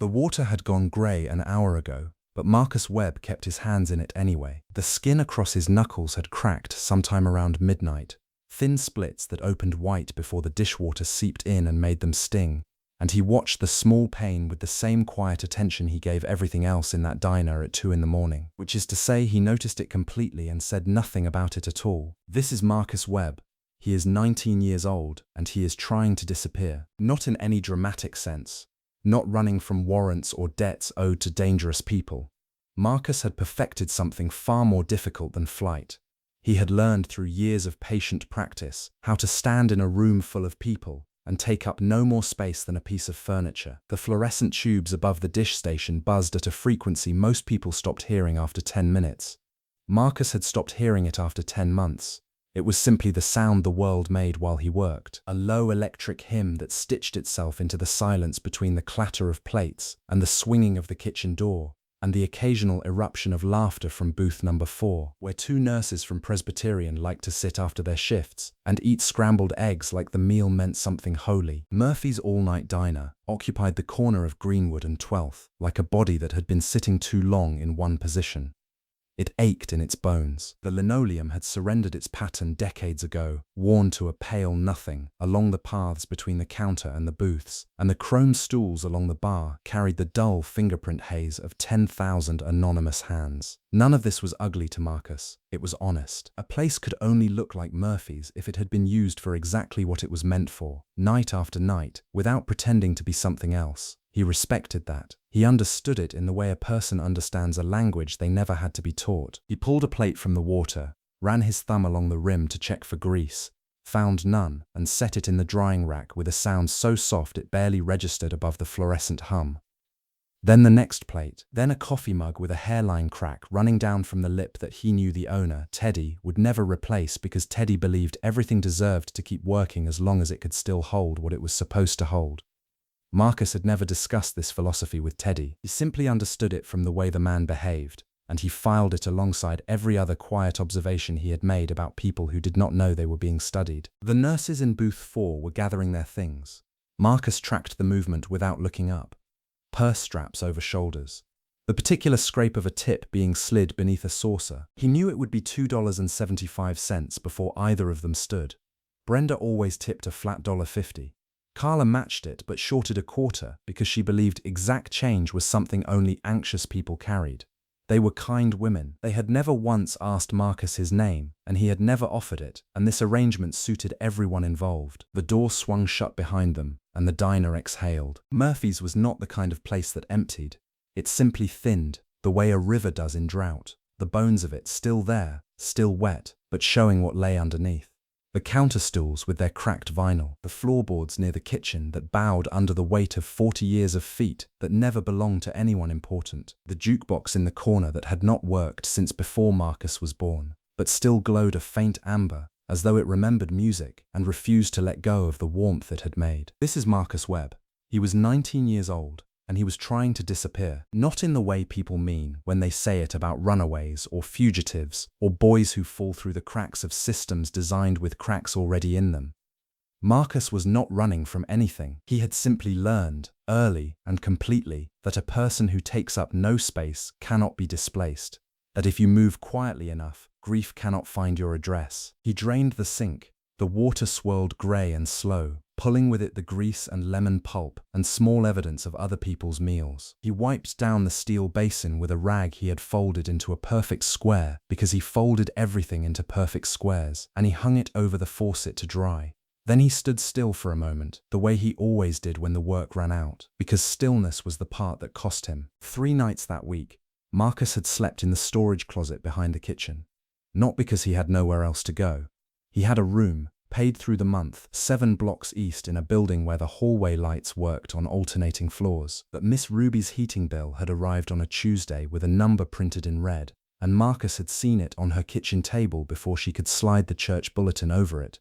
The water had gone grey an hour ago, but Marcus Webb kept his hands in it anyway. The skin across his knuckles had cracked sometime around midnight, thin splits that opened white before the dishwater seeped in and made them sting, and he watched the small pain with the same quiet attention he gave everything else in that diner at 2 in the morning. Which is to say, he noticed it completely and said nothing about it at all. This is Marcus Webb. He is 19 years old, and he is trying to disappear. Not in any dramatic sense. Not running from warrants or debts owed to dangerous people. Marcus had perfected something far more difficult than flight. He had learned through years of patient practice how to stand in a room full of people and take up no more space than a piece of furniture. The fluorescent tubes above the dish station buzzed at a frequency most people stopped hearing after 10 minutes. Marcus had stopped hearing it after 10 months. It was simply the sound the world made while he worked, a low electric hymn that stitched itself into the silence between the clatter of plates and the swinging of the kitchen door, and the occasional eruption of laughter from booth number 4, where 2 nurses from Presbyterian liked to sit after their shifts and eat scrambled eggs like the meal meant something holy. Murphy's all-night diner occupied the corner of Greenwood and 12th, like a body that had been sitting too long in one position. It ached in its bones. The linoleum had surrendered its pattern decades ago, worn to a pale nothing, along the paths between the counter and the booths, and the chrome stools along the bar carried the dull fingerprint haze of 10,000 anonymous hands. None of this was ugly to Marcus. It was honest. A place could only look like Murphy's if it had been used for exactly what it was meant for, night after night, without pretending to be something else. He respected that. He understood it in the way a person understands a language they never had to be taught. He pulled a plate from the water, ran his thumb along the rim to check for grease, found none, and set it in the drying rack with a sound so soft it barely registered above the fluorescent hum. Then the next plate, then a coffee mug with a hairline crack running down from the lip that he knew the owner, Teddy, would never replace because Teddy believed everything deserved to keep working as long as it could still hold what it was supposed to hold. Marcus had never discussed this philosophy with Teddy. He simply understood it from the way the man behaved, and he filed it alongside every other quiet observation he had made about people who did not know they were being studied. The nurses in booth 4 were gathering their things. Marcus tracked the movement without looking up. Purse straps over shoulders. The particular scrape of a tip being slid beneath a saucer. He knew it would be $2.75 before either of them stood. Brenda always tipped a flat $1.50. Carla matched it but shorted a quarter because she believed exact change was something only anxious people carried. They were kind women. They had never once asked Marcus his name, and he had never offered it, and this arrangement suited everyone involved. The door swung shut behind them, and the diner exhaled. Murphy's was not the kind of place that emptied. It simply thinned, the way a river does in drought, the bones of it still there, still wet, but showing what lay underneath. The counter stools with their cracked vinyl, the floorboards near the kitchen that bowed under the weight of 40 years of feet that never belonged to anyone important, the jukebox in the corner that had not worked since before Marcus was born, but still glowed a faint amber, as though it remembered music and refused to let go of the warmth it had made. This is Marcus Webb. He was 19 years old, and he was trying to disappear, not in the way people mean when they say it about runaways or fugitives or boys who fall through the cracks of systems designed with cracks already in them. Marcus was not running from anything. He had simply learned, early and completely, that a person who takes up no space cannot be displaced, that if you move quietly enough, grief cannot find your address. He drained the sink. The water swirled grey and slow, pulling with it the grease and lemon pulp and small evidence of other people's meals. He wiped down the steel basin with a rag he had folded into a perfect square because he folded everything into perfect squares, and he hung it over the faucet to dry. Then he stood still for a moment, the way he always did when the work ran out, because stillness was the part that cost him. 3 nights that week, Marcus had slept in the storage closet behind the kitchen. Not because he had nowhere else to go. He had a room, paid through the month, 7 blocks east in a building where the hallway lights worked on alternating floors. But Miss Ruby's heating bill had arrived on a Tuesday with a number printed in red, and Marcus had seen it on her kitchen table before she could slide the church bulletin over it.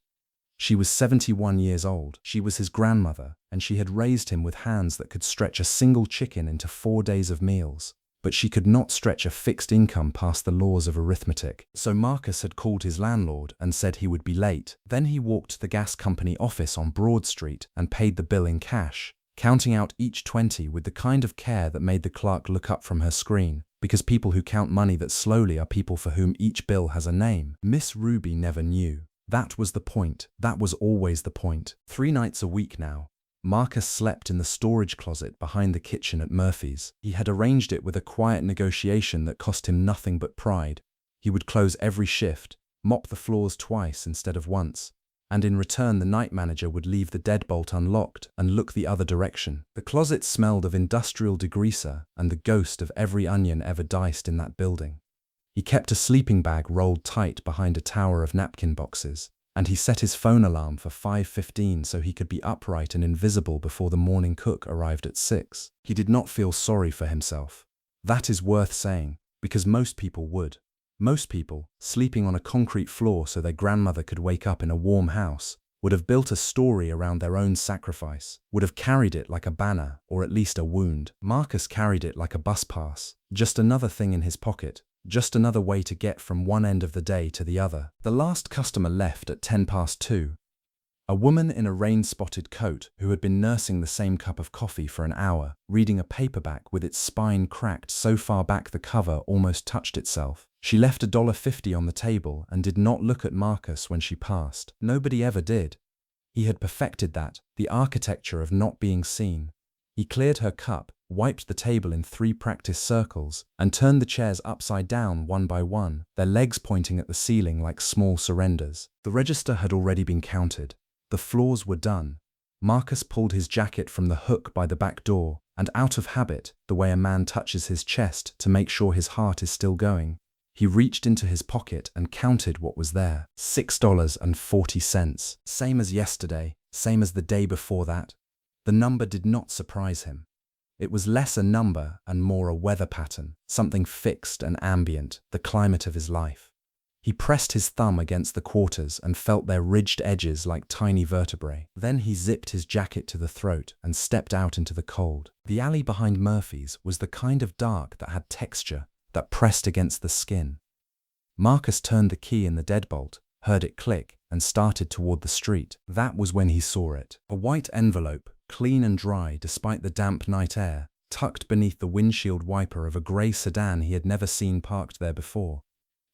She was 71 years old. She was his grandmother, and she had raised him with hands that could stretch a single chicken into 4 days of meals. But she could not stretch a fixed income past the laws of arithmetic. So Marcus had called his landlord and said he would be late. Then he walked to the gas company office on Broad Street and paid the bill in cash, counting out each 20 with the kind of care that made the clerk look up from her screen, because people who count money that slowly are people for whom each bill has a name. Miss Ruby never knew. That was the point. That was always the point. 3 nights a week now, Marcus slept in the storage closet behind the kitchen at Murphy's. He had arranged it with a quiet negotiation that cost him nothing but pride. He would close every shift, mop the floors twice instead of once, and in return the night manager would leave the deadbolt unlocked and look the other direction. The closet smelled of industrial degreaser and the ghost of every onion ever diced in that building. He kept a sleeping bag rolled tight behind a tower of napkin boxes, and he set his phone alarm for 5:15 so he could be upright and invisible before the morning cook arrived at 6. He did not feel sorry for himself. That is worth saying, because most people would. Most people, sleeping on a concrete floor so their grandmother could wake up in a warm house, would have built a story around their own sacrifice, would have carried it like a banner, or at least a wound. Marcus carried it like a bus pass, just another thing in his pocket, just another way to get from one end of the day to the other. The last customer left at 2:10. A woman in a rain-spotted coat who had been nursing the same cup of coffee for an hour, reading a paperback with its spine cracked so far back the cover almost touched itself. She left $1.50 on the table and did not look at Marcus when she passed. Nobody ever did. He had perfected that, the architecture of not being seen. He cleared her cup, wiped the table in 3 practice circles, and turned the chairs upside down one by one, their legs pointing at the ceiling like small surrenders. The register had already been counted. The floors were done. Marcus pulled his jacket from the hook by the back door, and out of habit, the way a man touches his chest to make sure his heart is still going, he reached into his pocket and counted what was there. $6.40. Same as yesterday, same as the day before that. The number did not surprise him. It was less a number and more a weather pattern, something fixed and ambient, the climate of his life. He pressed his thumb against the quarters and felt their ridged edges like tiny vertebrae. Then he zipped his jacket to the throat and stepped out into the cold. The alley behind Murphy's was the kind of dark that had texture, that pressed against the skin. Marcus turned the key in the deadbolt, heard it click, and started toward the street. That was when he saw it. A white envelope, clean and dry despite the damp night air, tucked beneath the windshield wiper of a grey sedan he had never seen parked there before.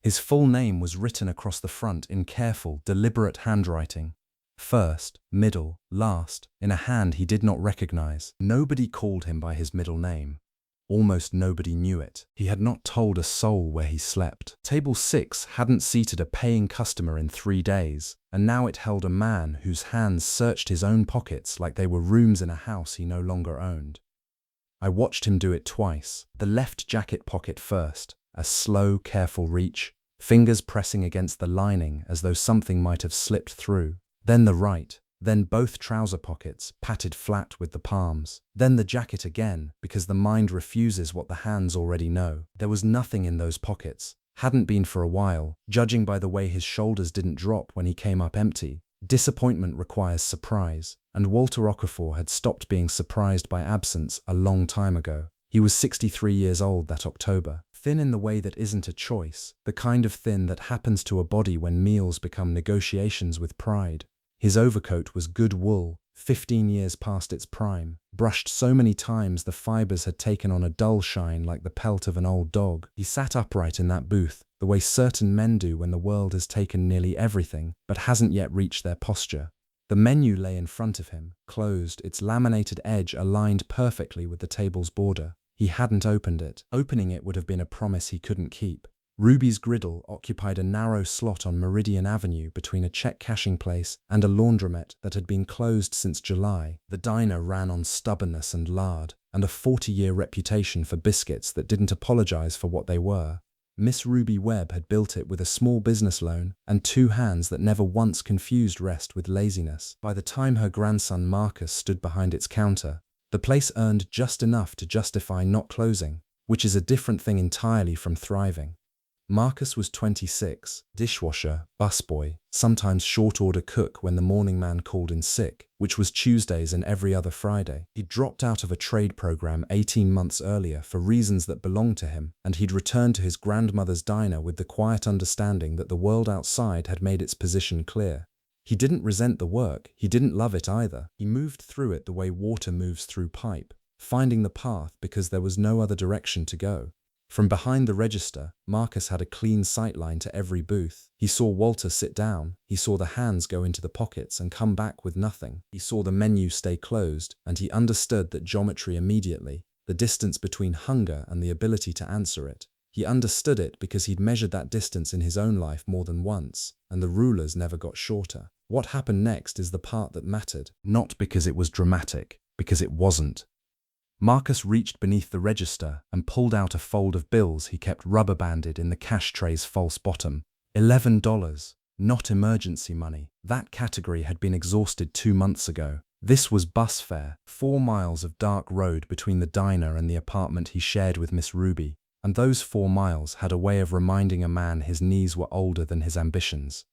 His full name was written across the front in careful, deliberate handwriting. First, middle, last, in a hand he did not recognize. Nobody called him by his middle name. Almost nobody knew it. He had not told a soul where he slept. Table 6 hadn't seated a paying customer in 3 days, and now it held a man whose hands searched his own pockets like they were rooms in a house he no longer owned. I watched him do it twice. The left jacket pocket first, a slow, careful reach, fingers pressing against the lining as though something might have slipped through. Then the right, then both trouser pockets, patted flat with the palms. Then the jacket again, because the mind refuses what the hands already know. There was nothing in those pockets. Hadn't been for a while, judging by the way his shoulders didn't drop when he came up empty. Disappointment requires surprise, and Walter Okafor had stopped being surprised by absence a long time ago. He was 63 years old that October. Thin in the way that isn't a choice, the kind of thin that happens to a body when meals become negotiations with pride. His overcoat was good wool, 15 years past its prime, brushed so many times the fibers had taken on a dull shine like the pelt of an old dog. He sat upright in that booth, the way certain men do when the world has taken nearly everything, but hasn't yet reached their posture. The menu lay in front of him, closed, its laminated edge aligned perfectly with the table's border. He hadn't opened it. Opening it would have been a promise he couldn't keep. Ruby's Griddle occupied a narrow slot on Meridian Avenue between a check cashing place and a laundromat that had been closed since July. The diner ran on stubbornness and lard, and a 40-year reputation for biscuits that didn't apologize for what they were. Miss Ruby Webb had built it with a small business loan and 2 hands that never once confused rest with laziness. By the time her grandson Marcus stood behind its counter, the place earned just enough to justify not closing, which is a different thing entirely from thriving. Marcus was 26, dishwasher, busboy, sometimes short-order cook when the morning man called in sick, which was Tuesdays and every other Friday. He'd dropped out of a trade program 18 months earlier for reasons that belonged to him, and he'd returned to his grandmother's diner with the quiet understanding that the world outside had made its position clear. He didn't resent the work, he didn't love it either. He moved through it the way water moves through pipe, finding the path because there was no other direction to go. From behind the register, Marcus had a clean sightline to every booth. He saw Walter sit down, he saw the hands go into the pockets and come back with nothing. He saw the menu stay closed, and he understood that geometry immediately, the distance between hunger and the ability to answer it. He understood it because he'd measured that distance in his own life more than once, and the rulers never got shorter. What happened next is the part that mattered, not because it was dramatic, because it wasn't. Marcus reached beneath the register and pulled out a fold of bills he kept rubber-banded in the cash tray's false bottom. $11. Not emergency money. That category had been exhausted 2 months ago. This was bus fare, 4 miles of dark road between the diner and the apartment he shared with Miss Ruby, and those 4 miles had a way of reminding a man his knees were older than his ambitions.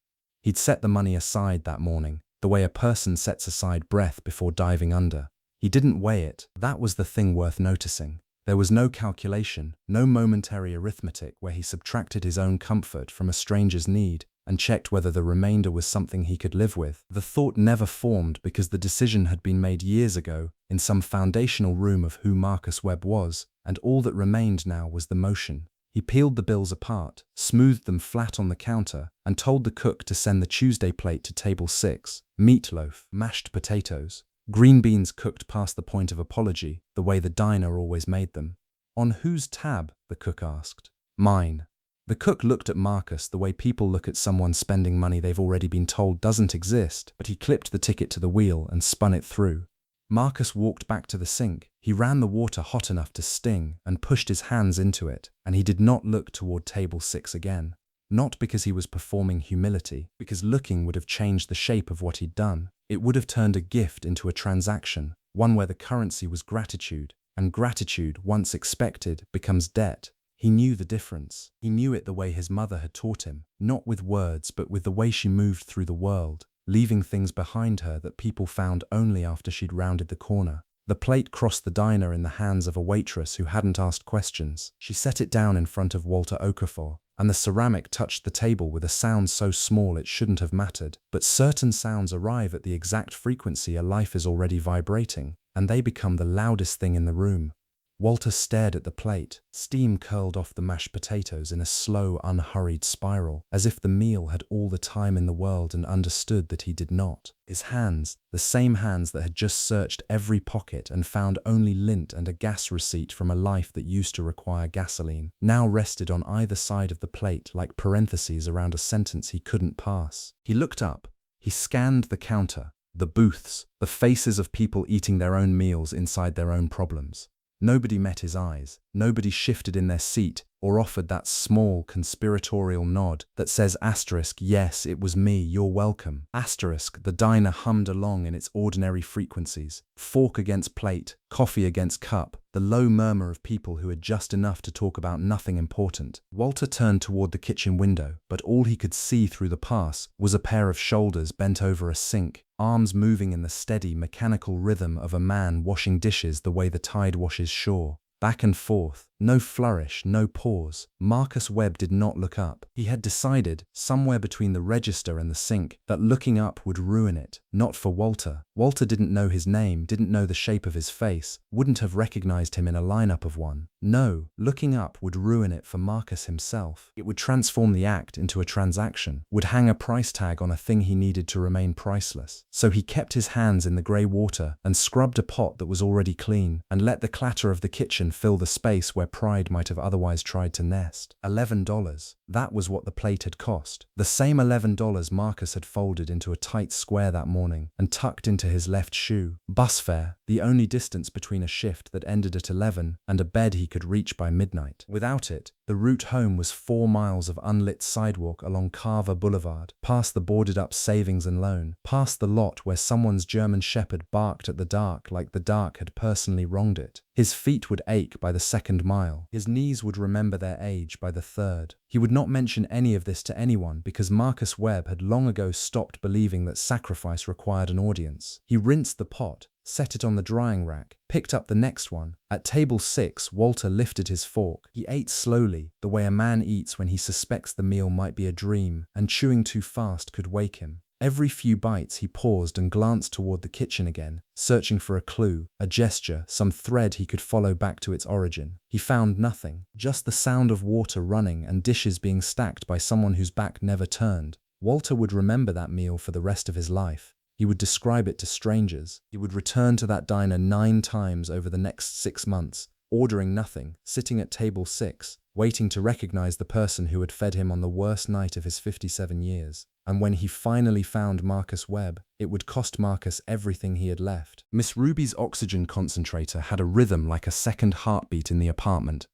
He'd set the money aside that morning, the way a person sets aside breath before diving under. He didn't weigh it. That was the thing worth noticing. There was no calculation, no momentary arithmetic where he subtracted his own comfort from a stranger's need and checked whether the remainder was something he could live with. The thought never formed because the decision had been made years ago in some foundational room of who Marcus Webb was, and all that remained now was the motion. He peeled the bills apart, smoothed them flat on the counter, and told the cook to send the Tuesday plate to table 6, meatloaf, mashed potatoes, green beans cooked past the point of apology, the way the diner always made them. On whose tab? The cook asked. Mine. The cook looked at Marcus the way people look at someone spending money they've already been told doesn't exist, but he clipped the ticket to the wheel and spun it through. Marcus walked back to the sink. He ran the water hot enough to sting and pushed his hands into it, and he did not look toward table 6 again. Not because he was performing humility, because looking would have changed the shape of what he'd done. It would have turned a gift into a transaction, one where the currency was gratitude, and gratitude, once expected, becomes debt. He knew the difference. He knew it the way his mother had taught him, not with words but with the way she moved through the world, leaving things behind her that people found only after she'd rounded the corner. The plate crossed the diner in the hands of a waitress who hadn't asked questions. She set it down in front of Walter Okafor, and the ceramic touched the table with a sound so small it shouldn't have mattered. But certain sounds arrive at the exact frequency a life is already vibrating, and they become the loudest thing in the room. Walter stared at the plate. Steam curled off the mashed potatoes in a slow, unhurried spiral, as if the meal had all the time in the world and understood that he did not. His hands, the same hands that had just searched every pocket and found only lint and a gas receipt from a life that used to require gasoline, now rested on either side of the plate like parentheses around a sentence he couldn't pass. He looked up. He scanned the counter, the booths, the faces of people eating their own meals inside their own problems. Nobody met his eyes. Nobody shifted in their seat or offered that small conspiratorial nod that says asterisk, yes, it was me, you're welcome. Asterisk, the diner hummed along in its ordinary frequencies. Fork against plate, coffee against cup, the low murmur of people who had just enough to talk about nothing important. Walter turned toward the kitchen window, but all he could see through the pass was a pair of shoulders bent over a sink, arms moving in the steady, mechanical rhythm of a man washing dishes the way the tide washes shore. Back and forth, no flourish, no pause. Marcus Webb did not look up. He had decided, somewhere between the register and the sink, that looking up would ruin it. Not for Walter. Walter didn't know his name, didn't know the shape of his face, wouldn't have recognized him in a lineup of one. No, looking up would ruin it for Marcus himself. It would transform the act into a transaction, would hang a price tag on a thing he needed to remain priceless. So he kept his hands in the grey water and scrubbed a pot that was already clean and let the clatter of the kitchen fill the space where pride might have otherwise tried to nest. $11. That was what the plate had cost. The same $11 Marcus had folded into a tight square that morning and tucked into his left shoe. Bus fare, the only distance between a shift that ended at 11 and a bed he could reach by midnight. Without it, the route home was 4 miles of unlit sidewalk along Carver Boulevard, past the boarded-up savings and loan, past the lot where someone's German shepherd barked at the dark like the dark had personally wronged it. His feet would ache by the second mile. His knees would remember their age by the third. He would not mention any of this to anyone because Marcus Webb had long ago stopped believing that sacrifice required an audience. He rinsed the pot, set it on the drying rack, picked up the next one. At table 6, Walter lifted his fork. He ate slowly, the way a man eats when he suspects the meal might be a dream, and chewing too fast could wake him. Every few bites he paused and glanced toward the kitchen again, searching for a clue, a gesture, some thread he could follow back to its origin. He found nothing, just the sound of water running and dishes being stacked by someone whose back never turned. Walter would remember that meal for the rest of his life. He would describe it to strangers. He would return to that diner 9 times over the next 6 months, ordering nothing, sitting at table 6, waiting to recognize the person who had fed him on the worst night of his 57 years. And when he finally found Marcus Webb, it would cost Marcus everything he had left. Miss Ruby's oxygen concentrator had a rhythm like a second heartbeat in the apartment,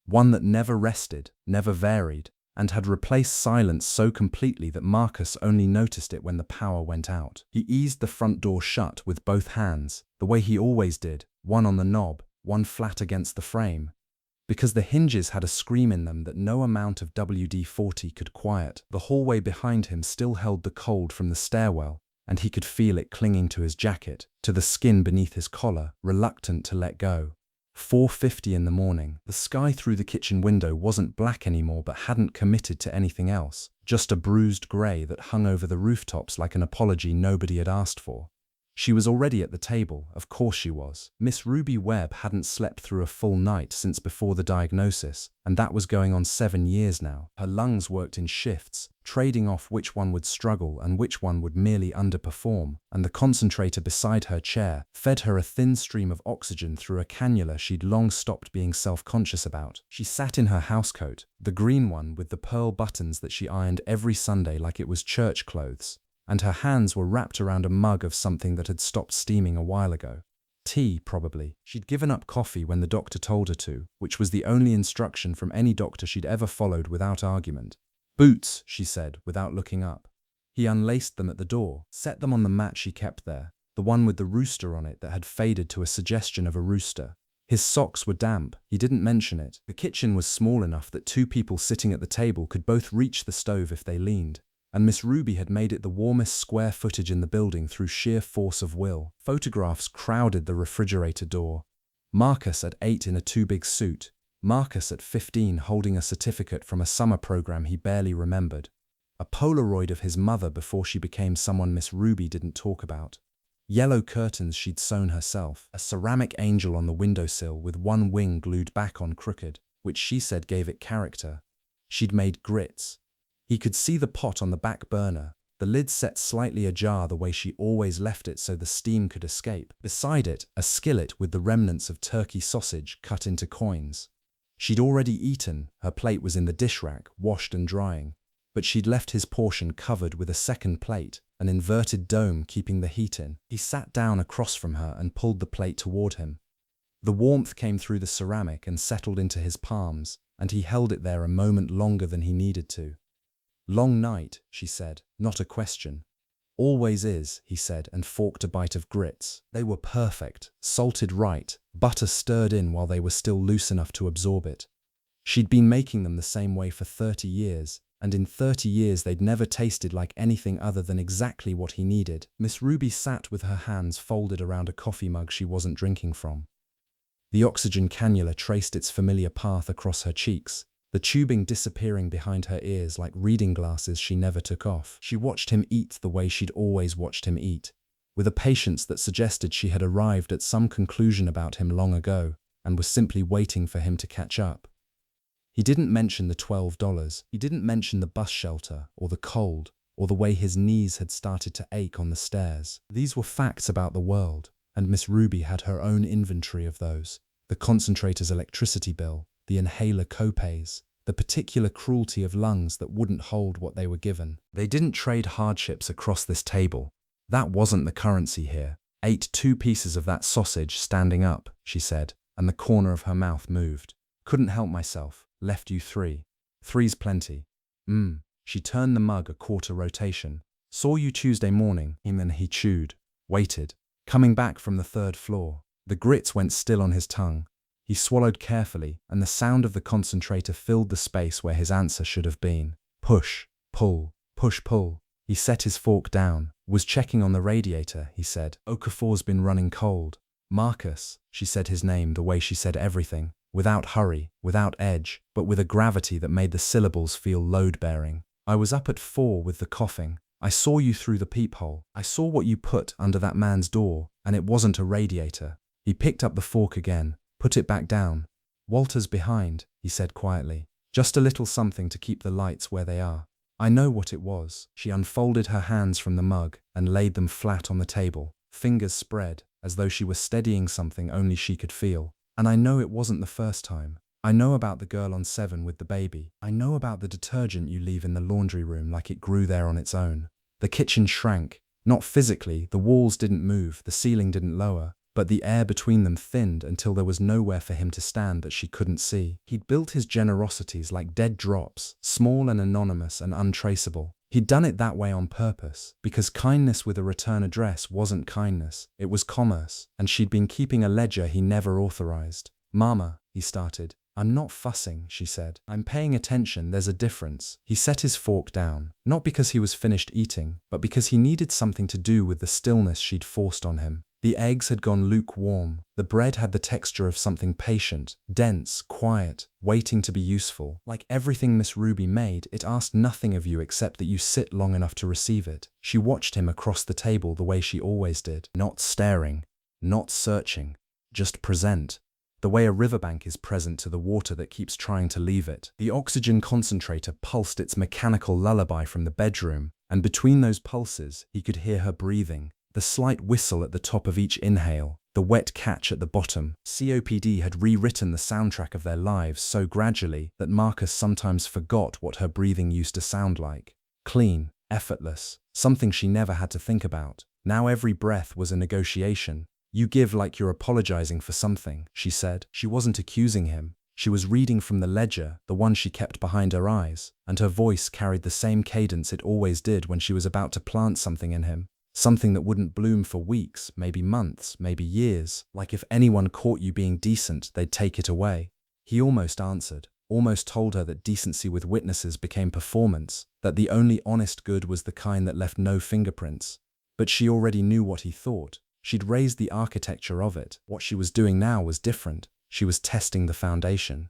one that never rested, never varied, and had replaced silence so completely that Marcus only noticed it when the power went out. He eased the front door shut with both hands, the way he always did, one on the knob, one flat against the frame, because the hinges had a scream in them that no amount of WD-40 could quiet. The hallway behind him still held the cold from the stairwell, and he could feel it clinging to his jacket, to the skin beneath his collar, reluctant to let go. 4:50 in the morning. The sky through the kitchen window wasn't black anymore but hadn't committed to anything else, just a bruised grey that hung over the rooftops like an apology nobody had asked for. She was already at the table, of course she was. Miss Ruby Webb hadn't slept through a full night since before the diagnosis, and that was going on 7 years now. Her lungs worked in shifts, trading off which one would struggle and which one would merely underperform, and the concentrator beside her chair fed her a thin stream of oxygen through a cannula she'd long stopped being self-conscious about. She sat in her housecoat, the green one with the pearl buttons that she ironed every Sunday like it was church clothes, and her hands were wrapped around a mug of something that had stopped steaming a while ago. Tea, probably. She'd given up coffee when the doctor told her to, which was the only instruction from any doctor she'd ever followed without argument. "Boots," she said, without looking up. He unlaced them at the door, set them on the mat she kept there, the one with the rooster on it that had faded to a suggestion of a rooster. His socks were damp. He didn't mention it. The kitchen was small enough that 2 people sitting at the table could both reach the stove if they leaned, and Miss Ruby had made it the warmest square footage in the building through sheer force of will. Photographs crowded the refrigerator door. Marcus at 8 in a too big suit. Marcus at 15 holding a certificate from a summer program he barely remembered. A Polaroid of his mother before she became someone Miss Ruby didn't talk about. Yellow curtains she'd sewn herself. A ceramic angel on the windowsill with one wing glued back on crooked, which she said gave it character. She'd made grits. He could see the pot on the back burner, the lid set slightly ajar the way she always left it so the steam could escape. Beside it, a skillet with the remnants of turkey sausage cut into coins. She'd already eaten, her plate was in the dish rack, washed and drying, but she'd left his portion covered with a second plate, an inverted dome keeping the heat in. He sat down across from her and pulled the plate toward him. The warmth came through the ceramic and settled into his palms, and he held it there a moment longer than he needed to. "Long night," she said, not a question. "Always is," he said, and forked a bite of grits. They were perfect, salted right, butter stirred in while they were still loose enough to absorb it. She'd been making them the same way for 30 years, and in 30 years they'd never tasted like anything other than exactly what he needed. Miss Ruby sat with her hands folded around a coffee mug she wasn't drinking from. The oxygen cannula traced its familiar path across her cheeks, the tubing disappearing behind her ears like reading glasses she never took off. She watched him eat the way she'd always watched him eat, with a patience that suggested she had arrived at some conclusion about him long ago and was simply waiting for him to catch up. He didn't mention the $12. He didn't mention the bus shelter, or the cold, or the way his knees had started to ache on the stairs. These were facts about the world, and Miss Ruby had her own inventory of those. The concentrator's electricity bill, the inhaler copays, the particular cruelty of lungs that wouldn't hold what they were given. They didn't trade hardships across this table. That wasn't the currency here. "Ate 2 pieces of that sausage standing up," she said, and the corner of her mouth moved. "Couldn't help myself. Left you 3. 3's plenty." She turned the mug a quarter rotation. "Saw you Tuesday morning," and then he chewed, waited, coming back from the 3rd floor. The grits went still on his tongue. He swallowed carefully, and the sound of the concentrator filled the space where his answer should have been. "Push, pull, push, pull." He set his fork down. "Was checking on the radiator," he said. "Okafor's been running cold." "Marcus," she said his name the way she said everything, without hurry, without edge, but with a gravity that made the syllables feel load-bearing. "I was up at 4 with the coughing. I saw you through the peephole. I saw what you put under that man's door, and it wasn't a radiator." He picked up the fork again, put it back down. "Walter's behind," he said quietly. "Just a little something to keep the lights where they are." I know what it was. She unfolded her hands from the mug and laid them flat on the table, fingers spread, as though she was steadying something only she could feel. "And I know it wasn't the first time. I know about the girl on 7 with the baby. I know about the detergent you leave in the laundry room like it grew there on its own." The kitchen shrank. Not physically, the walls didn't move, the ceiling didn't lower, but the air between them thinned until there was nowhere for him to stand that she couldn't see. He'd built his generosities like dead drops, small and anonymous and untraceable. He'd done it that way on purpose, because kindness with a return address wasn't kindness, it was commerce, and she'd been keeping a ledger he never authorized. "Mama," he started. "I'm not fussing," she said. "I'm paying attention, there's a difference." He set his fork down, not because he was finished eating, but because he needed something to do with the stillness she'd forced on him. The eggs had gone lukewarm, the bread had the texture of something patient, dense, quiet, waiting to be useful. Like everything Miss Ruby made, it asked nothing of you except that you sit long enough to receive it. She watched him across the table the way she always did, not staring, not searching, just present. The way a riverbank is present to the water that keeps trying to leave it. The oxygen concentrator pulsed its mechanical lullaby from the bedroom, and between those pulses, he could hear her breathing. The slight whistle at the top of each inhale, the wet catch at the bottom. COPD had rewritten the soundtrack of their lives so gradually that Marcus sometimes forgot what her breathing used to sound like. Clean, effortless, something she never had to think about. Now every breath was a negotiation. "You give like you're apologizing for something," she said. She wasn't accusing him. She was reading from the ledger, the one she kept behind her eyes, and her voice carried the same cadence it always did when she was about to plant something in him. Something that wouldn't bloom for weeks, maybe months, maybe years. Like if anyone caught you being decent, they'd take it away. He almost answered, almost told her that decency with witnesses became performance, that the only honest good was the kind that left no fingerprints. But she already knew what he thought. She'd raised the architecture of it. What she was doing now was different. She was testing the foundation.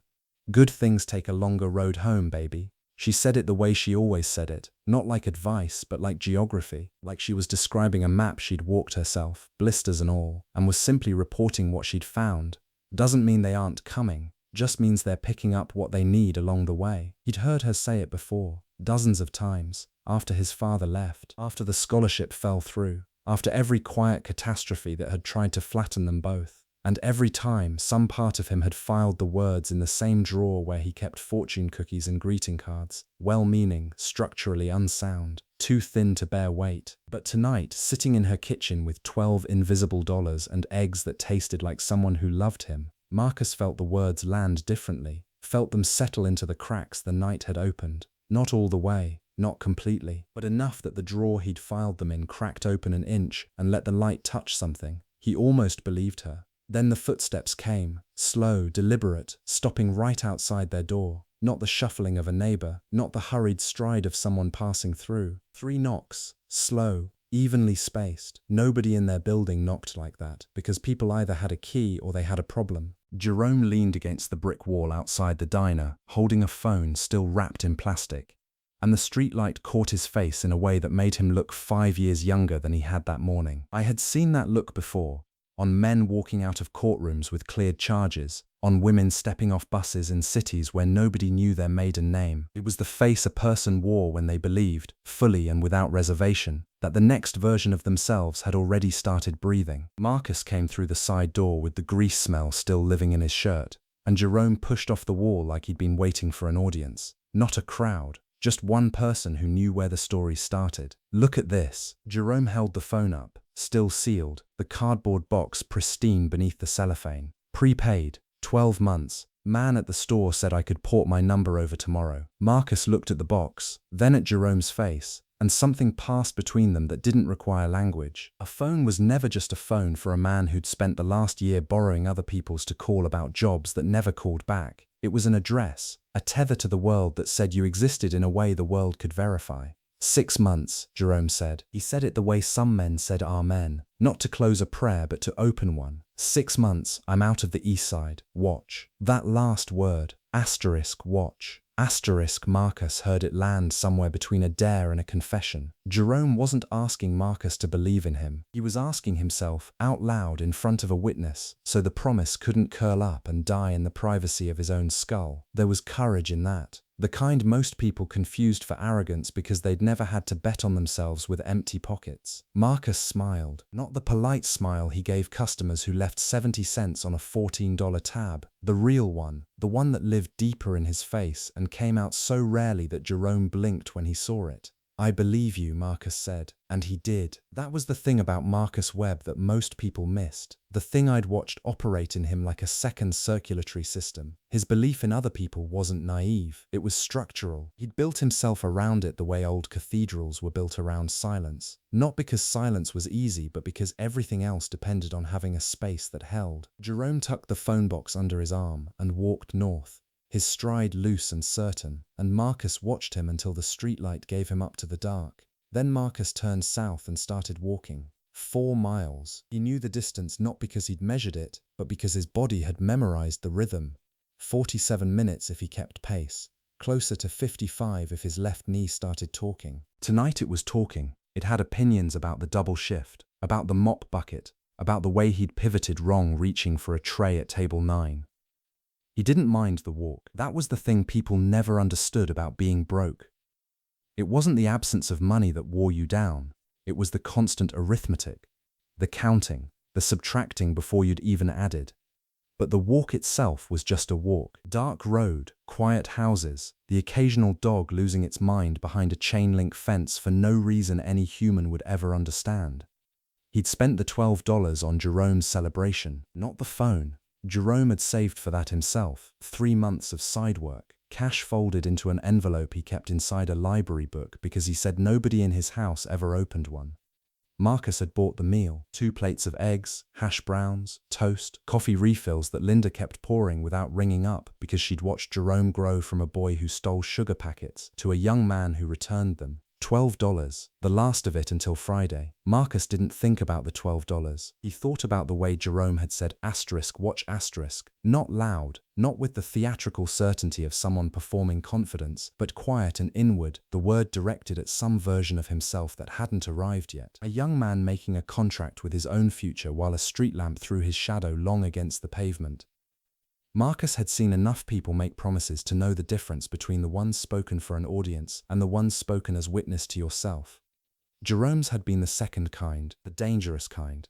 "Good things take a longer road home, baby." She said it the way she always said it, not like advice, but like geography, like she was describing a map she'd walked herself, blisters and all, and was simply reporting what she'd found. Doesn't mean they aren't coming, just means they're picking up what they need along the way. He'd heard her say it before, dozens of times, after his father left, after the scholarship fell through, after every quiet catastrophe that had tried to flatten them both. And every time, some part of him had filed the words in the same drawer where he kept fortune cookies and greeting cards, well-meaning, structurally unsound, too thin to bear weight. But tonight, sitting in her kitchen with 12 invisible dollars and eggs that tasted like someone who loved him, Marcus felt the words land differently, felt them settle into the cracks the night had opened. Not all the way, not completely, but enough that the drawer he'd filed them in cracked open an inch and let the light touch something. He almost believed her. Then the footsteps came, slow, deliberate, stopping right outside their door. Not the shuffling of a neighbor, not the hurried stride of someone passing through. 3 knocks, slow, evenly spaced. Nobody in their building knocked like that, because people either had a key or they had a problem. Jerome leaned against the brick wall outside the diner, holding a phone still wrapped in plastic. And the streetlight caught his face in a way that made him look 5 years younger than he had that morning. I had seen that look before. On men walking out of courtrooms with cleared charges, on women stepping off buses in cities where nobody knew their maiden name. It was the face a person wore when they believed, fully and without reservation, that the next version of themselves had already started breathing. Marcus came through the side door with the grease smell still living in his shirt, and Jerome pushed off the wall like he'd been waiting for an audience. Not a crowd, just one person who knew where the story started. "Look at this." Jerome held the phone up, still sealed, the cardboard box pristine beneath the cellophane. "Prepaid, 12 months. Man at the store said I could port my number over tomorrow." Marcus looked at the box, then at Jerome's face, and something passed between them that didn't require language. A phone was never just a phone for a man who'd spent the last year borrowing other people's to call about jobs that never called back. It was an address, a tether to the world that said you existed in a way the world could verify. 6 months, Jerome said. He said it the way some men said amen, not to close a prayer but to open one. 6 months, I'm out of the east side. Watch. That last word, asterisk watch. Marcus heard it land somewhere between a dare and a confession. Jerome wasn't asking Marcus to believe in him. He was asking himself, out loud in front of a witness, so the promise couldn't curl up and die in the privacy of his own skull. There was courage in that. The kind most people confused for arrogance because they'd never had to bet on themselves with empty pockets. Marcus smiled, not the polite smile he gave customers who left 70 cents on a $14 tab, the real one, the one that lived deeper in his face and came out so rarely that Jerome blinked when he saw it. "I believe you," Marcus said. And he did. That was the thing about Marcus Webb that most people missed. The thing I'd watched operate in him like a second circulatory system. His belief in other people wasn't naive. It was structural. He'd built himself around it the way old cathedrals were built around silence. Not because silence was easy, but because everything else depended on having a space that held. Jerome tucked the phone box under his arm and walked north, his stride loose and certain, and Marcus watched him until the streetlight gave him up to the dark. Then Marcus turned south and started walking. 4 miles. He knew the distance not because he'd measured it, but because his body had memorized the rhythm. 47 minutes if he kept pace. Closer to 55 if his left knee started talking. Tonight it was talking. It had opinions about the double shift, about the mop bucket, about the way he'd pivoted wrong reaching for a tray at table 9. He didn't mind the walk. That was the thing people never understood about being broke. It wasn't the absence of money that wore you down. It was the constant arithmetic, the counting, the subtracting before you'd even added. But the walk itself was just a walk. Dark road, quiet houses, the occasional dog losing its mind behind a chain-link fence for no reason any human would ever understand. He'd spent the $12 on Jerome's celebration, not the phone. Jerome had saved for that himself. 3 months of side work. Cash folded into an envelope he kept inside a library book because he said nobody in his house ever opened one. Marcus had bought the meal, 2 plates of eggs, hash browns, toast, coffee refills that Linda kept pouring without ringing up because she'd watched Jerome grow from a boy who stole sugar packets to a young man who returned them. $12, the last of it until Friday. Marcus didn't think about the $12. He thought about the way Jerome had said watch asterisk, not loud, not with the theatrical certainty of someone performing confidence, but quiet and inward, the word directed at some version of himself that hadn't arrived yet. A young man making a contract with his own future while a street lamp threw his shadow long against the pavement. Marcus had seen enough people make promises to know the difference between the ones spoken for an audience and the ones spoken as witness to yourself. Jerome's had been the second kind, the dangerous kind.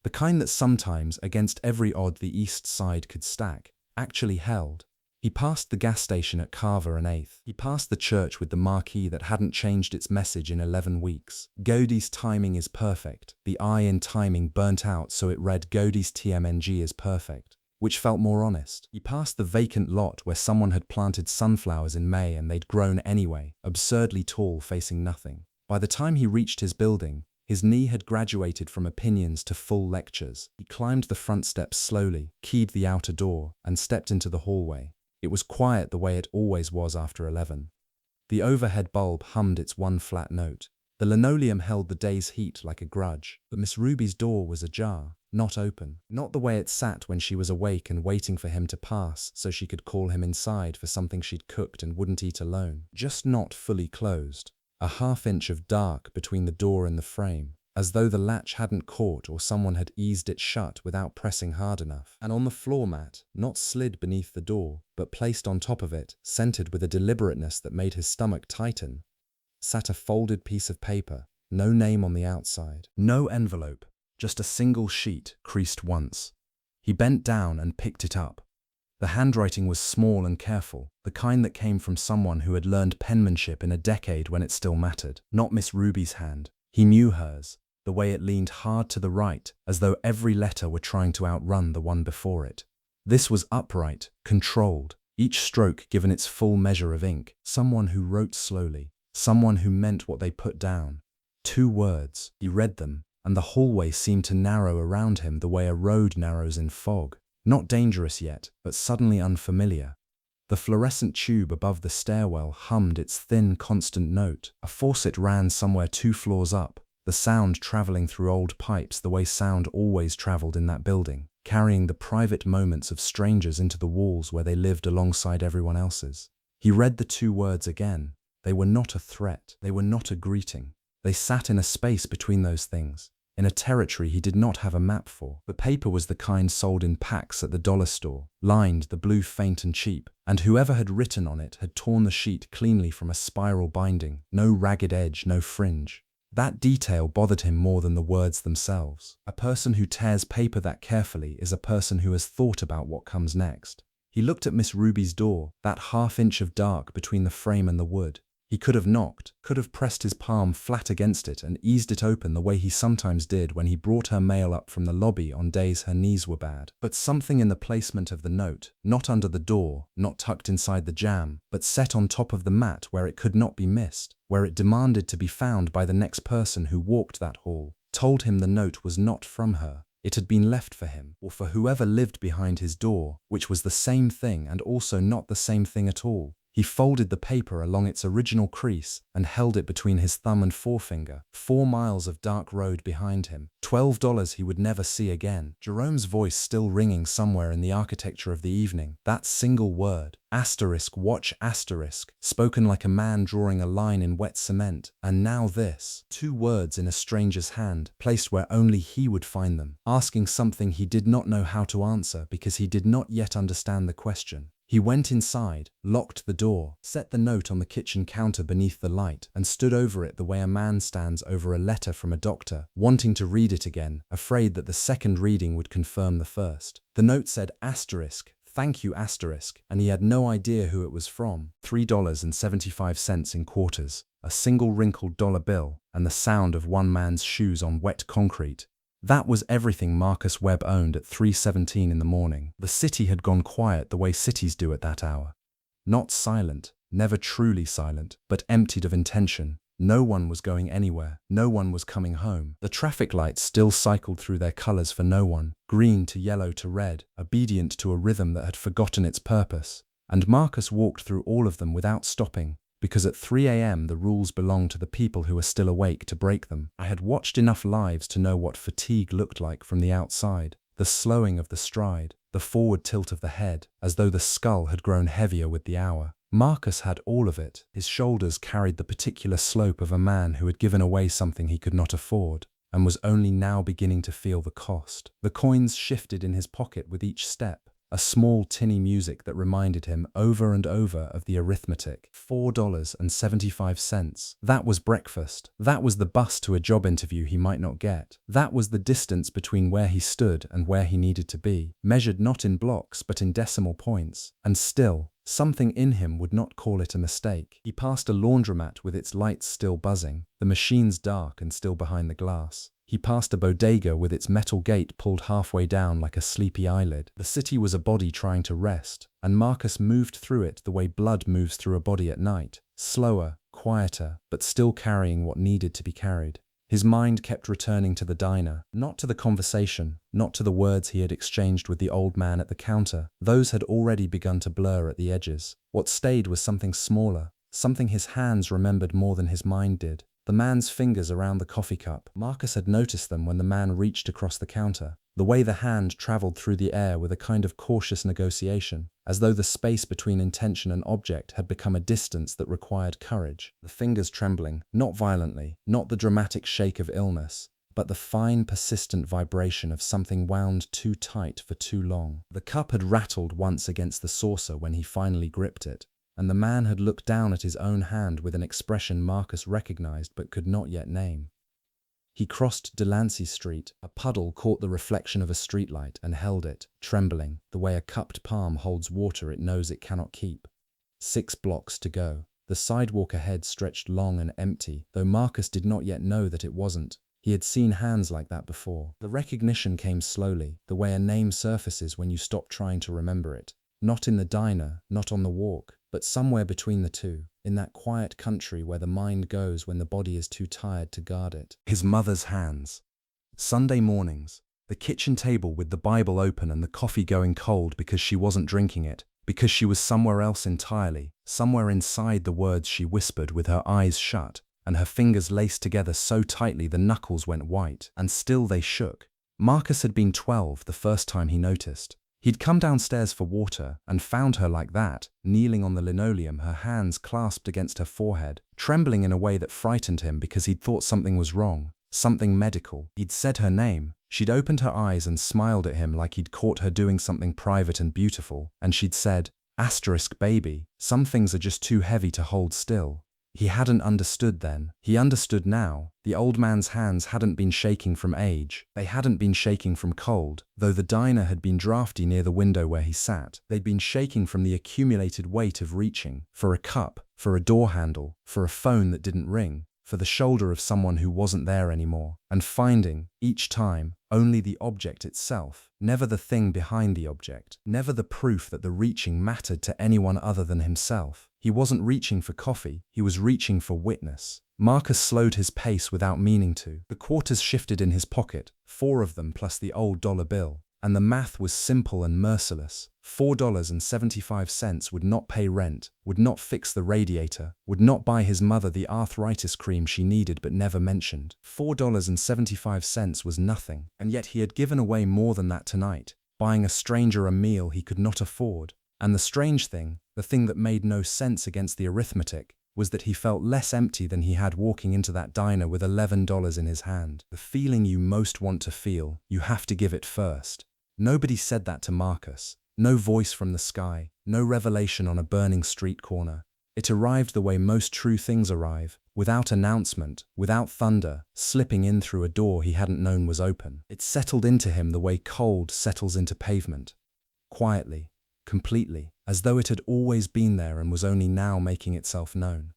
The kind that sometimes, against every odd the East Side could stack, actually held. He passed the gas station at Carver and 8th. He passed the church with the marquee that hadn't changed its message in 11 weeks. Godey's timing is perfect. The I in timing burnt out so it read Godey's TMNG is perfect, which felt more honest. He passed the vacant lot where someone had planted sunflowers in May and they'd grown anyway, absurdly tall facing nothing. By the time he reached his building, his knee had graduated from opinions to full lectures. He climbed the front steps slowly, keyed the outer door, and stepped into the hallway. It was quiet the way it always was after 11. The overhead bulb hummed its one flat note. The linoleum held the day's heat like a grudge, but Miss Ruby's door was ajar, not open. Not the way it sat when she was awake and waiting for him to pass so she could call him inside for something she'd cooked and wouldn't eat alone. Just not fully closed. A half-inch of dark between the door and the frame, as though the latch hadn't caught or someone had eased it shut without pressing hard enough. And on the floor mat, not slid beneath the door, but placed on top of it, scented with a deliberateness that made his stomach tighten, sat a folded piece of paper, no name on the outside, no envelope, just a single sheet creased once. He bent down and picked it up. The handwriting was small and careful, the kind that came from someone who had learned penmanship in a decade when it still mattered. Not Miss Ruby's hand. He knew hers, the way it leaned hard to the right, as though every letter were trying to outrun the one before it. This was upright, controlled, each stroke given its full measure of ink. Someone who wrote slowly. Someone who meant what they put down. 2 words. He read them, and the hallway seemed to narrow around him the way a road narrows in fog. Not dangerous yet, but suddenly unfamiliar. The fluorescent tube above the stairwell hummed its thin, constant note. A faucet ran somewhere 2 floors up, the sound traveling through old pipes the way sound always traveled in that building, carrying the private moments of strangers into the walls where they lived alongside everyone else's. He read the two words again. They were not a threat. They were not a greeting. They sat in a space between those things, in a territory he did not have a map for. The paper was the kind sold in packs at the dollar store, lined, the blue faint and cheap, and whoever had written on it had torn the sheet cleanly from a spiral binding, no ragged edge, no fringe. That detail bothered him more than the words themselves. A person who tears paper that carefully is a person who has thought about what comes next. He looked at Miss Ruby's door, that half-inch of dark between the frame and the wood. He could have knocked, could have pressed his palm flat against it and eased it open the way he sometimes did when he brought her mail up from the lobby on days her knees were bad. But something in the placement of the note, not under the door, not tucked inside the jamb, but set on top of the mat where it could not be missed, where it demanded to be found by the next person who walked that hall, told him the note was not from her. It had been left for him, or for whoever lived behind his door, which was the same thing and also not the same thing at all. He folded the paper along its original crease and held it between his thumb and forefinger. 4 miles of dark road behind him. $12 he would never see again. Jerome's voice still ringing somewhere in the architecture of the evening. That single word, asterisk, watch asterisk, spoken like a man drawing a line in wet cement. And now this. 2 words in a stranger's hand, placed where only he would find them, asking something he did not know how to answer because he did not yet understand the question. He went inside, locked the door, set the note on the kitchen counter beneath the light, and stood over it the way a man stands over a letter from a doctor, wanting to read it again, afraid that the second reading would confirm the first. The note said asterisk, thank you asterisk, and he had no idea who it was from. $3.75 in quarters, a single wrinkled dollar bill, and the sound of one man's shoes on wet concrete. That was everything Marcus Webb owned at 3:17 in the morning. The city had gone quiet the way cities do at that hour. Not silent, never truly silent, but emptied of intention. No one was going anywhere. No one was coming home. The traffic lights still cycled through their colors for no one, green to yellow to red, obedient to a rhythm that had forgotten its purpose. And Marcus walked through all of them without stopping, because at 3 a.m. the rules belonged to the people who were still awake to break them. I had watched enough lives to know what fatigue looked like from the outside, the slowing of the stride, the forward tilt of the head, as though the skull had grown heavier with the hour. Marcus had all of it. His shoulders carried the particular slope of a man who had given away something he could not afford, and was only now beginning to feel the cost. The coins shifted in his pocket with each step, a small tinny music that reminded him over and over of the arithmetic. $4.75. That was breakfast. That was the bus to a job interview he might not get. That was the distance between where he stood and where he needed to be, measured not in blocks but in decimal points. And still, something in him would not call it a mistake. He passed a laundromat with its lights still buzzing, the machines dark and still behind the glass. He passed a bodega with its metal gate pulled halfway down like a sleepy eyelid. The city was a body trying to rest, and Marcus moved through it the way blood moves through a body at night, slower, quieter, but still carrying what needed to be carried. His mind kept returning to the diner, not to the conversation, not to the words he had exchanged with the old man at the counter. Those had already begun to blur at the edges. What stayed was something smaller, something his hands remembered more than his mind did. The man's fingers around the coffee cup. Marcus had noticed them when the man reached across the counter. The way the hand traveled through the air with a kind of cautious negotiation, as though the space between intention and object had become a distance that required courage. The fingers trembling, not violently, not the dramatic shake of illness, but the fine, persistent vibration of something wound too tight for too long. The cup had rattled once against the saucer when he finally gripped it, and the man had looked down at his own hand with an expression Marcus recognized but could not yet name. He crossed Delancey Street. A puddle caught the reflection of a streetlight and held it, trembling, the way a cupped palm holds water it knows it cannot keep. 6 blocks to go. The sidewalk ahead stretched long and empty, though Marcus did not yet know that it wasn't. He had seen hands like that before. The recognition came slowly, the way a name surfaces when you stop trying to remember it. Not in the diner, not on the walk, but somewhere between the two, in that quiet country where the mind goes when the body is too tired to guard it. His mother's hands. Sunday mornings, the kitchen table with the Bible open and the coffee going cold because she wasn't drinking it, because she was somewhere else entirely, somewhere inside the words she whispered with her eyes shut, and her fingers laced together so tightly the knuckles went white, and still they shook. Marcus had been 12 the first time he noticed. He'd come downstairs for water and found her like that, kneeling on the linoleum, her hands clasped against her forehead, trembling in a way that frightened him because he'd thought something was wrong, something medical. He'd said her name. She'd opened her eyes and smiled at him like he'd caught her doing something private and beautiful, and she'd said, "Baby, some things are just too heavy to hold still." He hadn't understood then. He understood now. The old man's hands hadn't been shaking from age. They hadn't been shaking from cold, though the diner had been drafty near the window where he sat. They'd been shaking from the accumulated weight of reaching for a cup, for a door handle, for a phone that didn't ring, for the shoulder of someone who wasn't there anymore, and finding, each time, only the object itself, never the thing behind the object, never the proof that the reaching mattered to anyone other than himself. He wasn't reaching for coffee, he was reaching for witness. Marcus slowed his pace without meaning to. The quarters shifted in his pocket, 4 of them plus the old dollar bill. And the math was simple and merciless. $4.75 would not pay rent, would not fix the radiator, would not buy his mother the arthritis cream she needed but never mentioned. $4.75 was nothing, and yet he had given away more than that tonight, buying a stranger a meal he could not afford. And the strange thing, the thing that made no sense against the arithmetic, was that he felt less empty than he had walking into that diner with $11 in his hand. The feeling you most want to feel, you have to give it first. Nobody said that to Marcus. No voice from the sky, no revelation on a burning street corner. It arrived the way most true things arrive, without announcement, without thunder, slipping in through a door he hadn't known was open. It settled into him the way cold settles into pavement. Quietly, completely, as though it had always been there and was only now making itself known.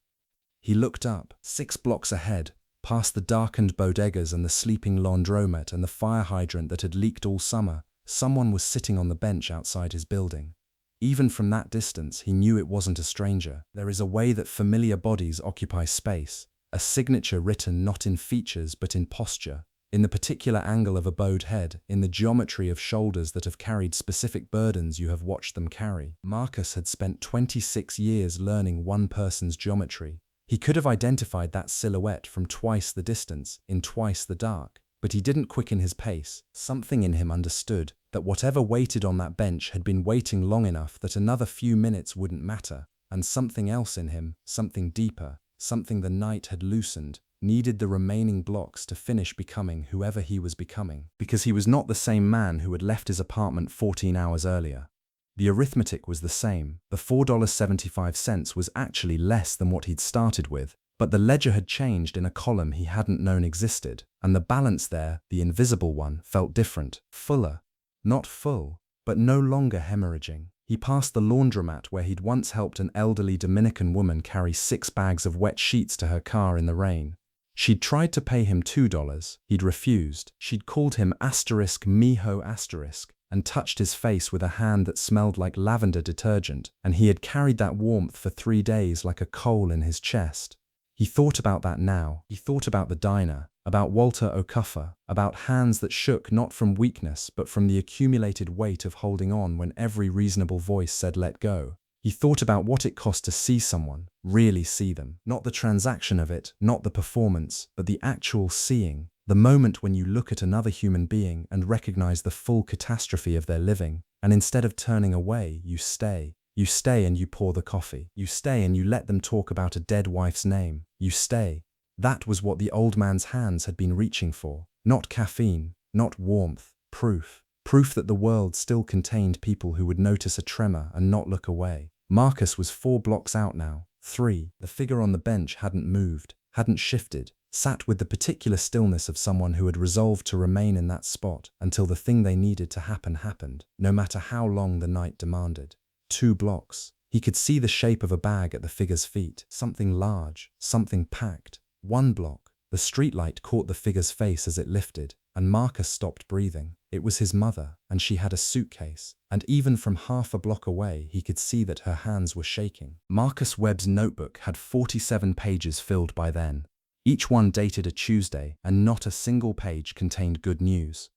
He looked up, 6 blocks ahead, past the darkened bodegas and the sleeping laundromat and the fire hydrant that had leaked all summer. Someone was sitting on the bench outside his building. Even from that distance, he knew it wasn't a stranger. There is a way that familiar bodies occupy space, a signature written not in features but in posture, in the particular angle of a bowed head, in the geometry of shoulders that have carried specific burdens you have watched them carry. Marcus had spent 26 years learning one person's geometry. He could have identified that silhouette from twice the distance, in twice the dark. But he didn't quicken his pace. Something in him understood that whatever waited on that bench had been waiting long enough that another few minutes wouldn't matter, and something else in him, something deeper, something the night had loosened, needed the remaining blocks to finish becoming whoever he was becoming, because he was not the same man who had left his apartment 14 hours earlier. The arithmetic was the same. The $4.75 was actually less than what he'd started with, but the ledger had changed in a column he hadn't known existed, and the balance there, the invisible one, felt different, fuller. Not full, but no longer hemorrhaging. He passed the laundromat where he'd once helped an elderly Dominican woman carry 6 bags of wet sheets to her car in the rain. She'd tried to pay him $2, he'd refused. She'd called him mijo*, and touched his face with a hand that smelled like lavender detergent, and he had carried that warmth for 3 days like a coal in his chest. He thought about that now. He thought about the diner, about Walter O'Cuffer, about hands that shook not from weakness but from the accumulated weight of holding on when every reasonable voice said let go. He thought about what it cost to see someone, really see them. Not the transaction of it, not the performance, but the actual seeing. The moment when you look at another human being and recognize the full catastrophe of their living, and instead of turning away, you stay. You stay and you pour the coffee. You stay and you let them talk about a dead wife's name. You stay. That was what the old man's hands had been reaching for. Not caffeine, not warmth, proof. Proof that the world still contained people who would notice a tremor and not look away. Marcus was 4 blocks out now. 3. The figure on the bench hadn't moved, hadn't shifted, sat with the particular stillness of someone who had resolved to remain in that spot until the thing they needed to happen happened, no matter how long the night demanded. 2 blocks. He could see the shape of a bag at the figure's feet, something large, something packed. 1 block. The streetlight caught the figure's face as it lifted, and Marcus stopped breathing. It was his mother, and she had a suitcase, and even from half a block away he could see that her hands were shaking. Marcus Webb's notebook had 47 pages filled by then. Each one dated a Tuesday, and not a single page contained good news.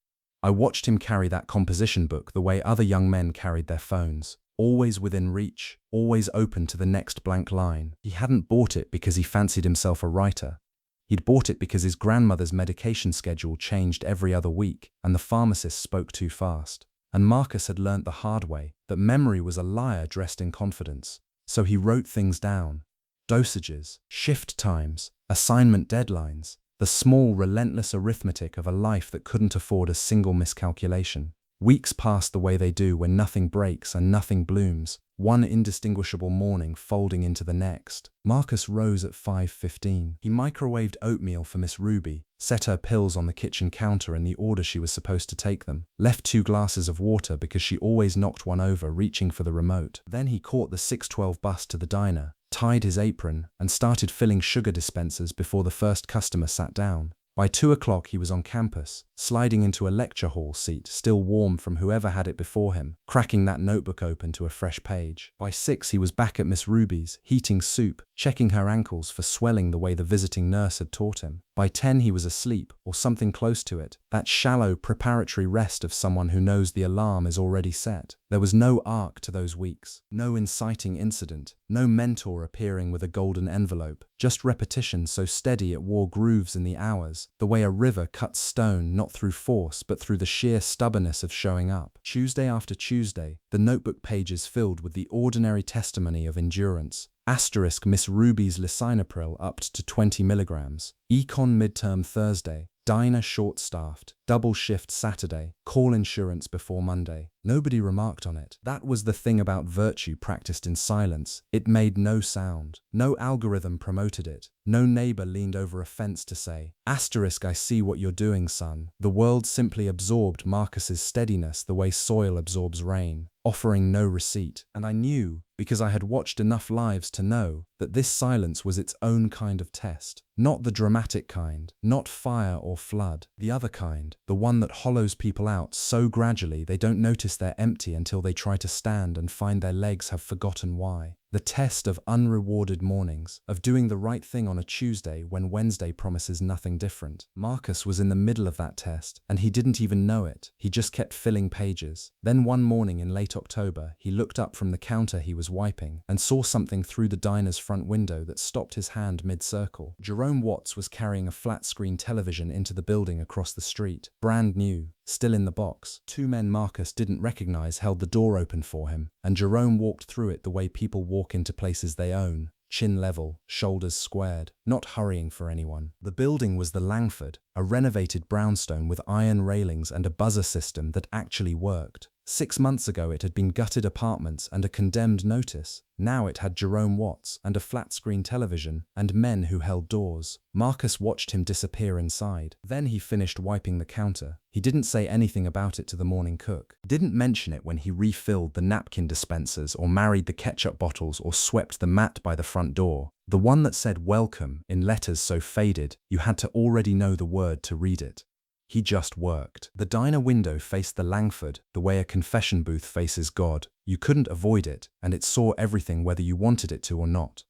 I watched him carry that composition book the way other young men carried their phones. Always within reach, always open to the next blank line. He hadn't bought it because he fancied himself a writer. He'd bought it because his grandmother's medication schedule changed every other week, and the pharmacist spoke too fast. and Marcus had learnt the hard way that memory was a liar dressed in confidence. So he wrote things down. Dosages, shift times, assignment deadlines, the small, relentless arithmetic of a life that couldn't afford a single miscalculation. Weeks passed the way they do when nothing breaks and nothing blooms, one indistinguishable morning folding into the next. Marcus rose at 5:15. He microwaved oatmeal for Miss Ruby, set her pills on the kitchen counter in the order she was supposed to take them, left 2 glasses of water because she always knocked one over reaching for the remote. Then he caught the 6:12 bus to the diner, tied his apron, and started filling sugar dispensers before the first customer sat down. By 2 o'clock he was on campus, sliding into a lecture hall seat still warm from whoever had it before him, cracking that notebook open to a fresh page. By 6 he was back at Miss Ruby's, heating soup, checking her ankles for swelling the way the visiting nurse had taught him. By 10 he was asleep, or something close to it, that shallow preparatory rest of someone who knows the alarm is already set. There was no arc to those weeks, no inciting incident, no mentor appearing with a golden envelope, just repetition so steady it wore grooves in the hours, the way a river cuts stone not through force but through the sheer stubbornness of showing up. Tuesday after Tuesday, the notebook pages filled with the ordinary testimony of endurance. Asterisk Miss Ruby's lisinopril upped to 20 milligrams. Econ midterm Thursday. Diner short-staffed. Double shift Saturday. Call insurance before Monday. Nobody remarked on it. That was the thing about virtue practiced in silence. It made no sound. No algorithm promoted it. No neighbor leaned over a fence to say, asterisk I see what you're doing, son. The world simply absorbed Marcus's steadiness the way soil absorbs rain, offering no receipt. And I knew, because I had watched enough lives to know, that this silence was its own kind of test. Not the dramatic kind, not fire or flood. The other kind, the one that hollows people out so gradually they don't notice they're empty until they try to stand and find their legs have forgotten why. The test of unrewarded mornings, of doing the right thing on a Tuesday when Wednesday promises nothing different. Marcus was in the middle of that test, and he didn't even know it. He just kept filling pages. Then one morning in late October, he looked up from the counter he was wiping and saw something through the diner's front window that stopped his hand mid-circle. Jerome Watts was carrying a flat-screen television into the building across the street, brand new, still in the box. 2 men Marcus didn't recognize held the door open for him, and Jerome walked through it the way people walk into places they own, chin level, shoulders squared, not hurrying for anyone. The building was the Langford, a renovated brownstone with iron railings and a buzzer system that actually worked. 6 months ago it had been gutted apartments and a condemned notice. Now it had Jerome Watts and a flat-screen television and men who held doors. Marcus watched him disappear inside. Then he finished wiping the counter. He didn't say anything about it to the morning cook. Didn't mention it when he refilled the napkin dispensers or married the ketchup bottles or swept the mat by the front door. The one that said welcome in letters so faded you had to already know the word to read it. He just worked. The diner window faced the Langford, the way a confession booth faces God. You couldn't avoid it, and it saw everything whether you wanted it to or not.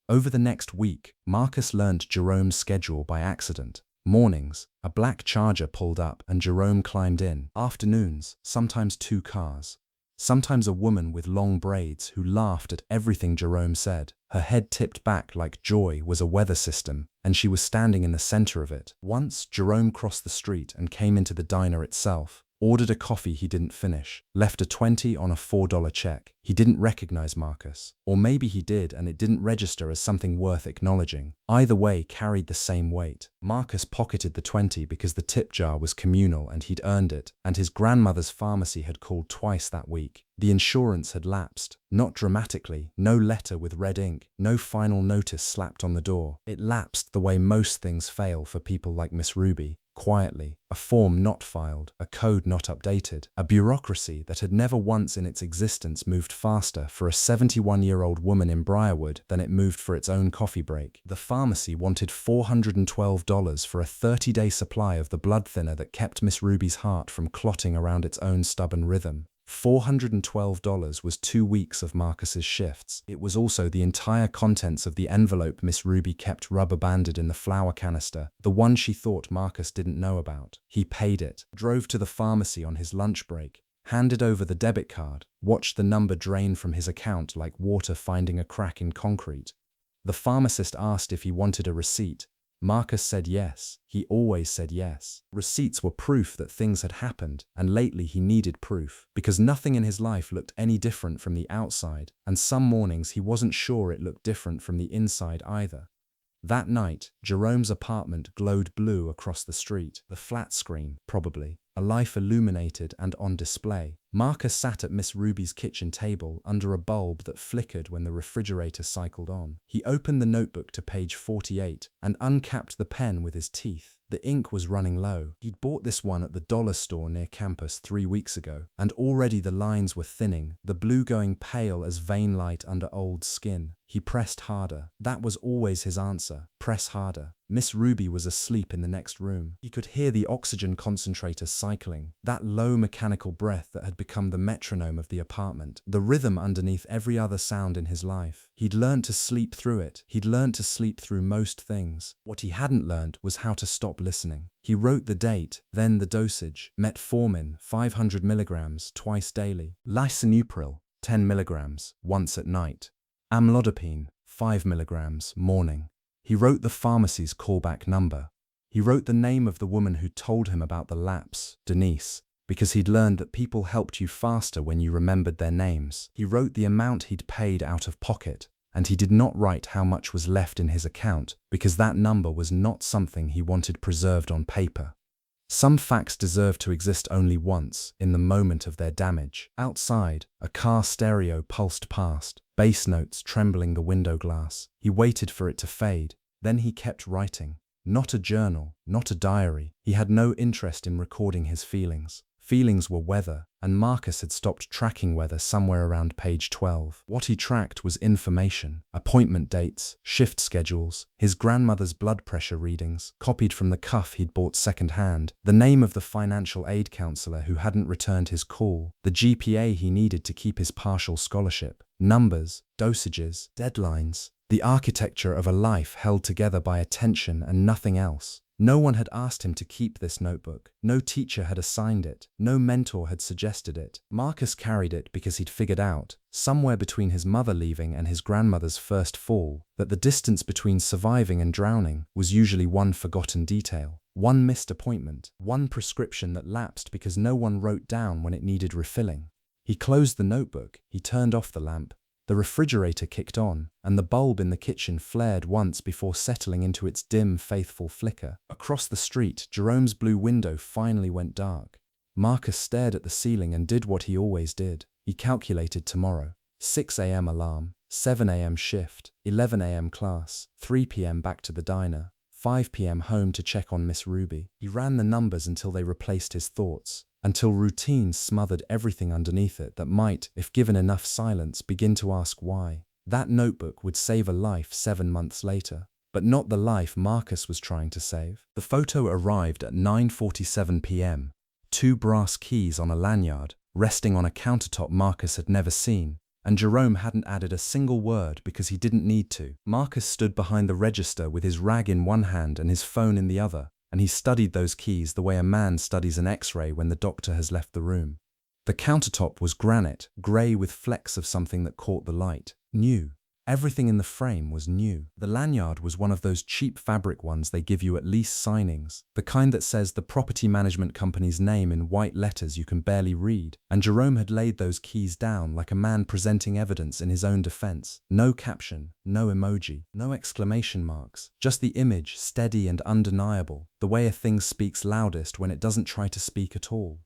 Over the next week, Marcus learned Jerome's schedule by accident. Mornings, a black Charger pulled up and Jerome climbed in. Afternoons, sometimes 2 cars. Sometimes a woman with long braids who laughed at everything Jerome said. Her head tipped back like joy was a weather system, and she was standing in the center of it. Once, Jerome crossed the street and came into the diner itself, ordered a coffee he didn't finish, left a 20 on a $4 check. He didn't recognize Marcus. Or maybe he did and it didn't register as something worth acknowledging. Either way carried the same weight. Marcus pocketed the 20 because the tip jar was communal and he'd earned it, and his grandmother's pharmacy had called twice that week. The insurance had lapsed. Not dramatically, no letter with red ink, no final notice slapped on the door. It lapsed the way most things fail for people like Miss Ruby. Quietly, a form not filed, a code not updated, a bureaucracy that had never once in its existence moved faster for a 71-year-old woman in Briarwood than it moved for its own coffee break. The pharmacy wanted $412 for a 30-day supply of the blood thinner that kept Miss Ruby's heart from clotting around its own stubborn rhythm. $412 was 2 weeks of Marcus's shifts. It was also the entire contents of the envelope Miss Ruby kept rubber-banded in the flour canister, the one she thought Marcus didn't know about. He paid it, drove to the pharmacy on his lunch break, handed over the debit card, watched the number drain from his account like water finding a crack in concrete. The pharmacist asked if he wanted a receipt, Marcus said yes. He always said yes. Receipts were proof that things had happened, and lately he needed proof, because nothing in his life looked any different from the outside, and some mornings he wasn't sure it looked different from the inside either. That night, Jerome's apartment glowed blue across the street. The flat screen, probably. A life illuminated and on display. Marcus sat at Miss Ruby's kitchen table under a bulb that flickered when the refrigerator cycled on. He opened the notebook to page 48 and uncapped the pen with his teeth. The ink was running low. He'd bought this one at the dollar store near campus 3 weeks ago, and already the lines were thinning, the blue going pale as vein light under old skin. He pressed harder. That was always his answer. Press harder. Miss Ruby was asleep in the next room. He could hear the oxygen concentrator cycling, that low mechanical breath that had become the metronome of the apartment, the rhythm underneath every other sound in his life. He'd learned to sleep through it. He'd learned to sleep through most things. What he hadn't learned was how to stop listening. He wrote the date, then the dosage. Metformin, 500 milligrams, twice daily. Lisinopril, 10 milligrams, once at night. Amlodipine, 5 milligrams, morning. He wrote the pharmacy's callback number. He wrote the name of the woman who told him about the lapse, Denise, because he'd learned that people helped you faster when you remembered their names. He wrote the amount he'd paid out of pocket, and he did not write how much was left in his account, because that number was not something he wanted preserved on paper. Some facts deserve to exist only once, in the moment of their damage. Outside, a car stereo pulsed past, bass notes trembling the window glass. He waited for it to fade. Then he kept writing. Not a journal, not a diary. He had no interest in recording his feelings. Feelings were weather, and Marcus had stopped tracking weather somewhere around page 12. What he tracked was information, appointment dates, shift schedules, his grandmother's blood pressure readings, copied from the cuff he'd bought second-hand, the name of the financial aid counselor who hadn't returned his call, the GPA he needed to keep his partial scholarship, numbers, dosages, deadlines, the architecture of a life held together by attention and nothing else. No one had asked him to keep this notebook. No teacher had assigned it. No mentor had suggested it. Marcus carried it because he'd figured out, somewhere between his mother leaving and his grandmother's first fall, that the distance between surviving and drowning was usually one forgotten detail, one missed appointment, one prescription that lapsed because no one wrote down when it needed refilling. He closed the notebook. He turned off the lamp. The refrigerator kicked on, and the bulb in the kitchen flared once before settling into its dim, faithful flicker. Across the street, Jerome's blue window finally went dark. Marcus stared at the ceiling and did what he always did. He calculated tomorrow. 6 a.m. alarm, 7 a.m. shift, 11 a.m. class, 3 p.m. back to the diner, 5 p.m. home to check on Miss Ruby. He ran the numbers until they replaced his thoughts, until routine smothered everything underneath it that might, if given enough silence, begin to ask why. That notebook would save a life 7 months later, but not the life Marcus was trying to save. The photo arrived at 9:47 p.m. 2 brass keys on a lanyard, resting on a countertop Marcus had never seen, and Jerome hadn't added a single word because he didn't need to. Marcus stood behind the register with his rag in one hand and his phone in the other, and he studied those keys the way a man studies an X-ray when the doctor has left the room. The countertop was granite, grey with flecks of something that caught the light. New. Everything in the frame was new. The lanyard was one of those cheap fabric ones they give you at lease signings, the kind that says the property management company's name in white letters you can barely read, and Jerome had laid those keys down like a man presenting evidence in his own defense. No caption, no emoji, no exclamation marks, just the image, steady and undeniable, the way a thing speaks loudest when it doesn't try to speak at all.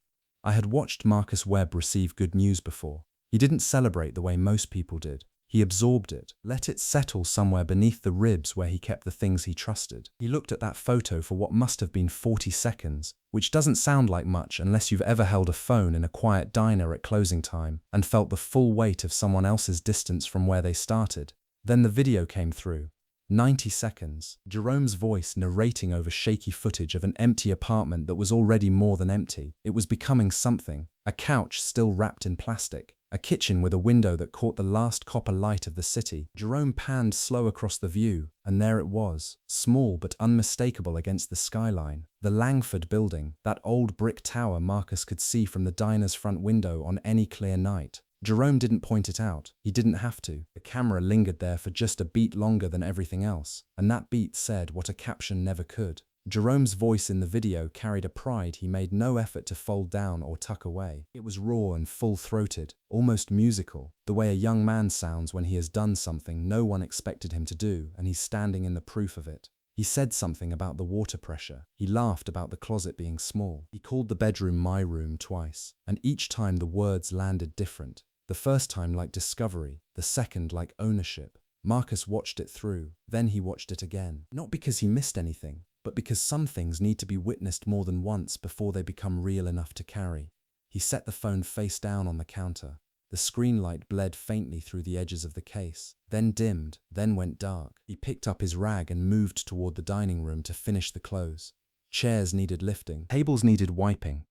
I had watched Marcus Webb receive good news before. He didn't celebrate the way most people did. He absorbed it, let it settle somewhere beneath the ribs where he kept the things he trusted. He looked at that photo for what must have been 40 seconds, which doesn't sound like much unless you've ever held a phone in a quiet diner at closing time and felt the full weight of someone else's distance from where they started. Then the video came through. 90 seconds. Jerome's voice narrating over shaky footage of an empty apartment that was already more than empty. It was becoming something. A couch still wrapped in plastic. A kitchen with a window that caught the last copper light of the city. Jerome panned slow across the view, and there it was, small but unmistakable against the skyline. The Langford building, that old brick tower Marcus could see from the diner's front window on any clear night. Jerome didn't point it out. He didn't have to. The camera lingered there for just a beat longer than everything else, and that beat said what a caption never could. Jerome's voice in the video carried a pride he made no effort to fold down or tuck away. It was raw and full-throated, almost musical, the way a young man sounds when he has done something no one expected him to do and he's standing in the proof of it. He said something about the water pressure. He laughed about the closet being small. He called the bedroom my room twice, and each time the words landed different. The first time like discovery, the second like ownership. Marcus watched it through, then he watched it again. Not because he missed anything, but because some things need to be witnessed more than once before they become real enough to carry. He set the phone face down on the counter. The screen light bled faintly through the edges of the case, then dimmed, then went dark. He picked up his rag and moved toward the dining room to finish the close. Chairs needed lifting, tables needed wiping,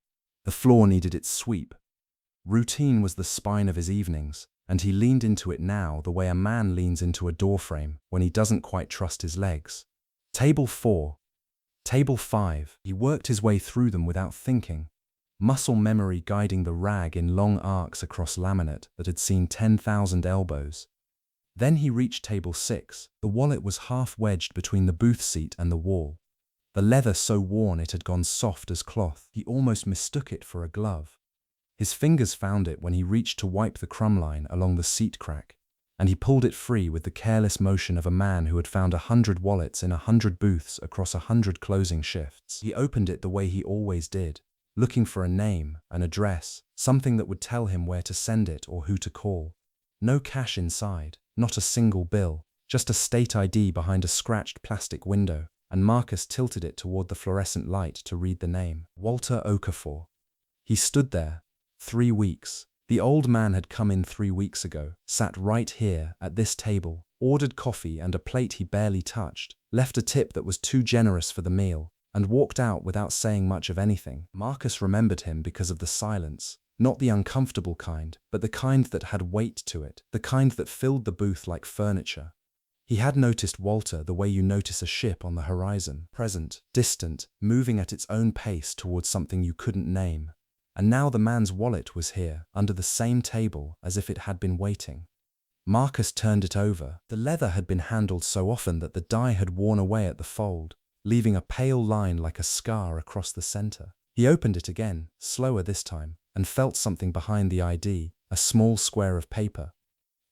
the floor needed its sweep. Routine was the spine of his evenings, and he leaned into it now the way a man leans into a doorframe when he doesn't quite trust his legs. Table 4. Table 5. He worked his way through them without thinking, muscle memory guiding the rag in long arcs across laminate that had seen 10,000 elbows. Then he reached table 6. The wallet was half wedged between the booth seat and the wall. The leather so worn it had gone soft as cloth. He almost mistook it for a glove. His fingers found it when he reached to wipe the crumb line along the seat crack, and he pulled it free with the careless motion of a man who had found 100 wallets in 100 booths across 100 closing shifts. He opened it the way he always did, looking for a name, an address, something that would tell him where to send it or who to call. No cash inside, not a single bill, just a state ID behind a scratched plastic window, and Marcus tilted it toward the fluorescent light to read the name. Walter Okafor. He stood there. 3 weeks. The old man had come in 3 weeks ago, sat right here at this table, ordered coffee and a plate he barely touched, left a tip that was too generous for the meal, and walked out without saying much of anything. Marcus remembered him because of the silence, not the uncomfortable kind, but the kind that had weight to it, the kind that filled the booth like furniture. He had noticed Walter the way you notice a ship on the horizon, present, distant, moving at its own pace towards something you couldn't name. And now the man's wallet was here, under the same table, as if it had been waiting. Marcus turned it over. The leather had been handled so often that the dye had worn away at the fold, leaving a pale line like a scar across the center. He opened it again, slower this time, and felt something behind the ID, a small square of paper.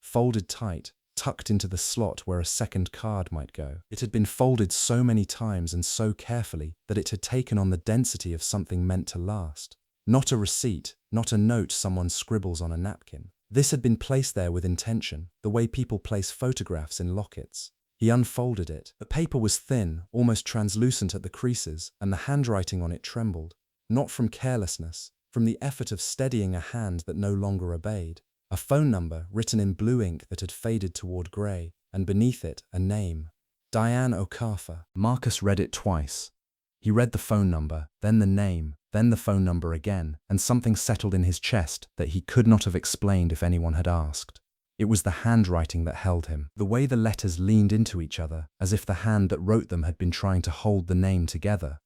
Folded tight, tucked into the slot where a second card might go. It had been folded so many times and so carefully that it had taken on the density of something meant to last. Not a receipt, not a note someone scribbles on a napkin. This had been placed there with intention, the way people place photographs in lockets. He unfolded it. The paper was thin, almost translucent at the creases, and the handwriting on it trembled. Not from carelessness, from the effort of steadying a hand that no longer obeyed. A phone number written in blue ink that had faded toward grey, and beneath it a name. Diane Okafor. Marcus read it twice. He read the phone number, then the name, then the phone number again, and something settled in his chest that he could not have explained if anyone had asked. It was the handwriting that held him, the way the letters leaned into each other, as if the hand that wrote them had been trying to hold the name together.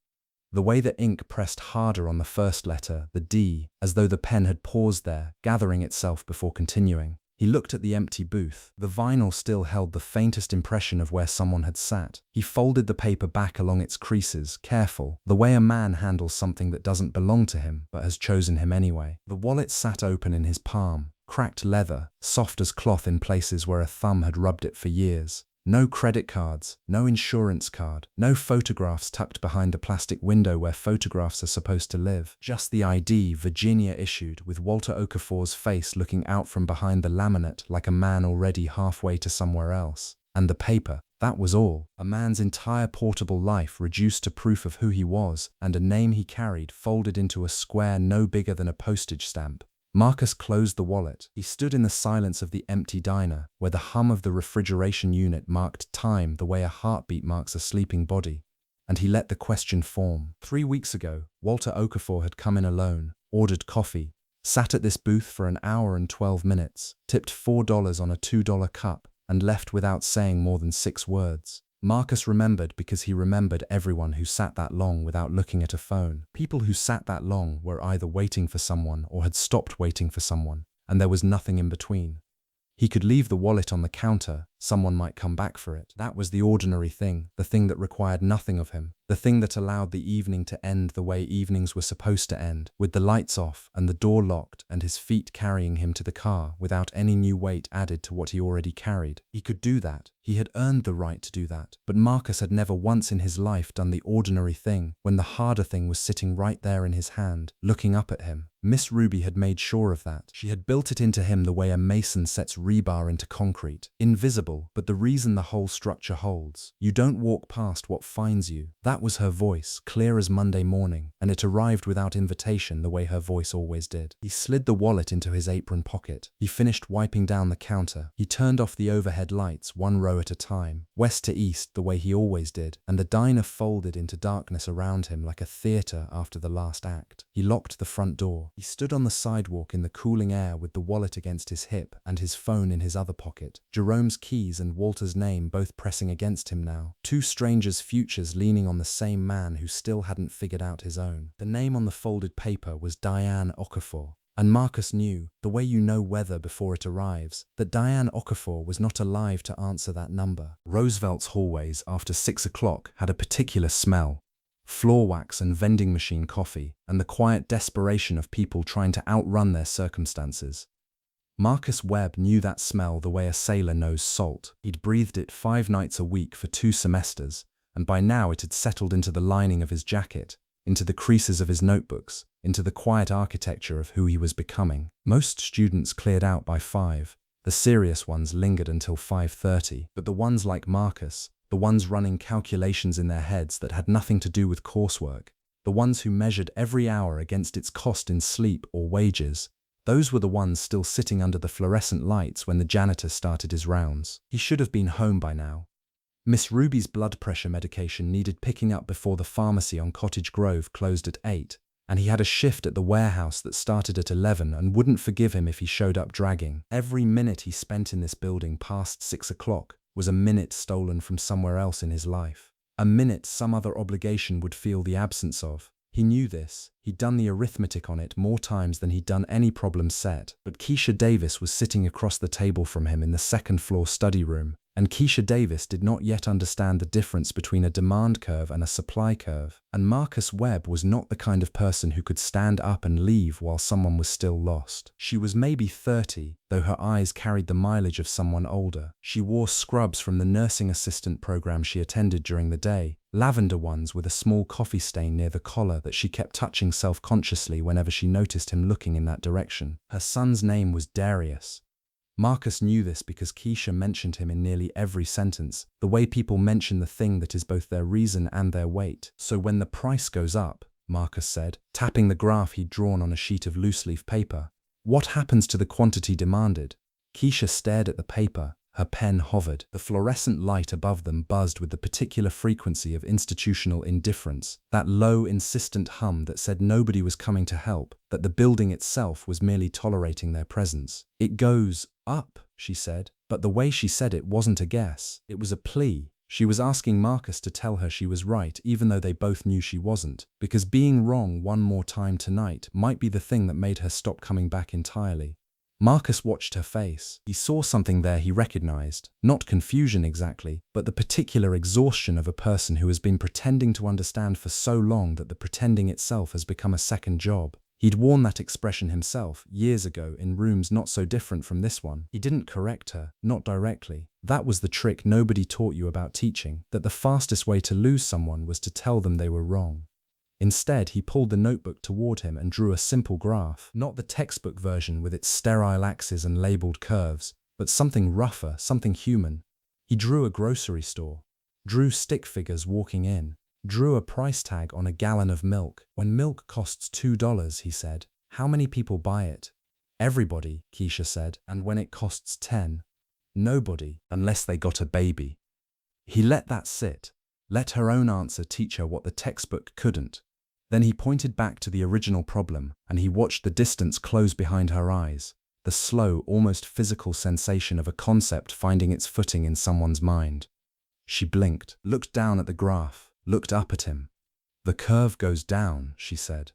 The way the ink pressed harder on the first letter, the D, as though the pen had paused there, gathering itself before continuing. He looked at the empty booth. The vinyl still held the faintest impression of where someone had sat. He folded the paper back along its creases, careful, the way a man handles something that doesn't belong to him, but has chosen him anyway. The wallet sat open in his palm, cracked leather, soft as cloth in places where a thumb had rubbed it for years. No credit cards, no insurance card, no photographs tucked behind the plastic window where photographs are supposed to live. Just the ID Virginia issued, with Walter Okafor's face looking out from behind the laminate like a man already halfway to somewhere else. And the paper, that was all. A man's entire portable life reduced to proof of who he was, and a name he carried folded into a square no bigger than a postage stamp. Marcus closed the wallet. He stood in the silence of the empty diner, where the hum of the refrigeration unit marked time the way a heartbeat marks a sleeping body. And he let the question form. 3 weeks ago, Walter Okafor had come in alone, ordered coffee, sat at this booth for an hour and 12 minutes, tipped $4 on a $2 cup, and left without saying more than 6 words. Marcus remembered because he remembered everyone who sat that long without looking at a phone. People who sat that long were either waiting for someone or had stopped waiting for someone, and there was nothing in between. He could leave the wallet on the counter, someone might come back for it. That was the ordinary thing, the thing that required nothing of him, the thing that allowed the evening to end the way evenings were supposed to end, with the lights off and the door locked and his feet carrying him to the car without any new weight added to what he already carried. He could do that. He had earned the right to do that. But Marcus had never once in his life done the ordinary thing when the harder thing was sitting right there in his hand, looking up at him. Miss Ruby had made sure of that. She had built it into him the way a mason sets rebar into concrete. Invisible, but the reason the whole structure holds. You don't walk past what finds you. That was her voice, clear as Monday morning, and it arrived without invitation the way her voice always did. He slid the wallet into his apron pocket. He finished wiping down the counter. He turned off the overhead lights, one row at a time, west to east the way he always did, and the diner folded into darkness around him like a theater after the last act. He locked the front door. He stood on the sidewalk in the cooling air with the wallet against his hip and his phone in his other pocket. Jerome's keys and Walter's name both pressing against him now. Two strangers' futures leaning on the same man who still hadn't figured out his own. The name on the folded paper was Diane Okafor. And Marcus knew, the way you know weather before it arrives, that Diane Okafor was not alive to answer that number. Roosevelt's hallways after 6 o'clock had a particular smell. Floor wax and vending machine coffee, and the quiet desperation of people trying to outrun their circumstances. Marcus Webb knew that smell the way a sailor knows salt. He'd breathed it 5 nights a week for 2 semesters, and by now it had settled into the lining of his jacket, into the creases of his notebooks, into the quiet architecture of who he was becoming. Most students cleared out by 5. The serious ones lingered until 5:30, but the ones like Marcus, the ones running calculations in their heads that had nothing to do with coursework, the ones who measured every hour against its cost in sleep or wages, those were the ones still sitting under the fluorescent lights when the janitor started his rounds. He should have been home by now. Miss Ruby's blood pressure medication needed picking up before the pharmacy on Cottage Grove closed at 8, and he had a shift at the warehouse that started at 11 and wouldn't forgive him if he showed up dragging. Every minute he spent in this building past 6 o'clock was a minute stolen from somewhere else in his life. A minute some other obligation would feel the absence of. He knew this. He'd done the arithmetic on it more times than he'd done any problem set. But Keisha Davis was sitting across the table from him in the second-floor study room, and Keisha Davis did not yet understand the difference between a demand curve and a supply curve. And Marcus Webb was not the kind of person who could stand up and leave while someone was still lost. She was maybe 30, though her eyes carried the mileage of someone older. She wore scrubs from the nursing assistant program she attended during the day, lavender ones with a small coffee stain near the collar that she kept touching self-consciously whenever she noticed him looking in that direction. Her son's name was Darius. Marcus knew this because Keisha mentioned him in nearly every sentence, the way people mention the thing that is both their reason and their weight. So when the price goes up, Marcus said, tapping the graph he'd drawn on a sheet of loose-leaf paper, what happens to the quantity demanded? Keisha stared at the paper. Her pen hovered. The fluorescent light above them buzzed with the particular frequency of institutional indifference, that low, insistent hum that said nobody was coming to help, that the building itself was merely tolerating their presence. It goes up, she said, but the way she said it wasn't a guess. It was a plea. She was asking Marcus to tell her she was right even though they both knew she wasn't, because being wrong one more time tonight might be the thing that made her stop coming back entirely. Marcus watched her face. He saw something there he recognized. Not confusion exactly, but the particular exhaustion of a person who has been pretending to understand for so long that the pretending itself has become a second job. He'd worn that expression himself, years ago, in rooms not so different from this one. He didn't correct her, not directly. That was the trick nobody taught you about teaching, that the fastest way to lose someone was to tell them they were wrong. Instead, he pulled the notebook toward him and drew a simple graph, not the textbook version with its sterile axes and labeled curves, but something rougher, something human. He drew a grocery store, drew stick figures walking in, drew a price tag on a gallon of milk. When milk costs $2, he said, how many people buy it? Everybody, Keisha said. And when it costs 10? Nobody, unless they got a baby. He let that sit. Let her own answer teach her what the textbook couldn't. Then he pointed back to the original problem, and he watched the distance close behind her eyes, the slow, almost physical sensation of a concept finding its footing in someone's mind. She blinked, looked down at the graph, looked up at him. The curve goes down, she said.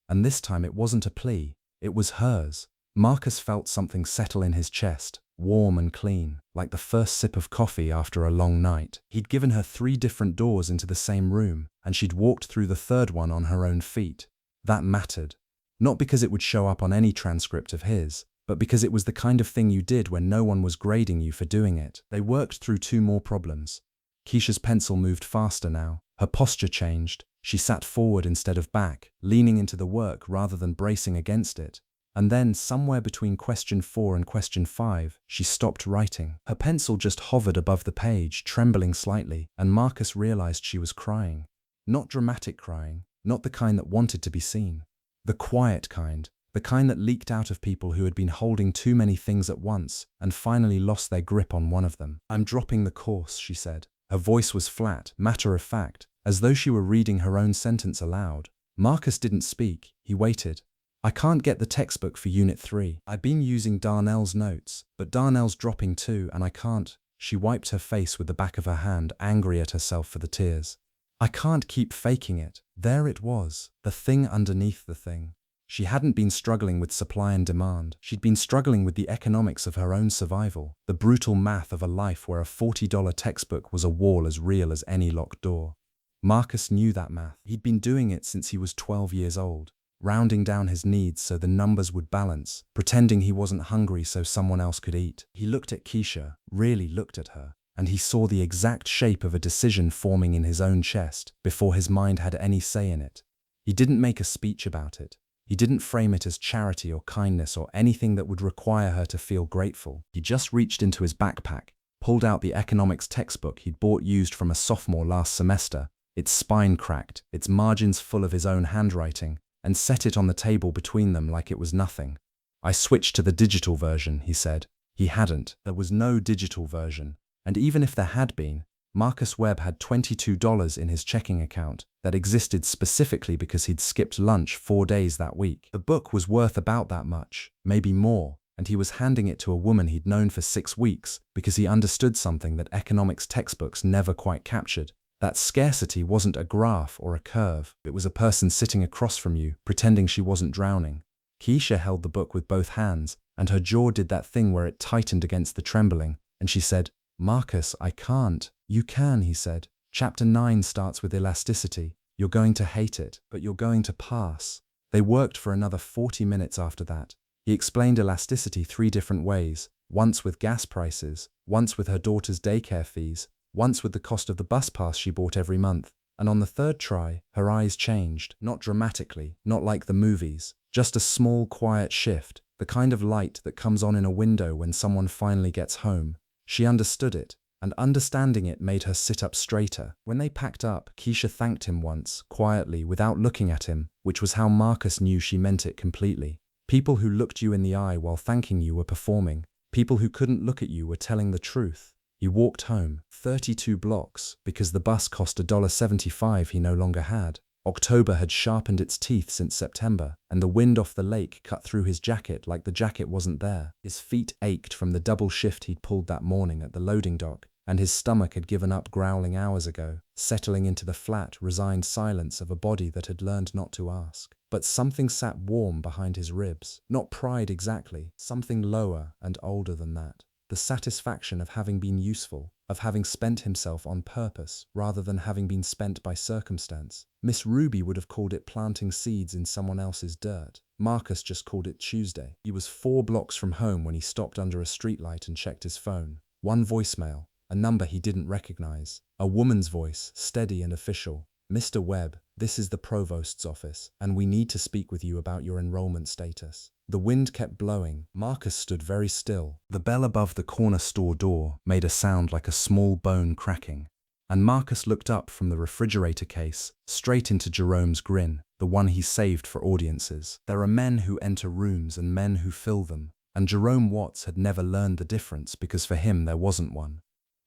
And this time it wasn't a plea, it was hers. Marcus felt something settle in his chest, warm and clean, like the first sip of coffee after a long night. He'd given her 3 different doors into the same room, and she'd walked through the third one on her own feet. That mattered. Not because it would show up on any transcript of his, but because it was the kind of thing you did when no one was grading you for doing it. They worked through 2 more problems. Keisha's pencil moved faster now. Her posture changed. She sat forward instead of back, leaning into the work rather than bracing against it. And then, somewhere between question 4 and question 5, she stopped writing. Her pencil just hovered above the page, trembling slightly, and Marcus realized she was crying. Not dramatic crying, not the kind that wanted to be seen. The quiet kind, the kind that leaked out of people who had been holding too many things at once and finally lost their grip on one of them. "I'm dropping the course," she said. Her voice was flat, matter-of-fact, as though she were reading her own sentence aloud. Marcus didn't speak. He waited. "I can't get the textbook for Unit 3. I've been using Darnell's notes, but Darnell's dropping too, and I can't." She wiped her face with the back of her hand, angry at herself for the tears. "I can't keep faking it." There it was, the thing underneath the thing. She hadn't been struggling with supply and demand. She'd been struggling with the economics of her own survival, the brutal math of a life where a $40 textbook was a wall as real as any locked door. Marcus knew that math. He'd been doing it since he was 12 years old, rounding down his needs so the numbers would balance, pretending he wasn't hungry so someone else could eat. He looked at Keisha, really looked at her, and he saw the exact shape of a decision forming in his own chest before his mind had any say in it. He didn't make a speech about it. He didn't frame it as charity or kindness or anything that would require her to feel grateful. He just reached into his backpack, pulled out the economics textbook he'd bought used from a sophomore last semester, its spine cracked, its margins full of his own handwriting, and set it on the table between them like it was nothing. "I switched to the digital version," he said. He hadn't. There was no digital version. And even if there had been, Marcus Webb had $22 in his checking account that existed specifically because he'd skipped lunch 4 days that week. The book was worth about that much, maybe more, and he was handing it to a woman he'd known for 6 weeks because he understood something that economics textbooks never quite captured. That scarcity wasn't a graph or a curve. It was a person sitting across from you, pretending she wasn't drowning. Keisha held the book with both hands, and her jaw did that thing where it tightened against the trembling, and she said, "Marcus, I can't." "You can," he said. "Chapter 9 starts with elasticity. You're going to hate it, but you're going to pass." They worked for another 40 minutes after that. He explained elasticity 3 different ways, once with gas prices, once with her daughter's daycare fees, once with the cost of the bus pass she bought every month. And on the 3rd try, her eyes changed, not dramatically, not like the movies, just a small, quiet shift, the kind of light that comes on in a window when someone finally gets home. She understood it, and understanding it made her sit up straighter. When they packed up, Keisha thanked him once, quietly, without looking at him, which was how Marcus knew she meant it completely. People who looked you in the eye while thanking you were performing. People who couldn't look at you were telling the truth. He walked home, 32 blocks, because the bus cost $1.75 he no longer had. October had sharpened its teeth since September, and the wind off the lake cut through his jacket like the jacket wasn't there. His feet ached from the double shift he'd pulled that morning at the loading dock, and his stomach had given up growling hours ago, settling into the flat, resigned silence of a body that had learned not to ask. But something sat warm behind his ribs. Not pride exactly, something lower and older than that. The satisfaction of having been useful, of having spent himself on purpose rather than having been spent by circumstance. Miss Ruby would have called it planting seeds in someone else's dirt. Marcus just called it Tuesday. He was 4 blocks from home when he stopped under a streetlight and checked his phone. 1 voicemail, a number he didn't recognize. A woman's voice, steady and official. "Mr. Webb, this is the provost's office, and we need to speak with you about your enrollment status." The wind kept blowing. Marcus stood very still. The bell above the corner store door made a sound like a small bone cracking. And Marcus looked up from the refrigerator case, straight into Jerome's grin, the one he saved for audiences. There are men who enter rooms and men who fill them, and Jerome Watts had never learned the difference because for him there wasn't one.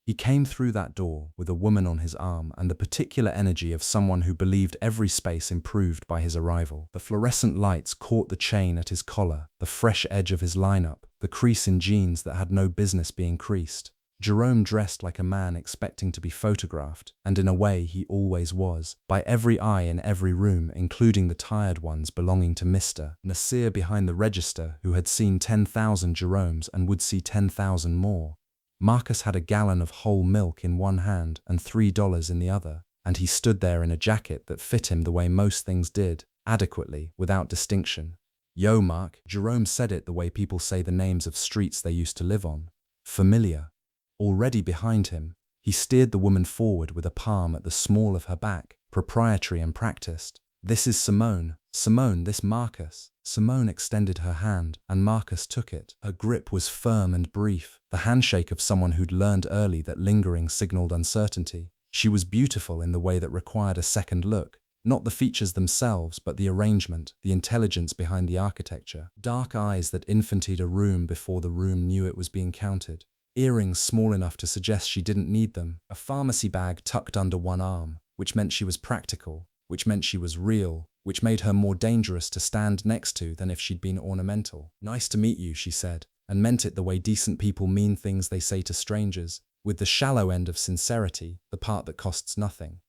He came through that door with a woman on his arm and the particular energy of someone who believed every space improved by his arrival. The fluorescent lights caught the chain at his collar, the fresh edge of his lineup, the crease in jeans that had no business being creased. Jerome dressed like a man expecting to be photographed, and in a way he always was, by every eye in every room, including the tired ones belonging to Mr. Nasir behind the register, who had seen 10,000 Jeromes and would see 10,000 more. Marcus had a gallon of whole milk in one hand and $3 in the other, and he stood there in a jacket that fit him the way most things did, adequately, without distinction. "Yo, Mark," Jerome said it the way people say the names of streets they used to live on. Familiar. Already behind him, he steered the woman forward with a palm at the small of her back, proprietary and practiced. "This is Simone. Simone, this Marcus." Simone extended her hand, and Marcus took it. Her grip was firm and brief, the handshake of someone who'd learned early that lingering signaled uncertainty. She was beautiful in the way that required a second look. Not the features themselves, but the arrangement, the intelligence behind the architecture. Dark eyes that infantied a room before the room knew it was being counted. Earrings small enough to suggest she didn't need them. A pharmacy bag tucked under one arm, which meant she was practical, which meant she was real, which made her more dangerous to stand next to than if she'd been ornamental. "Nice to meet you," she said, and meant it the way decent people mean things they say to strangers, with the shallow end of sincerity, the part that costs nothing.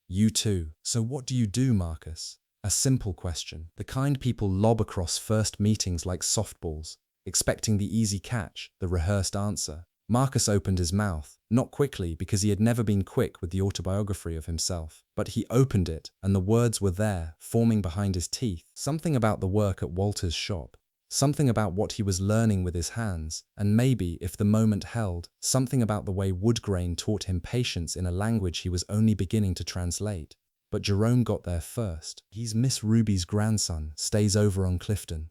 "You too. So what do you do, Marcus?" A simple question, the kind people lob across first meetings like softballs, expecting the easy catch, the rehearsed answer. Marcus opened his mouth, not quickly because he had never been quick with the autobiography of himself, but he opened it and the words were there, forming behind his teeth. Something about the work at Walter's shop, something about what he was learning with his hands, and maybe, if the moment held, something about the way wood grain taught him patience in a language he was only beginning to translate. But Jerome got there first. "He's Miss Ruby's grandson, stays over on Clifton."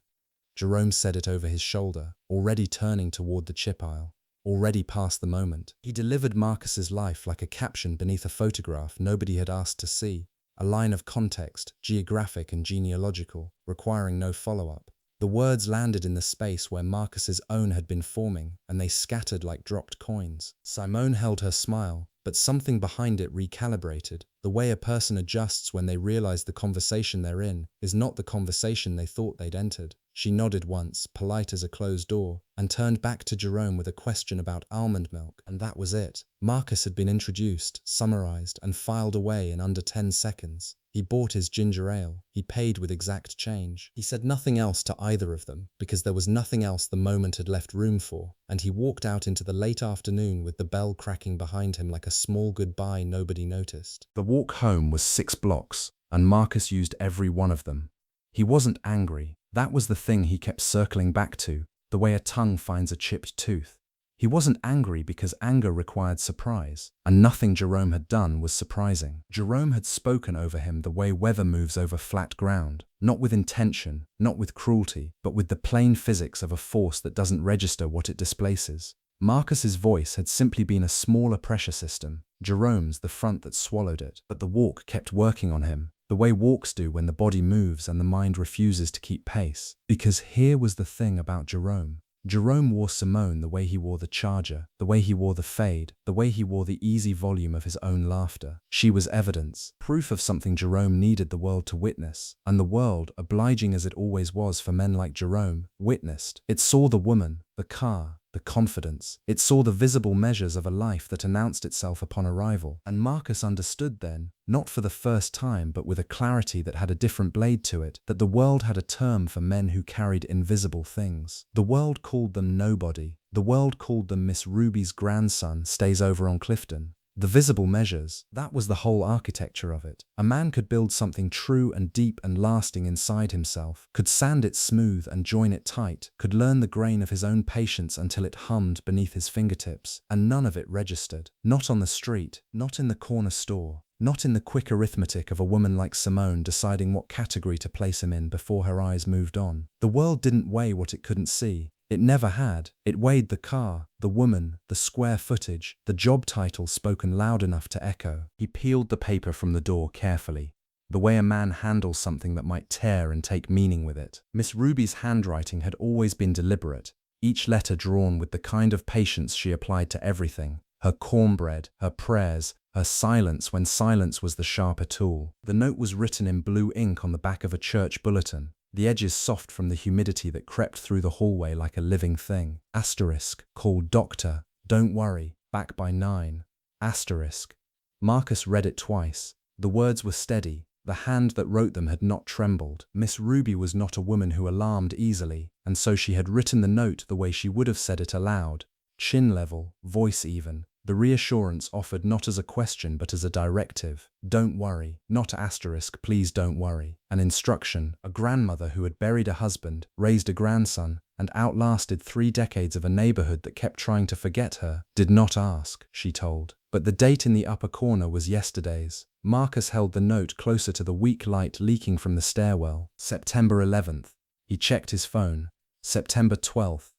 Jerome said it over his shoulder, already turning toward the chip aisle, already past the moment. He delivered Marcus's life like a caption beneath a photograph nobody had asked to see, a line of context, geographic and genealogical, requiring no follow-up. The words landed in the space where Marcus's own had been forming, and they scattered like dropped coins. Simone held her smile, but something behind it recalibrated. The way a person adjusts when they realize the conversation they're in is not the conversation they thought they'd entered. She nodded once, polite as a closed door, and turned back to Jerome with a question about almond milk, and that was it. Marcus had been introduced, summarized, and filed away in under 10 seconds. He bought his ginger ale. He paid with exact change. He said nothing else to either of them, because there was nothing else the moment had left room for, and he walked out into the late afternoon with the bell cracking behind him like a small goodbye nobody noticed. The walk home was 6 blocks, and Marcus used every one of them. He wasn't angry. That was the thing he kept circling back to, the way a tongue finds a chipped tooth. He wasn't angry because anger required surprise, and nothing Jerome had done was surprising. Jerome had spoken over him the way weather moves over flat ground, not with intention, not with cruelty, but with the plain physics of a force that doesn't register what it displaces. Marcus's voice had simply been a smaller pressure system, Jerome's the front that swallowed it, but the walk kept working on him, the way walks do when the body moves and the mind refuses to keep pace. Because here was the thing about Jerome. Jerome wore Simone the way he wore the charger, the way he wore the fade, the way he wore the easy volume of his own laughter. She was evidence, proof of something Jerome needed the world to witness, and the world, obliging as it always was for men like Jerome, witnessed. It saw the woman, the car, the confidence. It saw the visible measures of a life that announced itself upon arrival. And Marcus understood then, not for the first time but with a clarity that had a different blade to it, that the world had a term for men who carried invisible things. The world called them nobody. The world called them Miss Ruby's grandson stays over on Clifton. The visible measures, that was the whole architecture of it. A man could build something true and deep and lasting inside himself, could sand it smooth and join it tight, could learn the grain of his own patience until it hummed beneath his fingertips, and none of it registered. Not on the street, not in the corner store, not in the quick arithmetic of a woman like Simone deciding what category to place him in before her eyes moved on. The world didn't weigh what it couldn't see. It never had. It weighed the car, the woman, the square footage, the job title spoken loud enough to echo. He peeled the paper from the door carefully, the way a man handles something that might tear and take meaning with it. Miss Ruby's handwriting had always been deliberate, each letter drawn with the kind of patience she applied to everything. Her cornbread, her prayers, her silence when silence was the sharper tool. The note was written in blue ink on the back of a church bulletin, the edges soft from the humidity that crept through the hallway like a living thing. Asterisk, called doctor, don't worry, Back by 9. Asterisk. Marcus read it twice. The words were steady. The hand that wrote them had not trembled. Miss Ruby was not a woman who alarmed easily, and so she had written the note the way she would have said it aloud. Chin level, voice even. The reassurance offered not as a question but as a directive. Don't worry. Not asterisk, please don't worry. An instruction. A grandmother who had buried a husband, raised a grandson, and outlasted 3 decades of a neighborhood that kept trying to forget her, did not ask, she told. But the date in the upper corner was yesterday's. Marcus held the note closer to the weak light leaking from the stairwell. September 11th. He checked his phone. September 12th.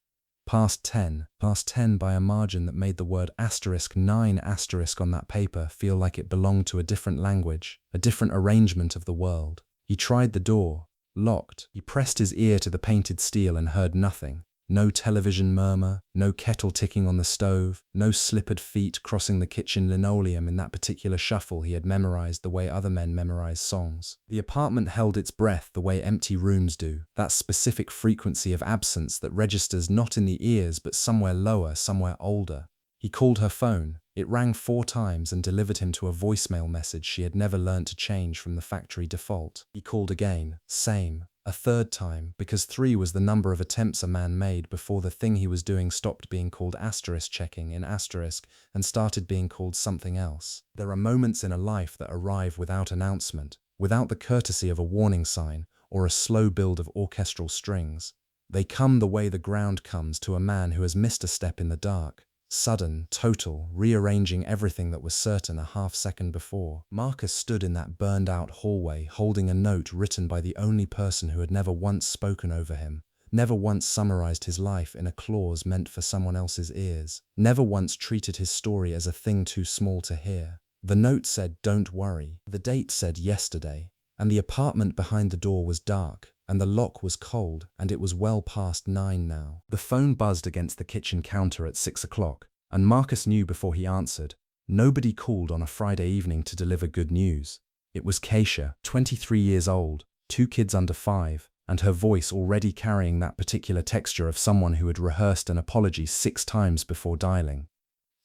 Past 10 by a margin that made the word asterisk 9 asterisk on that paper feel like it belonged to a different language, a different arrangement of the world. He tried the door. Locked. He pressed his ear to the painted steel and heard nothing. No television murmur, no kettle ticking on the stove, no slippered feet crossing the kitchen linoleum in that particular shuffle he had memorized the way other men memorize songs. The apartment held its breath the way empty rooms do, that specific frequency of absence that registers not in the ears but somewhere lower, somewhere older. He called her phone. It rang 4 times and delivered him to a voicemail message she had never learned to change from the factory default. He called again. Same. A 3rd time, because 3 was the number of attempts a man made before the thing he was doing stopped being called asterisk checking in asterisk and started being called something else. There are moments in a life that arrive without announcement, without the courtesy of a warning sign or a slow build of orchestral strings. They come the way the ground comes to a man who has missed a step in the dark. Sudden, total, rearranging everything that was certain a half-second before. Marcus stood in that burned-out hallway holding a note written by the only person who had never once spoken over him, never once summarized his life in a clause meant for someone else's ears, never once treated his story as a thing too small to hear. The note said, "Don't worry." The date said yesterday, and the apartment behind the door was dark, and the lock was cold, and it was well past 9 now. The phone buzzed against the kitchen counter at 6 o'clock, and Marcus knew before he answered. Nobody called on a Friday evening to deliver good news. It was Keisha, 23 years old, 2 kids under 5, and her voice already carrying that particular texture of someone who had rehearsed an apology 6 times before dialing.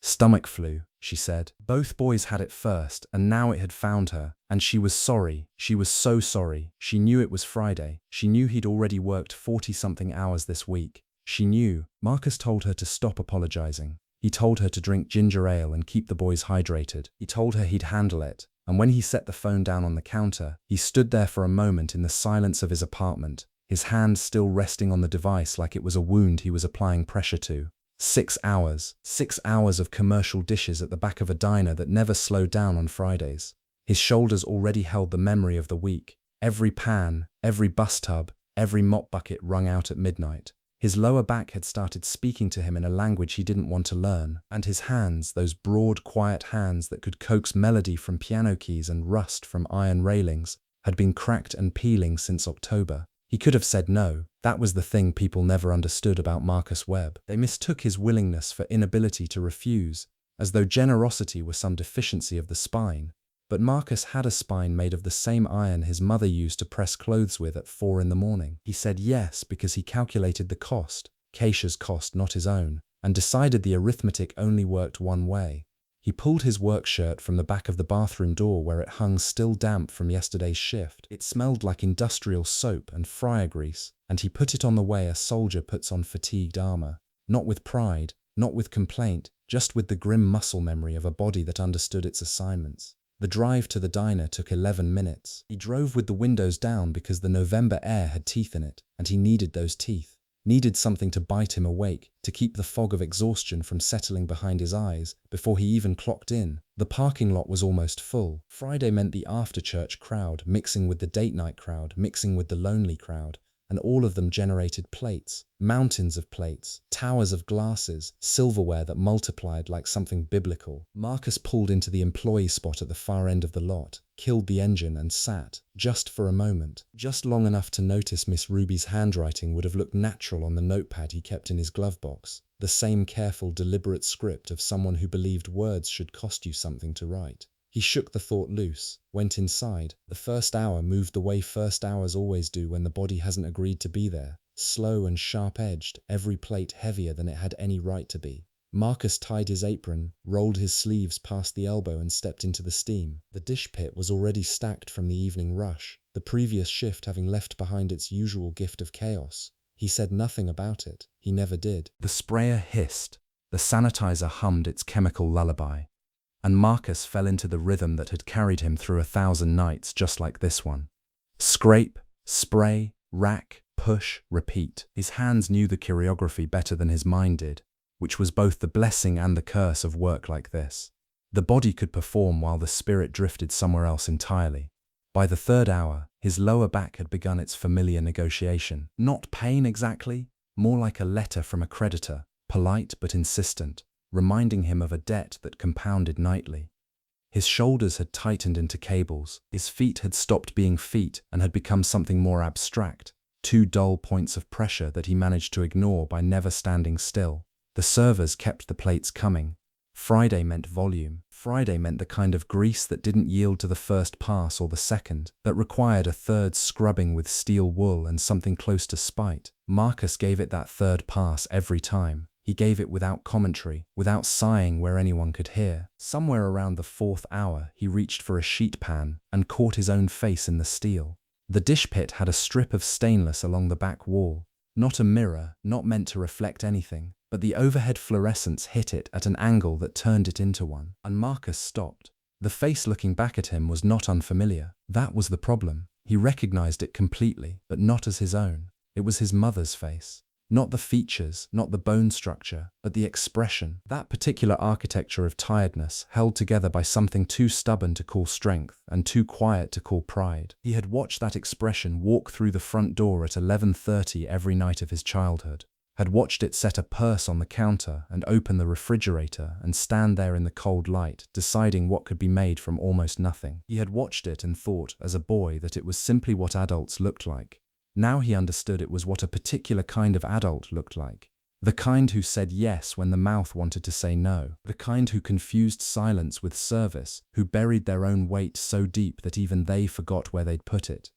"Stomach flu," she said. Both boys had it first, and now it had found her, and she was sorry. She was so sorry. She knew it was Friday. She knew he'd already worked 40-something hours this week. She knew. Marcus told her to stop apologizing. He told her to drink ginger ale and keep the boys hydrated. He told her he'd handle it. And when he set the phone down on the counter, he stood there for a moment in the silence of his apartment, his hand still resting on the device like it was a wound he was applying pressure to. 6 hours. 6 hours of commercial dishes at the back of a diner that never slowed down on Fridays. His shoulders already held the memory of the week. Every pan, every bus tub, every mop bucket wrung out at midnight. His lower back had started speaking to him in a language he didn't want to learn, and his hands, those broad, quiet hands that could coax melody from piano keys and rust from iron railings, had been cracked and peeling since October. He could have said no. That was the thing people never understood about Marcus Webb. They mistook his willingness for inability to refuse, as though generosity were some deficiency of the spine. But Marcus had a spine made of the same iron his mother used to press clothes with at 4 in the morning. He said yes because he calculated the cost, Keisha's cost, not his own, and decided the arithmetic only worked one way. He pulled his work shirt from the back of the bathroom door where it hung still damp from yesterday's shift. It smelled like industrial soap and fryer grease, and he put it on the way a soldier puts on fatigued armor. Not with pride, not with complaint, just with the grim muscle memory of a body that understood its assignments. The drive to the diner took 11 minutes. He drove with the windows down because the November air had teeth in it, and he needed those teeth. Needed something to bite him awake, to keep the fog of exhaustion from settling behind his eyes before he even clocked in. The parking lot was almost full. Friday meant the after-church crowd, mixing with the date-night crowd, mixing with the lonely crowd, and all of them generated plates, mountains of plates, towers of glasses, silverware that multiplied like something biblical. Marcus pulled into the employee spot at the far end of the lot, killed the engine and sat, just for a moment, just long enough to notice Miss Ruby's handwriting would have looked natural on the notepad he kept in his glove box, the same careful, deliberate script of someone who believed words should cost you something to write. He shook the thought loose, went inside. The first hour moved the way first hours always do when the body hasn't agreed to be there, slow and sharp-edged, every plate heavier than it had any right to be. Marcus tied his apron, rolled his sleeves past the elbow and stepped into the steam. The dish pit was already stacked from the evening rush, the previous shift having left behind its usual gift of chaos. He said nothing about it. He never did. The sprayer hissed. The sanitizer hummed its chemical lullaby. And Marcus fell into the rhythm that had carried him through 1,000 nights just like this one. Scrape, spray, rack, push, repeat. His hands knew the choreography better than his mind did, which was both the blessing and the curse of work like this. The body could perform while the spirit drifted somewhere else entirely. By the third hour, his lower back had begun its familiar negotiation. Not pain exactly, more like a letter from a creditor, polite but insistent, reminding him of a debt that compounded nightly. His shoulders had tightened into cables, his feet had stopped being feet and had become something more abstract, two dull points of pressure that he managed to ignore by never standing still. The servers kept the plates coming. Friday meant volume. Friday meant the kind of grease that didn't yield to the first pass or the second, that required a third scrubbing with steel wool and something close to spite. Marcus gave it that third pass every time. He gave it without commentary, without sighing where anyone could hear. Somewhere around the 4th hour, he reached for a sheet pan and caught his own face in the steel. The dish pit had a strip of stainless along the back wall. Not a mirror, not meant to reflect anything, but the overhead fluorescence hit it at an angle that turned it into one. And Marcus stopped. The face looking back at him was not unfamiliar. That was the problem. He recognized it completely, but not as his own. It was his mother's face. Not the features, not the bone structure, but the expression. That particular architecture of tiredness, held together by something too stubborn to call strength and too quiet to call pride. He had watched that expression walk through the front door at 11:30 every night of his childhood. Had watched it set a purse on the counter and open the refrigerator and stand there in the cold light, deciding what could be made from almost nothing. He had watched it and thought, as a boy, that it was simply what adults looked like. Now he understood it was what a particular kind of adult looked like. The kind who said yes when the mouth wanted to say no. The kind who confused silence with service, who buried their own weight so deep that even they forgot where they'd put it.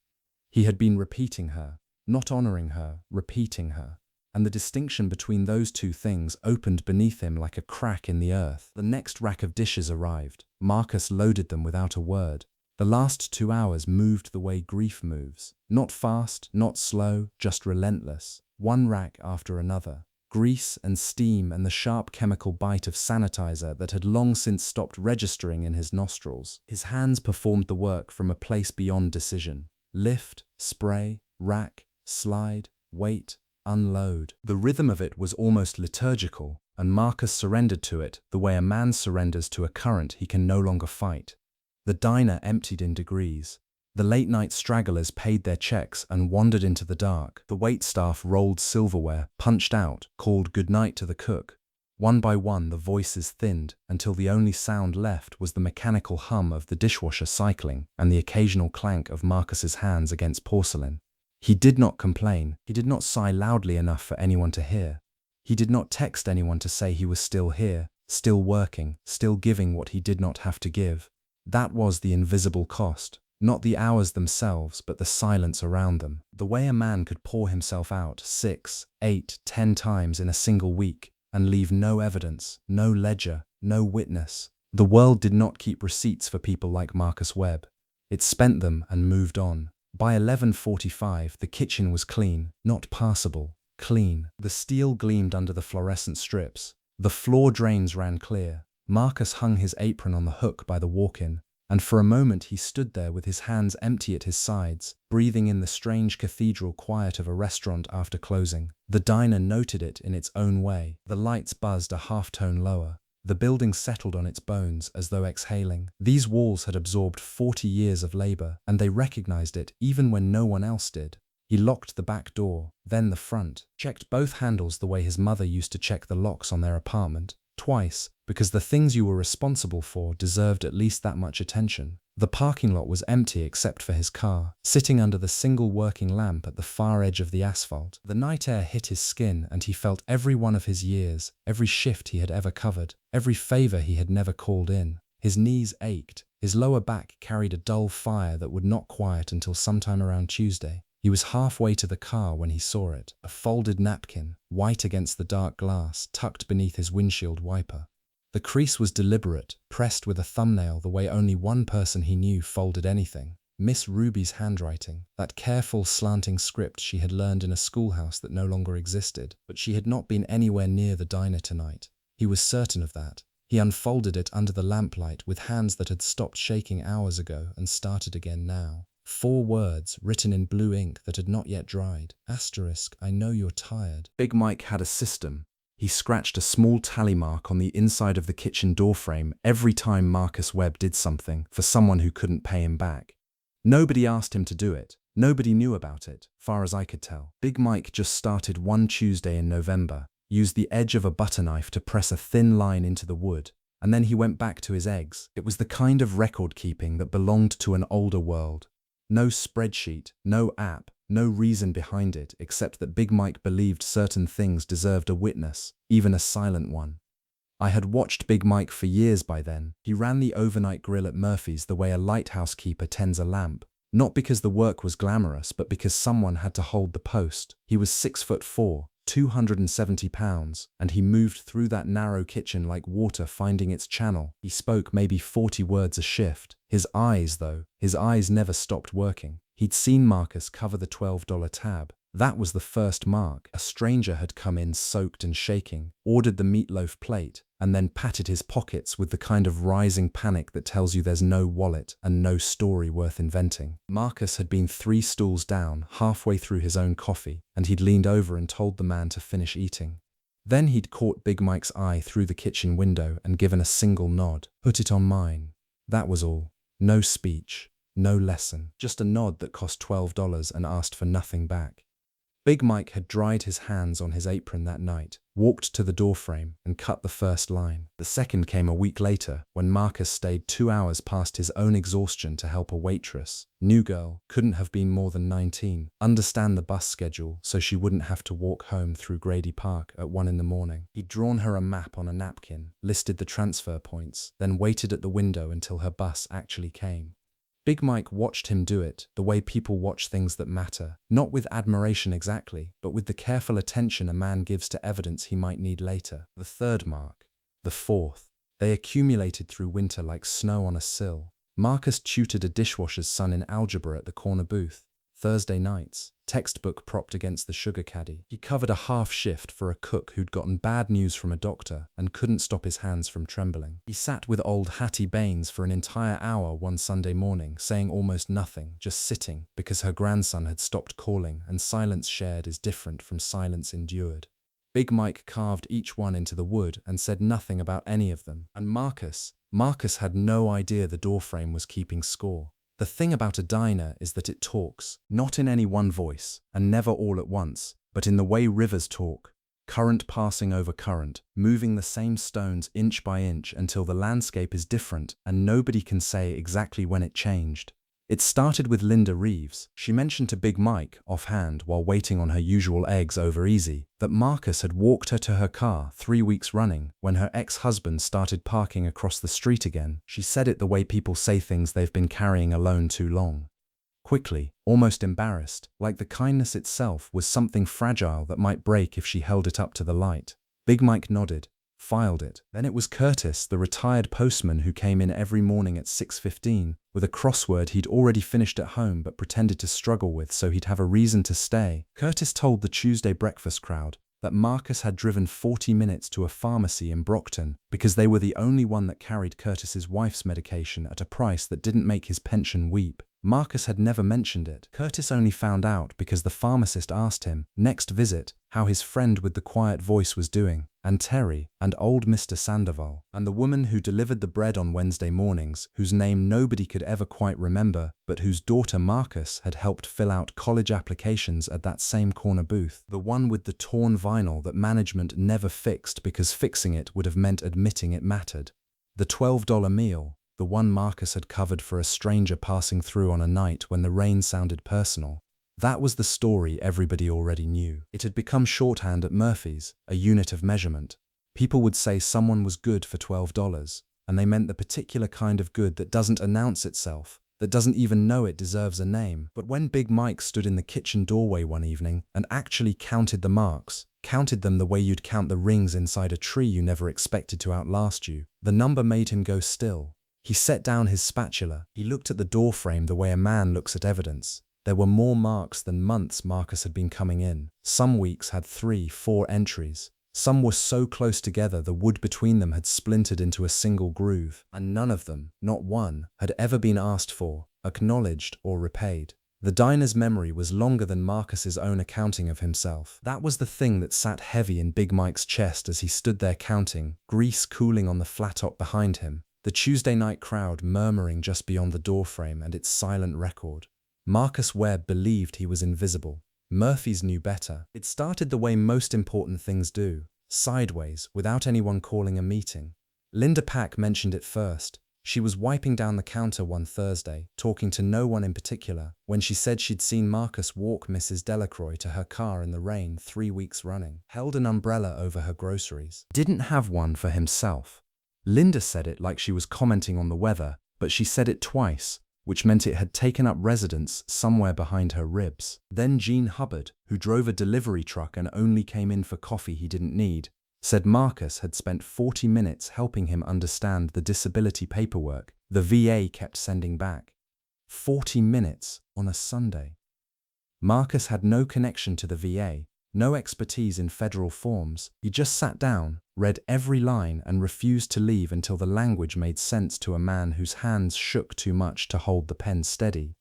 He had been repeating her, not honoring her, repeating her. And the distinction between those two things opened beneath him like a crack in the earth. The next rack of dishes arrived. Marcus loaded them without a word. The last 2 hours moved the way grief moves. Not fast, not slow, just relentless. One rack after another. Grease and steam and the sharp chemical bite of sanitizer that had long since stopped registering in his nostrils. His hands performed the work from a place beyond decision. Lift, spray, rack, slide, wait, unload. The rhythm of it was almost liturgical, and Marcus surrendered to it the way a man surrenders to a current he can no longer fight. The diner emptied in degrees. The late-night stragglers paid their checks and wandered into the dark. The waitstaff rolled silverware, punched out, called goodnight to the cook. One by one the voices thinned until the only sound left was the mechanical hum of the dishwasher cycling and the occasional clank of Marcus's hands against porcelain. He did not complain. He did not sigh loudly enough for anyone to hear. He did not text anyone to say he was still here, still working, still giving what he did not have to give. That was the invisible cost, not the hours themselves, but the silence around them. The way a man could pour himself out 6, 8, 10 times in a single week and leave no evidence, no ledger, no witness. The world did not keep receipts for people like Marcus Webb. It spent them and moved on. By 11:45, the kitchen was clean, not passable, clean. The steel gleamed under the fluorescent strips. The floor drains ran clear. Marcus hung his apron on the hook by the walk-in, and for a moment he stood there with his hands empty at his sides, breathing in the strange cathedral quiet of a restaurant after closing. The diner noted it in its own way. The lights buzzed a half-tone lower. The building settled on its bones as though exhaling. These walls had absorbed 40 years of labor, and they recognized it even when no one else did. He locked the back door, then the front, checked both handles the way his mother used to check the locks on their apartment, twice, because the things you were responsible for deserved at least that much attention. The parking lot was empty except for his car, sitting under the single working lamp at the far edge of the asphalt. The night air hit his skin and he felt every one of his years, every shift he had ever covered, every favor he had never called in. His knees ached. His lower back carried a dull fire that would not quiet until sometime around Tuesday. He was halfway to the car when he saw it, a folded napkin, white against the dark glass, tucked beneath his windshield wiper. The crease was deliberate, pressed with a thumbnail the way only one person he knew folded anything. Miss Ruby's handwriting, that careful slanting script she had learned in a schoolhouse that no longer existed, but she had not been anywhere near the diner tonight. He was certain of that. He unfolded it under the lamplight with hands that had stopped shaking hours ago and started again now. 4 words written in blue ink that had not yet dried. Asterisk, I know you're tired. Big Mike had a system. He scratched a small tally mark on the inside of the kitchen doorframe every time Marcus Webb did something for someone who couldn't pay him back. Nobody asked him to do it. Nobody knew about it, far as I could tell. Big Mike just started one Tuesday in November, used the edge of a butter knife to press a thin line into the wood, and then he went back to his eggs. It was the kind of record-keeping that belonged to an older world. No spreadsheet, no app, no reason behind it except that Big Mike believed certain things deserved a witness, even a silent one. I had watched Big Mike for years by then. He ran the overnight grill at Murphy's the way a lighthouse keeper tends a lamp. Not because the work was glamorous, but because someone had to hold the post. He was 6'4", 270 pounds, and he moved through that narrow kitchen like water finding its channel. He spoke maybe 40 words a shift. His eyes never stopped working. He'd seen Marcus cover the $12 tab. That was the first mark. A stranger had come in soaked and shaking, ordered the meatloaf plate, and then patted his pockets with the kind of rising panic that tells you there's no wallet and no story worth inventing. Marcus had been 3 stools down, halfway through his own coffee, and he'd leaned over and told the man to finish eating. Then he'd caught Big Mike's eye through the kitchen window and given a single nod. Put it on mine. That was all. No speech, no lesson, just a nod that cost $12 and asked for nothing back. Big Mike had dried his hands on his apron that night, walked to the doorframe, and cut the first line. The second came a week later, when Marcus stayed 2 hours past his own exhaustion to help a waitress. New girl, couldn't have been more than 19, understand the bus schedule so she wouldn't have to walk home through Grady Park at 1 in the morning. He'd drawn her a map on a napkin, listed the transfer points, then waited at the window until her bus actually came. Big Mike watched him do it, the way people watch things that matter, not with admiration exactly, but with the careful attention a man gives to evidence he might need later. The third mark. The fourth. They accumulated through winter like snow on a sill. Marcus tutored a dishwasher's son in algebra at the corner booth. Thursday nights, textbook propped against the sugar caddy. He covered a half shift for a cook who'd gotten bad news from a doctor and couldn't stop his hands from trembling. He sat with old Hattie Baines for an entire hour one Sunday morning, saying almost nothing, just sitting, because her grandson had stopped calling and silence shared is different from silence endured. Big Mike carved each one into the wood and said nothing about any of them. And Marcus had no idea the doorframe was keeping score. The thing about a diner is that it talks, not in any one voice, and never all at once, but in the way rivers talk, current passing over current, moving the same stones inch by inch until the landscape is different and nobody can say exactly when it changed. It started with Linda Reeves. She mentioned to Big Mike, offhand, while waiting on her usual eggs over easy, that Marcus had walked her to her car 3 weeks running when her ex-husband started parking across the street again. She said it the way people say things they've been carrying alone too long. Quickly, almost embarrassed, like the kindness itself was something fragile that might break if she held it up to the light. Big Mike nodded, filed it. Then it was Curtis, the retired postman who came in every morning at 6:15, with a crossword he'd already finished at home but pretended to struggle with so he'd have a reason to stay. Curtis told the Tuesday breakfast crowd that Marcus had driven 40 minutes to a pharmacy in Brockton because they were the only one that carried Curtis's wife's medication at a price that didn't make his pension weep. Marcus had never mentioned it. Curtis only found out because the pharmacist asked him, next visit, how his friend with the quiet voice was doing, and Terry, and old Mr. Sandoval, and the woman who delivered the bread on Wednesday mornings, whose name nobody could ever quite remember, but whose daughter Marcus had helped fill out college applications at that same corner booth, the one with the torn vinyl that management never fixed because fixing it would have meant admitting it mattered. The $12 meal, the one Marcus had covered for a stranger passing through on a night when the rain sounded personal. That was the story everybody already knew. It had become shorthand at Murphy's, a unit of measurement. People would say someone was good for $12, and they meant the particular kind of good that doesn't announce itself, that doesn't even know it deserves a name. But when Big Mike stood in the kitchen doorway one evening and actually counted the marks, counted them the way you'd count the rings inside a tree you never expected to outlast you, the number made him go still. He set down his spatula. He looked at the doorframe the way a man looks at evidence. There were more marks than months Marcus had been coming in. Some weeks had 3, 4 entries. Some were so close together the wood between them had splintered into a single groove, and none of them, not one, had ever been asked for, acknowledged, or repaid. The diner's memory was longer than Marcus's own accounting of himself. That was the thing that sat heavy in Big Mike's chest as he stood there counting, grease cooling on the flat top behind him, the Tuesday night crowd murmuring just beyond the doorframe and its silent record. Marcus Webb believed he was invisible. Murphy's knew better. It started the way most important things do, sideways, without anyone calling a meeting. Linda Pack mentioned it first. She was wiping down the counter one Thursday, talking to no one in particular, when she said she'd seen Marcus walk Mrs. Delacroix to her car in the rain 3 weeks running, held an umbrella over her groceries, didn't have one for himself. Linda said it like she was commenting on the weather, but she said it twice, which meant it had taken up residence somewhere behind her ribs. Then Gene Hubbard, who drove a delivery truck and only came in for coffee he didn't need, said Marcus had spent 40 minutes helping him understand the disability paperwork the VA kept sending back. 40 minutes on a Sunday. Marcus had no connection to the VA, no expertise in federal forms. He just sat down, read every line, and refused to leave until the language made sense to a man whose hands shook too much to hold the pen steady.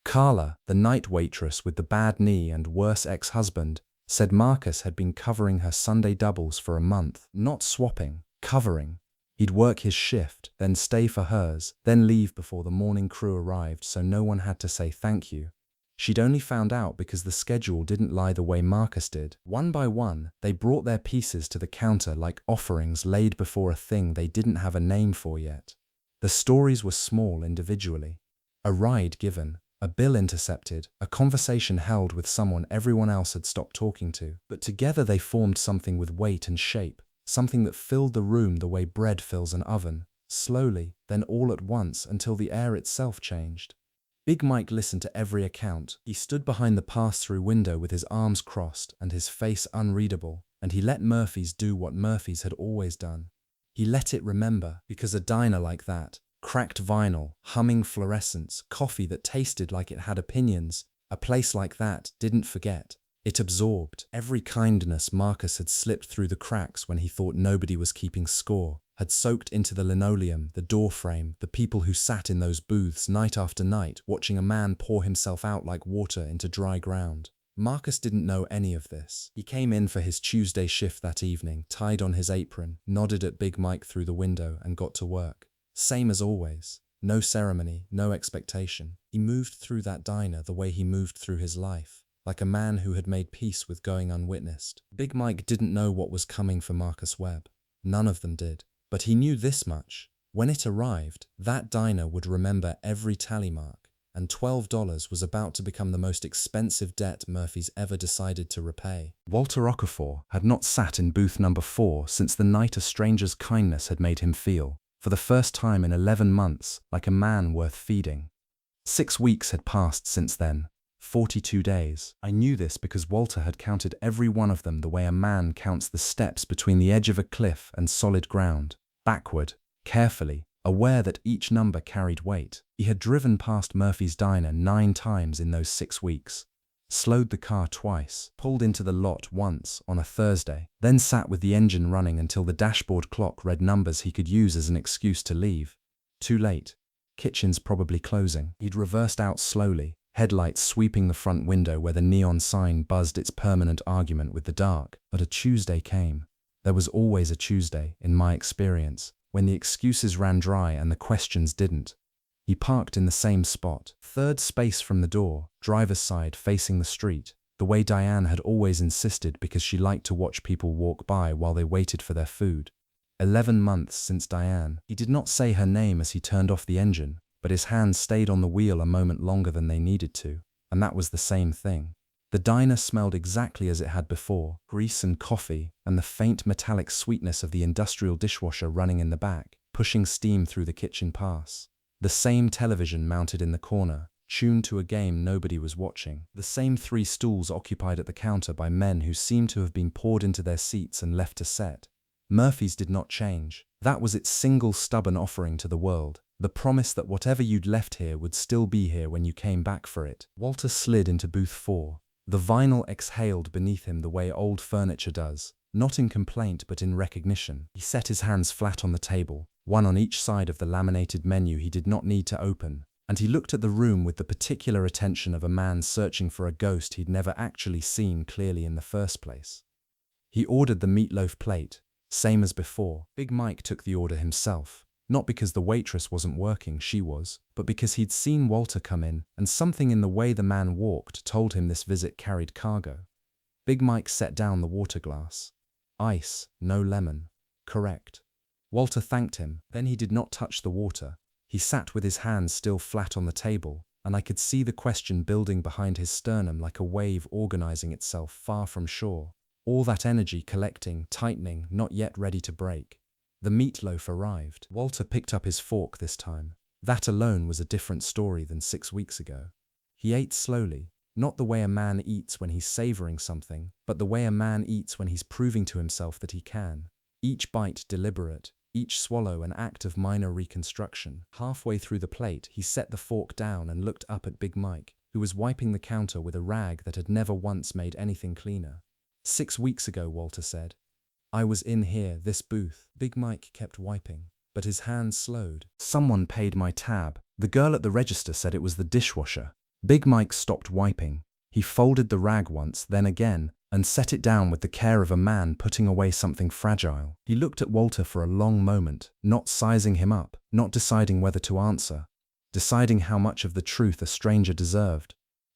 Carla, the night waitress with the bad knee and worse ex-husband, said Marcus had been covering her Sunday doubles for a month, not swapping, covering. He'd work his shift, then stay for hers, then leave before the morning crew arrived so no one had to say thank you. She'd only found out because the schedule didn't lie the way Marcus did. One by one, they brought their pieces to the counter like offerings laid before a thing they didn't have a name for yet. The stories were small individually. A ride given, a bill intercepted, a conversation held with someone everyone else had stopped talking to. But together they formed something with weight and shape, something that filled the room the way bread fills an oven, slowly, then all at once until the air itself changed. Big Mike listened to every account. He stood behind the pass-through window with his arms crossed and his face unreadable, and he let Murphy's do what Murphy's had always done. He let it remember, because a diner like that, cracked vinyl, humming fluorescents, coffee that tasted like it had opinions, a place like that didn't forget. It absorbed every kindness Marcus had slipped through the cracks when he thought nobody was keeping score, had soaked into the linoleum, the doorframe, the people who sat in those booths night after night watching a man pour himself out like water into dry ground. Marcus didn't know any of this. He came in for his Tuesday shift that evening, tied on his apron, nodded at Big Mike through the window, and got to work. Same as always. No ceremony, no expectation. He moved through that diner the way he moved through his life, like a man who had made peace with going unwitnessed. Big Mike didn't know what was coming for Marcus Webb. None of them did. But he knew this much. When it arrived, that diner would remember every tally mark, and $12 was about to become the most expensive debt Murphy's ever decided to repay. Walter Okafor had not sat in booth number 4 since the night a stranger's kindness had made him feel, for the first time in 11 months, like a man worth feeding. 6 weeks had passed since then. 42 days. I knew this because Walter had counted every one of them the way a man counts the steps between the edge of a cliff and solid ground, backward, carefully, aware that each number carried weight. He had driven past Murphy's diner 9 times in those 6 weeks, slowed the car twice, pulled into the lot once on a Thursday, then sat with the engine running until the dashboard clock read numbers he could use as an excuse to leave. Too late. Kitchen's probably closing. He'd reversed out slowly, headlights sweeping the front window where the neon sign buzzed its permanent argument with the dark. But a Tuesday came. There was always a Tuesday, in my experience, when the excuses ran dry and the questions didn't. He parked in the same spot, third space from the door, driver's side facing the street, the way Diane had always insisted because she liked to watch people walk by while they waited for their food. 11 months since Diane. He did not say her name as he turned off the engine, but his hands stayed on the wheel a moment longer than they needed to, and that was the same thing. The diner smelled exactly as it had before, grease and coffee, and the faint metallic sweetness of the industrial dishwasher running in the back, pushing steam through the kitchen pass. The same television mounted in the corner, tuned to a game nobody was watching. The same 3 stools occupied at the counter by men who seemed to have been poured into their seats and left to set. Murphy's did not change. That was its single stubborn offering to the world. The promise that whatever you'd left here would still be here when you came back for it. Walter slid into booth 4. The vinyl exhaled beneath him the way old furniture does, not in complaint but in recognition. He set his hands flat on the table, one on each side of the laminated menu he did not need to open, and he looked at the room with the particular attention of a man searching for a ghost he'd never actually seen clearly in the first place. He ordered the meatloaf plate, same as before. Big Mike took the order himself, not because the waitress wasn't working, she was, but because he'd seen Walter come in, and something in the way the man walked told him this visit carried cargo. Big Mike set down the water glass. Ice, no lemon. Correct. Walter thanked him, then he did not touch the water. He sat with his hands still flat on the table, and I could see the question building behind his sternum like a wave organizing itself far from shore. All that energy collecting, tightening, not yet ready to break. The meatloaf arrived. Walter picked up his fork this time. That alone was a different story than 6 weeks ago. He ate slowly, not the way a man eats when he's savoring something, but the way a man eats when he's proving to himself that he can. Each bite deliberate, each swallow an act of minor reconstruction. Halfway through the plate, he set the fork down and looked up at Big Mike, who was wiping the counter with a rag that had never once made anything cleaner. 6 weeks ago, Walter said. I was in here, this booth. Big Mike kept wiping, but his hands slowed. Someone paid my tab. The girl at the register said it was the dishwasher. Big Mike stopped wiping. He folded the rag once, then again, and set it down with the care of a man putting away something fragile. He looked at Walter for a long moment, not sizing him up, not deciding whether to answer, deciding how much of the truth a stranger deserved.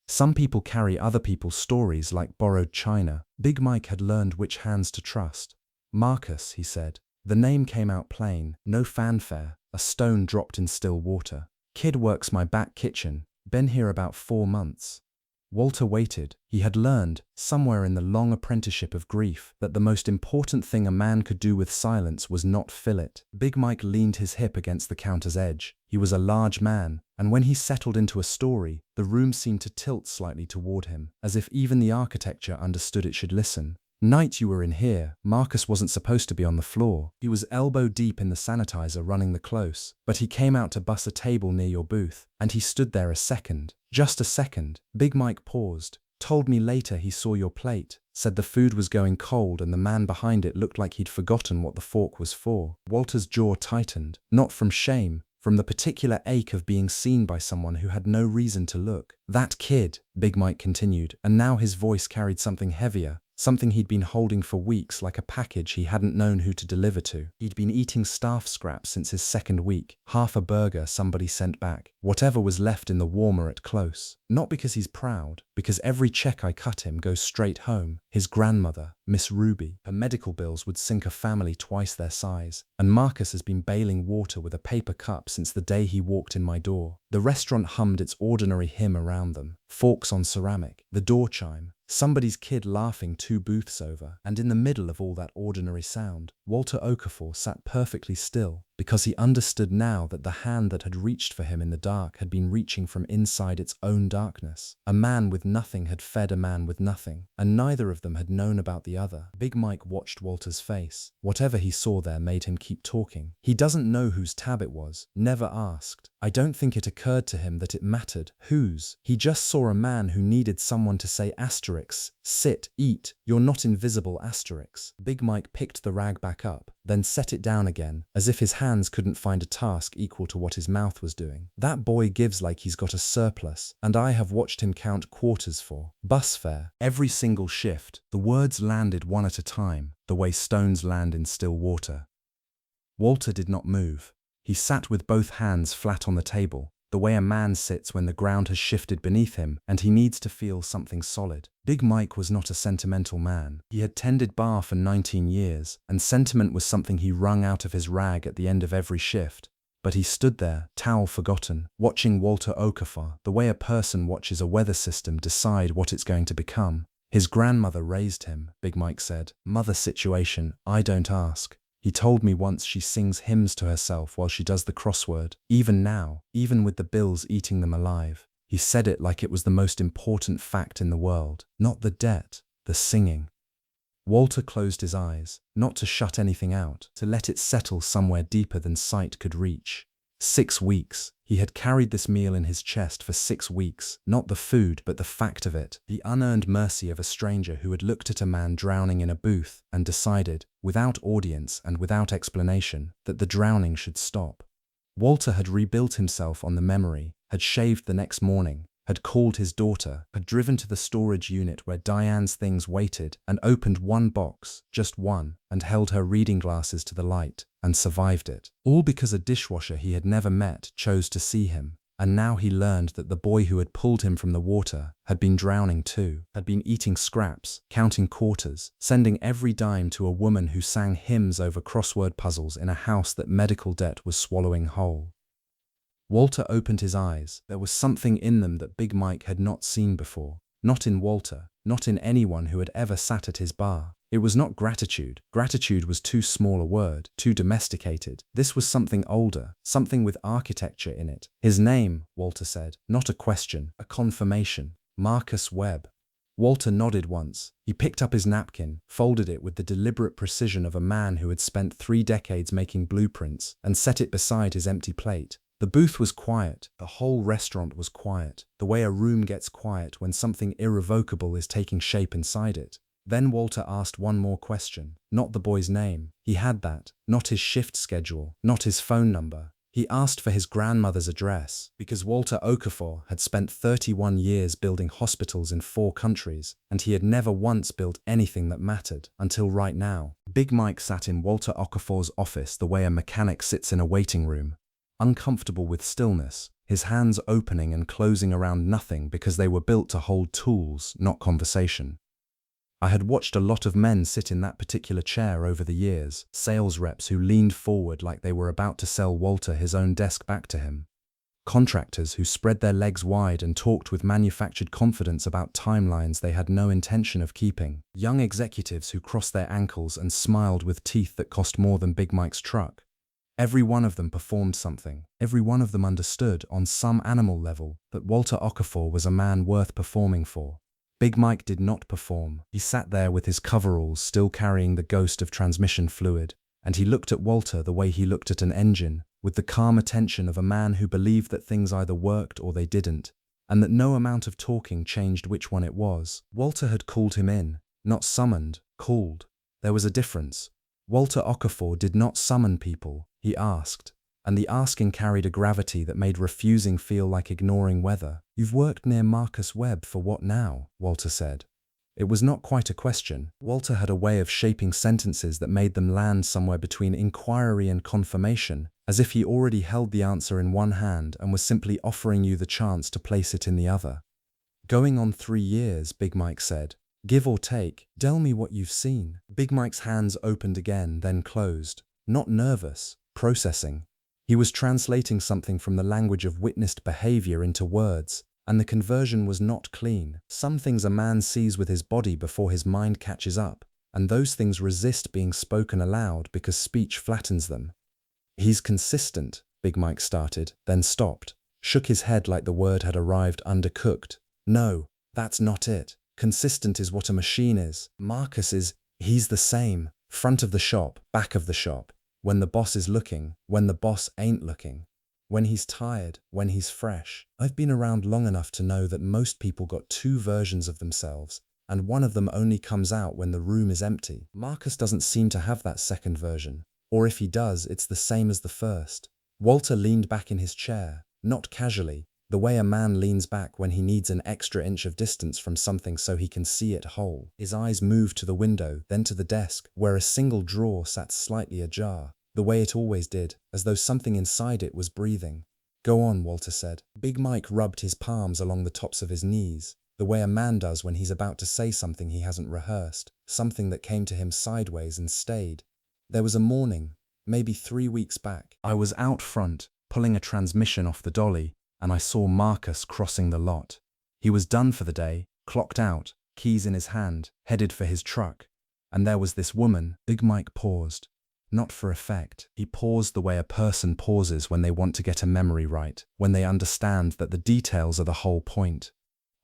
Some people carry other people's stories like borrowed china. Big Mike had learned which hands to trust. Marcus, he said. The name came out plain, no fanfare, a stone dropped in still water. Kid works my back kitchen, been here about 4 months. Walter waited. He had learned, somewhere in the long apprenticeship of grief, that the most important thing a man could do with silence was not fill it. Big Mike leaned his hip against the counter's edge. He was a large man, and when he settled into a story, the room seemed to tilt slightly toward him, as if even the architecture understood it should listen. Night you were in here, Marcus wasn't supposed to be on the floor. He was elbow deep in the sanitizer running the close, but he came out to bus a table near your booth, and he stood there a second. Just a second. Big Mike paused. Told me later he saw your plate, said the food was going cold and the man behind it looked like he'd forgotten what the fork was for. Walter's jaw tightened, not from shame, from the particular ache of being seen by someone who had no reason to look. That kid, Big Mike continued, and now his voice carried something heavier. Something he'd been holding for weeks like a package he hadn't known who to deliver to. He'd been eating staff scraps since his 2nd week, half a burger somebody sent back, whatever was left in the warmer at close. Not because he's proud, because every check I cut him goes straight home. His grandmother, Miss Ruby, her medical bills would sink a family twice their size, and Marcus has been bailing water with a paper cup since the day he walked in my door. The restaurant hummed its ordinary hymn around them, forks on ceramic, the door chime, somebody's kid laughing 2 booths over, and in the middle of all that ordinary sound, Walter Okafor sat perfectly still, because he understood now that the hand that had reached for him in the dark had been reaching from inside its own darkness. A man with nothing had fed a man with nothing, and neither of them had known about the other. Big Mike watched Walter's face. Whatever he saw there made him keep talking. He doesn't know whose tab it was, never asked. I don't think it occurred to him that it mattered whose. He just saw a man who needed someone to say asterisk, sit, eat, you're not invisible asterisk. Big Mike picked the rag back up, then set it down again, as if his hands couldn't find a task equal to what his mouth was doing. That boy gives like he's got a surplus, and I have watched him count quarters for. Bus fare. Every single shift. The words landed one at a time, the way stones land in still water. Walter did not move. He sat with both hands flat on the table, the way a man sits when the ground has shifted beneath him and he needs to feel something solid. Big Mike was not a sentimental man. He had tended bar for 19 years, and sentiment was something he wrung out of his rag at the end of every shift. But he stood there, towel forgotten, watching Walter Okafor, the way a person watches a weather system decide what it's going to become. His grandmother raised him, Big Mike said. Mother situation, I don't ask. He told me once she sings hymns to herself while she does the crossword, even now, even with the bills eating them alive. He said it like it was the most important fact in the world, not the debt, the singing. Walter closed his eyes, not to shut anything out, to let it settle somewhere deeper than sight could reach. 6 weeks. He had carried this meal in his chest for 6 weeks, not the food but the fact of it, the unearned mercy of a stranger who had looked at a man drowning in a booth and decided, without audience and without explanation, that the drowning should stop. Walter had rebuilt himself on the memory, had shaved the next morning, had called his daughter, had driven to the storage unit where Diane's things waited and opened one box, just one, and held her reading glasses to the light, and survived it. All because a dishwasher he had never met chose to see him, and now he learned that the boy who had pulled him from the water had been drowning too, had been eating scraps, counting quarters, sending every dime to a woman who sang hymns over crossword puzzles in a house that medical debt was swallowing whole. Walter opened his eyes. There was something in them that Big Mike had not seen before. Not in Walter, not in anyone who had ever sat at his bar. It was not gratitude. Gratitude was too small a word, too domesticated. This was something older, something with architecture in it. His name, Walter said, not a question, a confirmation. Marcus Webb. Walter nodded once. He picked up his napkin, folded it with the deliberate precision of a man who had spent 3 decades making blueprints, and set it beside his empty plate. The booth was quiet, the whole restaurant was quiet, the way a room gets quiet when something irrevocable is taking shape inside it. Then Walter asked one more question, not the boy's name. He had that, not his shift schedule, not his phone number. He asked for his grandmother's address, because Walter Okafor had spent 31 years building hospitals in 4 countries, and he had never once built anything that mattered, until right now. Big Mike sat in Walter Okafor's office the way a mechanic sits in a waiting room. Uncomfortable with stillness, his hands opening and closing around nothing because they were built to hold tools, not conversation. I had watched a lot of men sit in that particular chair over the years, sales reps who leaned forward like they were about to sell Walter his own desk back to him. Contractors who spread their legs wide and talked with manufactured confidence about timelines they had no intention of keeping. Young executives who crossed their ankles and smiled with teeth that cost more than Big Mike's truck. Every one of them performed something. Every one of them understood, on some animal level, that Walter Okafor was a man worth performing for. Big Mike did not perform. He sat there with his coveralls still carrying the ghost of transmission fluid, and he looked at Walter the way he looked at an engine, with the calm attention of a man who believed that things either worked or they didn't, and that no amount of talking changed which one it was. Walter had called him in, not summoned, called. There was a difference. Walter Okafor did not summon people, he asked, and the asking carried a gravity that made refusing feel like ignoring weather. "You've worked near Marcus Webb for what now?" Walter said. It was not quite a question. Walter had a way of shaping sentences that made them land somewhere between inquiry and confirmation, as if he already held the answer in one hand and was simply offering you the chance to place it in the other. "Going on 3 years," Big Mike said. "Give or take, tell me what you've seen." Big Mike's hands opened again, then closed. Not nervous, processing. He was translating something from the language of witnessed behavior into words, and the conversion was not clean. Some things a man sees with his body before his mind catches up, and those things resist being spoken aloud because speech flattens them. "He's consistent," Big Mike started, then stopped, shook his head like the word had arrived undercooked. "No, that's not it. Consistent is what a machine is. Marcus is, he's the same. Front of the shop, back of the shop. When the boss is looking, when the boss ain't looking. When he's tired, when he's fresh." I've been around long enough to know that most people got 2 versions of themselves, and one of them only comes out when the room is empty. Marcus doesn't seem to have that second version, or if he does, it's the same as the first. Walter leaned back in his chair, not casually, the way a man leans back when he needs an extra inch of distance from something so he can see it whole. His eyes moved to the window, then to the desk, where a single drawer sat slightly ajar, the way it always did, as though something inside it was breathing. "Go on," Walter said. Big Mike rubbed his palms along the tops of his knees, the way a man does when he's about to say something he hasn't rehearsed, something that came to him sideways and stayed. "There was a morning, maybe 3 weeks back. I was out front, pulling a transmission off the dolly, and I saw Marcus crossing the lot. He was done for the day, clocked out, keys in his hand, headed for his truck. And there was this woman." Big Mike paused. not for effect. He paused the way a person pauses when they want to get a memory right, when they understand that the details are the whole point.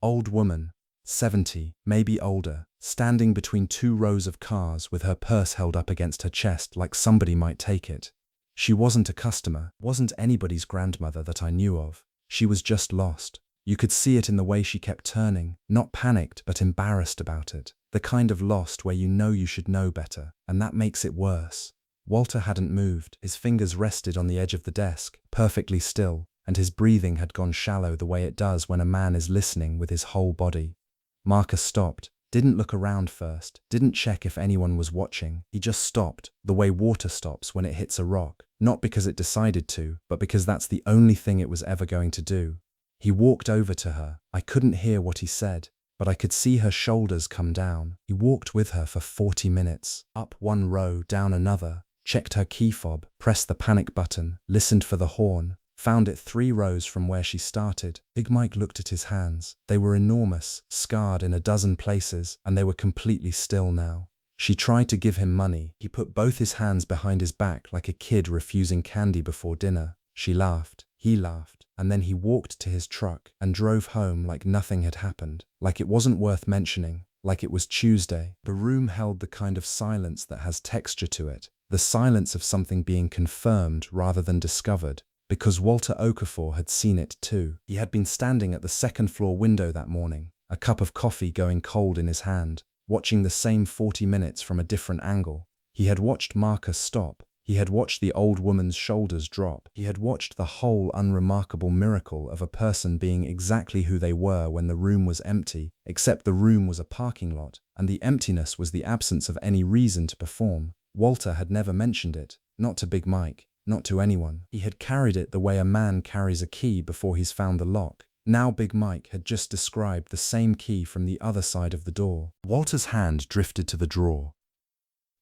Old woman, 70, maybe older, standing between two rows of cars with her purse held up against her chest like somebody might take it. She wasn't a customer, wasn't anybody's grandmother that I knew of. She was just lost. You could see it in the way she kept turning, not panicked but embarrassed about it. The kind of lost where you know you should know better, and that makes it worse. Walter hadn't moved. His fingers rested on the edge of the desk, perfectly still, and his breathing had gone shallow the way it does when a man is listening with his whole body. Marcus stopped, didn't look around first, didn't check if anyone was watching. He just stopped, the way water stops when it hits a rock, not because it decided to, but because that's the only thing it was ever going to do. He walked over to her. I couldn't hear what he said, but I could see her shoulders come down. He walked with her for 40 minutes, up one row, down another, checked her key fob, pressed the panic button, listened for the horn, found it 3 rows from where she started. Big Mike looked at his hands. They were enormous, scarred in a dozen places, and they were completely still now. She tried to give him money. He put both his hands behind his back like a kid refusing candy before dinner. She laughed. He laughed. And then he walked to his truck and drove home like nothing had happened, like it wasn't worth mentioning, like it was Tuesday. The room held the kind of silence that has texture to it, the silence of something being confirmed rather than discovered, because Walter Okafor had seen it too. He had been standing at the second-floor window that morning, a cup of coffee going cold in his hand, watching the same 40 minutes from a different angle. He had watched Marcus stop. He had watched the old woman's shoulders drop. He had watched the whole unremarkable miracle of a person being exactly who they were when the room was empty, except the room was a parking lot, and the emptiness was the absence of any reason to perform. Walter had never mentioned it, not to Big Mike, not to anyone. He had carried it the way a man carries a key before he's found the lock. Now Big Mike had just described the same key from the other side of the door. Walter's hand drifted to the drawer,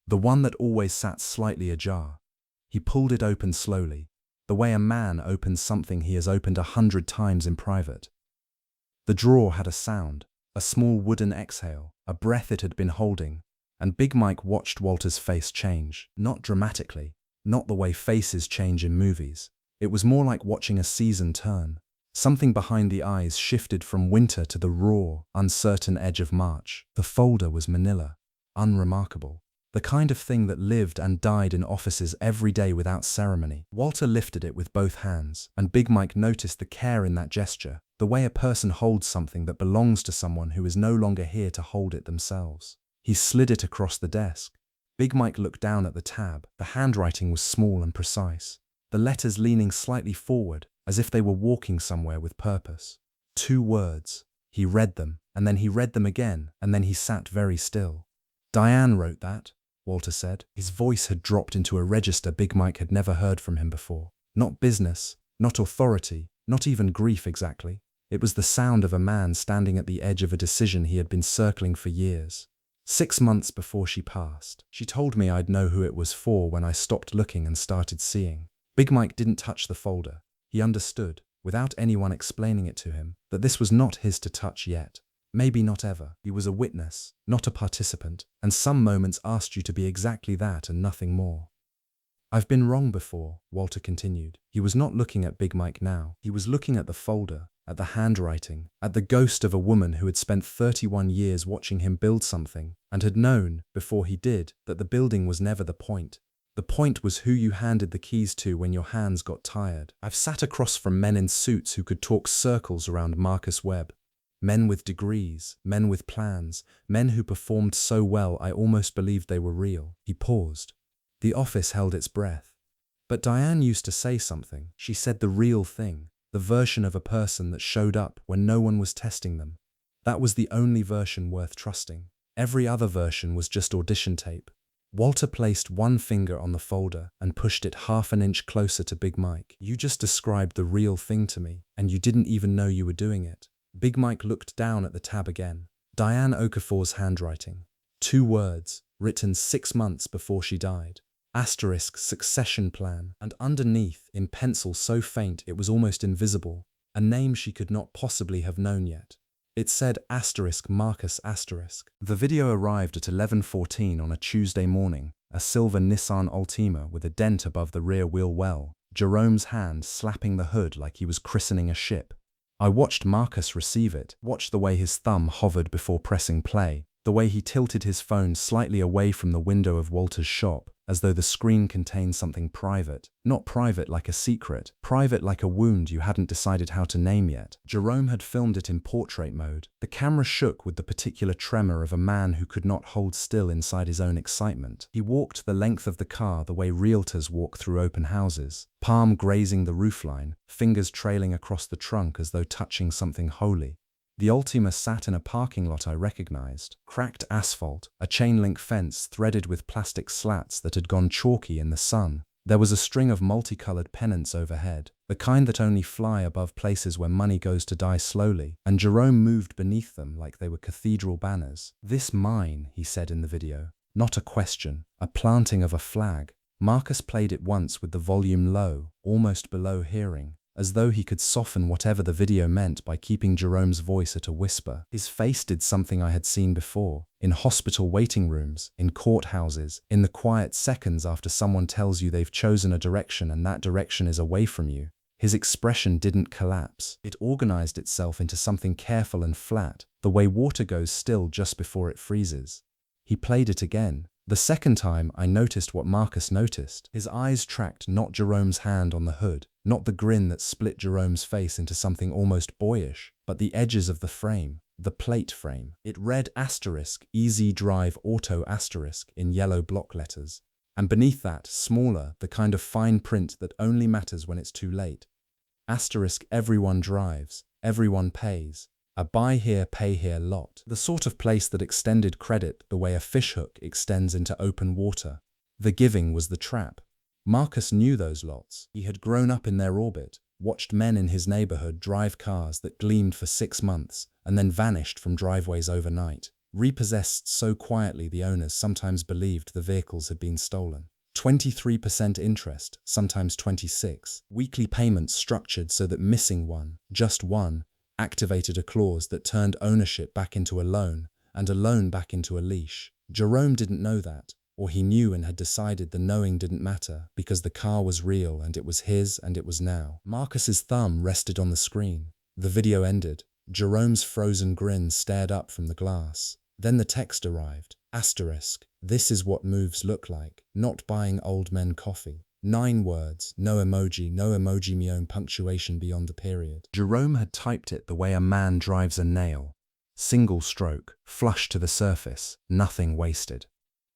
the one that always sat slightly ajar. He pulled it open slowly, the way a man opens something he has opened 100 times in private. The drawer had a sound, a small wooden exhale, a breath it had been holding, and Big Mike watched Walter's face change, not dramatically, not the way faces change in movies. It was more like watching a season turn. Something behind the eyes shifted from winter to the raw, uncertain edge of March. The folder was manila, unremarkable. The kind of thing that lived and died in offices every day without ceremony. Walter lifted it with both hands, and Big Mike noticed the care in that gesture, the way a person holds something that belongs to someone who is no longer here to hold it themselves. He slid it across the desk. Big Mike looked down at the tab. The handwriting was small and precise, the letters leaning slightly forward, as if they were walking somewhere with purpose. 2 words. He read them, and then he read them again, and then he sat very still. Diane wrote that, Walter said. His voice had dropped into a register Big Mike had never heard from him before. Not business, not authority, not even grief exactly. It was the sound of a man standing at the edge of a decision he had been circling for years. 6 months before she passed. She told me I'd know who it was for when I stopped looking and started seeing. Big Mike didn't touch the folder. He understood, without anyone explaining it to him, that this was not his to touch yet. Maybe not ever. He was a witness, not a participant, and some moments asked you to be exactly that and nothing more. I've been wrong before, Walter continued. He was not looking at Big Mike now. He was looking at the folder, at the handwriting, at the ghost of a woman who had spent 31 years watching him build something, and had known, before he did, that the building was never the point. The point was who you handed the keys to when your hands got tired. I've sat across from men in suits who could talk circles around Marcus Webb. Men with degrees, men with plans, men who performed so well I almost believed they were real. He paused. The office held its breath. But Diane used to say something. She said the real thing, the version of a person that showed up when no one was testing them. That was the only version worth trusting. Every other version was just audition tape. Walter placed one finger on the folder and pushed it 1/2 inch closer to Big Mike. You just described the real thing to me, and you didn't even know you were doing it. Big Mike looked down at the tab again. Diane Okafor's handwriting. 2 words, written 6 months before she died. Asterisk succession plan, and underneath, in pencil so faint it was almost invisible, a name she could not possibly have known yet. It said Marcus asterisk. The video arrived at 11:14 on a Tuesday morning, a silver Nissan Altima with a dent above the rear wheel well, Jerome's hand slapping the hood like he was christening a ship. I watched Marcus receive it, watched the way his thumb hovered before pressing play, the way he tilted his phone slightly away from the window of Walter's shop, as though the screen contained something private. Not private like a secret, private like a wound you hadn't decided how to name yet. Jerome had filmed it in portrait mode. The camera shook with the particular tremor of a man who could not hold still inside his own excitement. He walked the length of the car the way realtors walk through open houses, palm grazing the roofline, fingers trailing across the trunk as though touching something holy. The Altima sat in a parking lot I recognized. Cracked asphalt, a chain-link fence threaded with plastic slats that had gone chalky in the sun. There was a string of multicolored pennants overhead, the kind that only fly above places where money goes to die slowly, and Jerome moved beneath them like they were cathedral banners. "This mine," he said in the video. Not a question, a planting of a flag. Marcus played it once with the volume low, almost below hearing, as though he could soften whatever the video meant by keeping Jerome's voice at a whisper. His face did something I had seen before, in hospital waiting rooms, in courthouses, in the quiet seconds after someone tells you they've chosen a direction and that direction is away from you. His expression didn't collapse. It organized itself into something careful and flat, the way water goes still just before it freezes. He played it again. The second time, I noticed what Marcus noticed. His eyes tracked not Jerome's hand on the hood, not the grin that split Jerome's face into something almost boyish, but the edges of the frame, the plate frame. It read Easy Drive Auto in yellow block letters. And beneath that, smaller, the kind of fine print that only matters when it's too late. Everyone drives, everyone pays. A buy here, pay here lot. The sort of place that extended credit the way a fishhook extends into open water. The giving was the trap. Marcus knew those lots. He had grown up in their orbit, watched men in his neighborhood drive cars that gleamed for 6 months and then vanished from driveways overnight, repossessed so quietly the owners sometimes believed the vehicles had been stolen. 23% interest, sometimes 26%. Weekly payments structured so that missing one, just one, activated a clause that turned ownership back into a loan and a loan back into a leash. Jerome didn't know that, or he knew and had decided the knowing didn't matter because the car was real and it was his and it was now. Marcus's thumb rested on the screen. The video ended. Jerome's frozen grin stared up from the glass. Then the text arrived. This is what moves look like. Not buying old men coffee. 9 words, no emoji, me own punctuation beyond the period. Jerome had typed it the way a man drives a nail. Single stroke, flush to the surface, nothing wasted.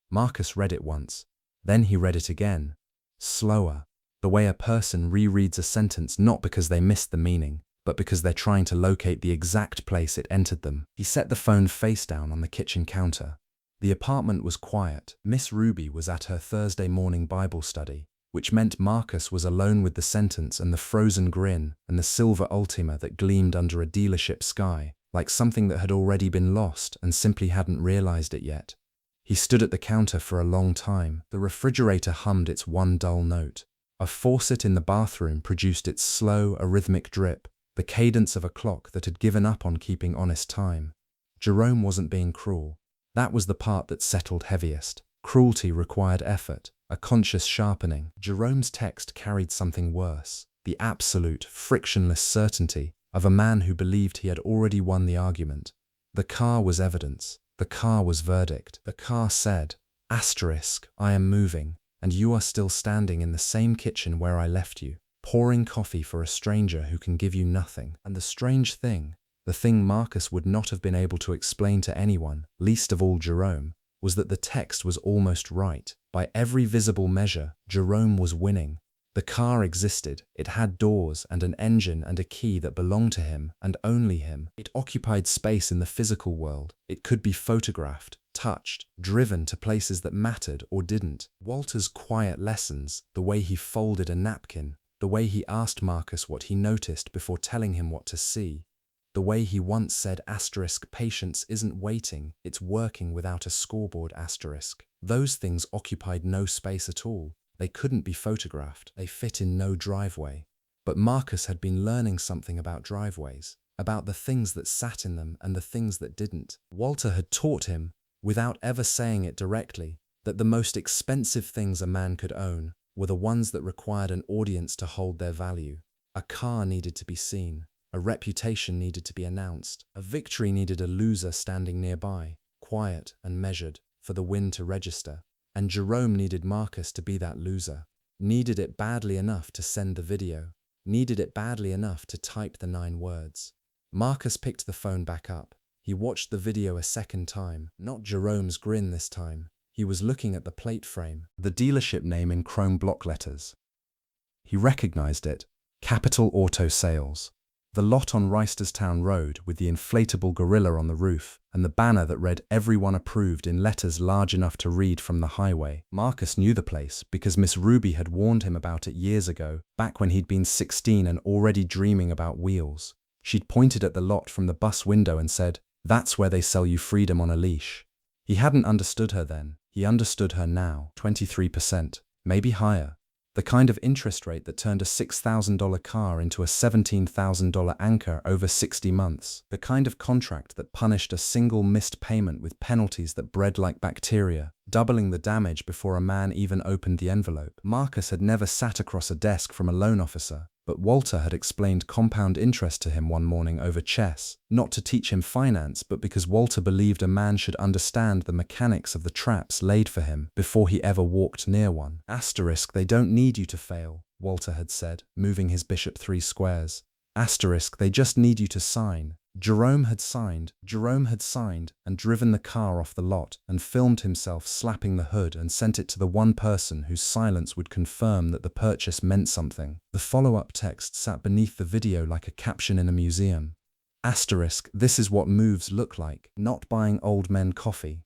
Marcus read it once. Then he read it again. Slower, the way a person rereads a sentence not because they missed the meaning, but because they're trying to locate the exact place it entered them. He set the phone face down on the kitchen counter. The apartment was quiet. Miss Ruby was at her Thursday morning Bible study, which meant Marcus was alone with the sentence and the frozen grin and the silver Altima that gleamed under a dealership sky, like something that had already been lost and simply hadn't realized it yet. He stood at the counter for a long time. The refrigerator hummed its one dull note. A faucet in the bathroom produced its slow, arrhythmic drip, the cadence of a clock that had given up on keeping honest time. Jerome wasn't being cruel. That was the part that settled heaviest. Cruelty required effort, a conscious sharpening. Jerome's text carried something worse, the absolute, frictionless certainty of a man who believed he had already won the argument. The car was evidence. The car was verdict. The car said, I am moving, and you are still standing in the same kitchen where I left you, pouring coffee for a stranger who can give you nothing. And the strange thing, the thing Marcus would not have been able to explain to anyone, least of all Jerome, was that the text was almost right. By every visible measure, Jerome was winning. The car existed. It had doors and an engine and a key that belonged to him and only him. It occupied space in the physical world. It could be photographed, touched, driven to places that mattered or didn't. Walter's quiet lessons, the way he folded a napkin, the way he asked Marcus what he noticed before telling him what to see, the way he once said patience isn't waiting, it's working without a scoreboard . Those things occupied no space at all. They couldn't be photographed. They fit in no driveway. But Marcus had been learning something about driveways. about the things that sat in them and the things that didn't. Walter had taught him, without ever saying it directly, that the most expensive things a man could own were the ones that required an audience to hold their value. A car needed to be seen. A reputation needed to be announced. A victory needed a loser standing nearby, quiet and measured, for the win to register. And Jerome needed Marcus to be that loser. Needed it badly enough to send the video. Needed it badly enough to type the 9 words. Marcus picked the phone back up. He watched the video a second time. Not Jerome's grin this time. He was looking at the plate frame, the dealership name in chrome block letters. He recognized it. Capital Auto Sales. The lot on Reisterstown Road with the inflatable gorilla on the roof and the banner that read "Everyone Approved" in letters large enough to read from the highway. Marcus knew the place because Miss Ruby had warned him about it years ago, back when he'd been 16 and already dreaming about wheels. She'd pointed at the lot from the bus window and said, "That's where they sell you freedom on a leash." He hadn't understood her then. He understood her now. 23%, maybe higher. The kind of interest rate that turned a $6,000 car into a $17,000 anchor over 60 months. The kind of contract that punished a single missed payment with penalties that bred like bacteria, doubling the damage before a man even opened the envelope. Marcus had never sat across a desk from a loan officer, but Walter had explained compound interest to him one morning over chess, not to teach him finance, but because Walter believed a man should understand the mechanics of the traps laid for him before he ever walked near one. Asterisk, they don't need you to fail, Walter had said, moving his bishop 3 squares. Asterisk, they just need you to sign. Jerome had signed and driven the car off the lot and filmed himself slapping the hood and sent it to the one person whose silence would confirm that the purchase meant something. The follow-up text sat beneath the video like a caption in a museum. Asterisk, this is what moves look like. Not buying old men coffee.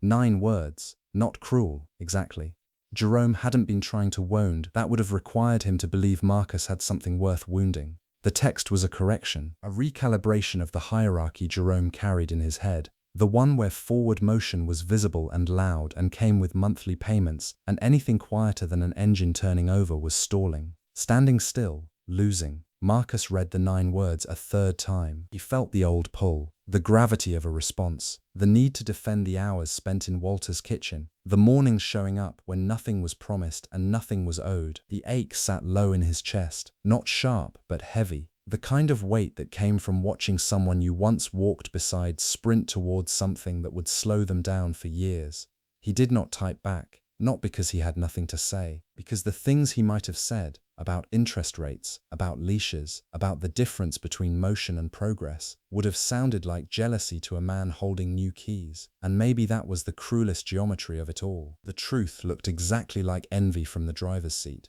9 words. Not cruel, exactly. Jerome hadn't been trying to wound. That would have required him to believe Marcus had something worth wounding. The text was a correction, a recalibration of the hierarchy Jerome carried in his head, the one where forward motion was visible and loud and came with monthly payments, and anything quieter than an engine turning over was stalling. Standing still, losing. Marcus read the 9 words a third time. He felt the old pull, the gravity of a response, the need to defend the hours spent in Walter's kitchen, the mornings showing up when nothing was promised and nothing was owed. The ache sat low in his chest, not sharp but heavy, the kind of weight that came from watching someone you once walked beside sprint towards something that would slow them down for years. He did not type back, not because he had nothing to say, because the things he might have said, about interest rates, about leashes, about the difference between motion and progress, would have sounded like jealousy to a man holding new keys. And maybe that was the cruelest geometry of it all. The truth looked exactly like envy from the driver's seat.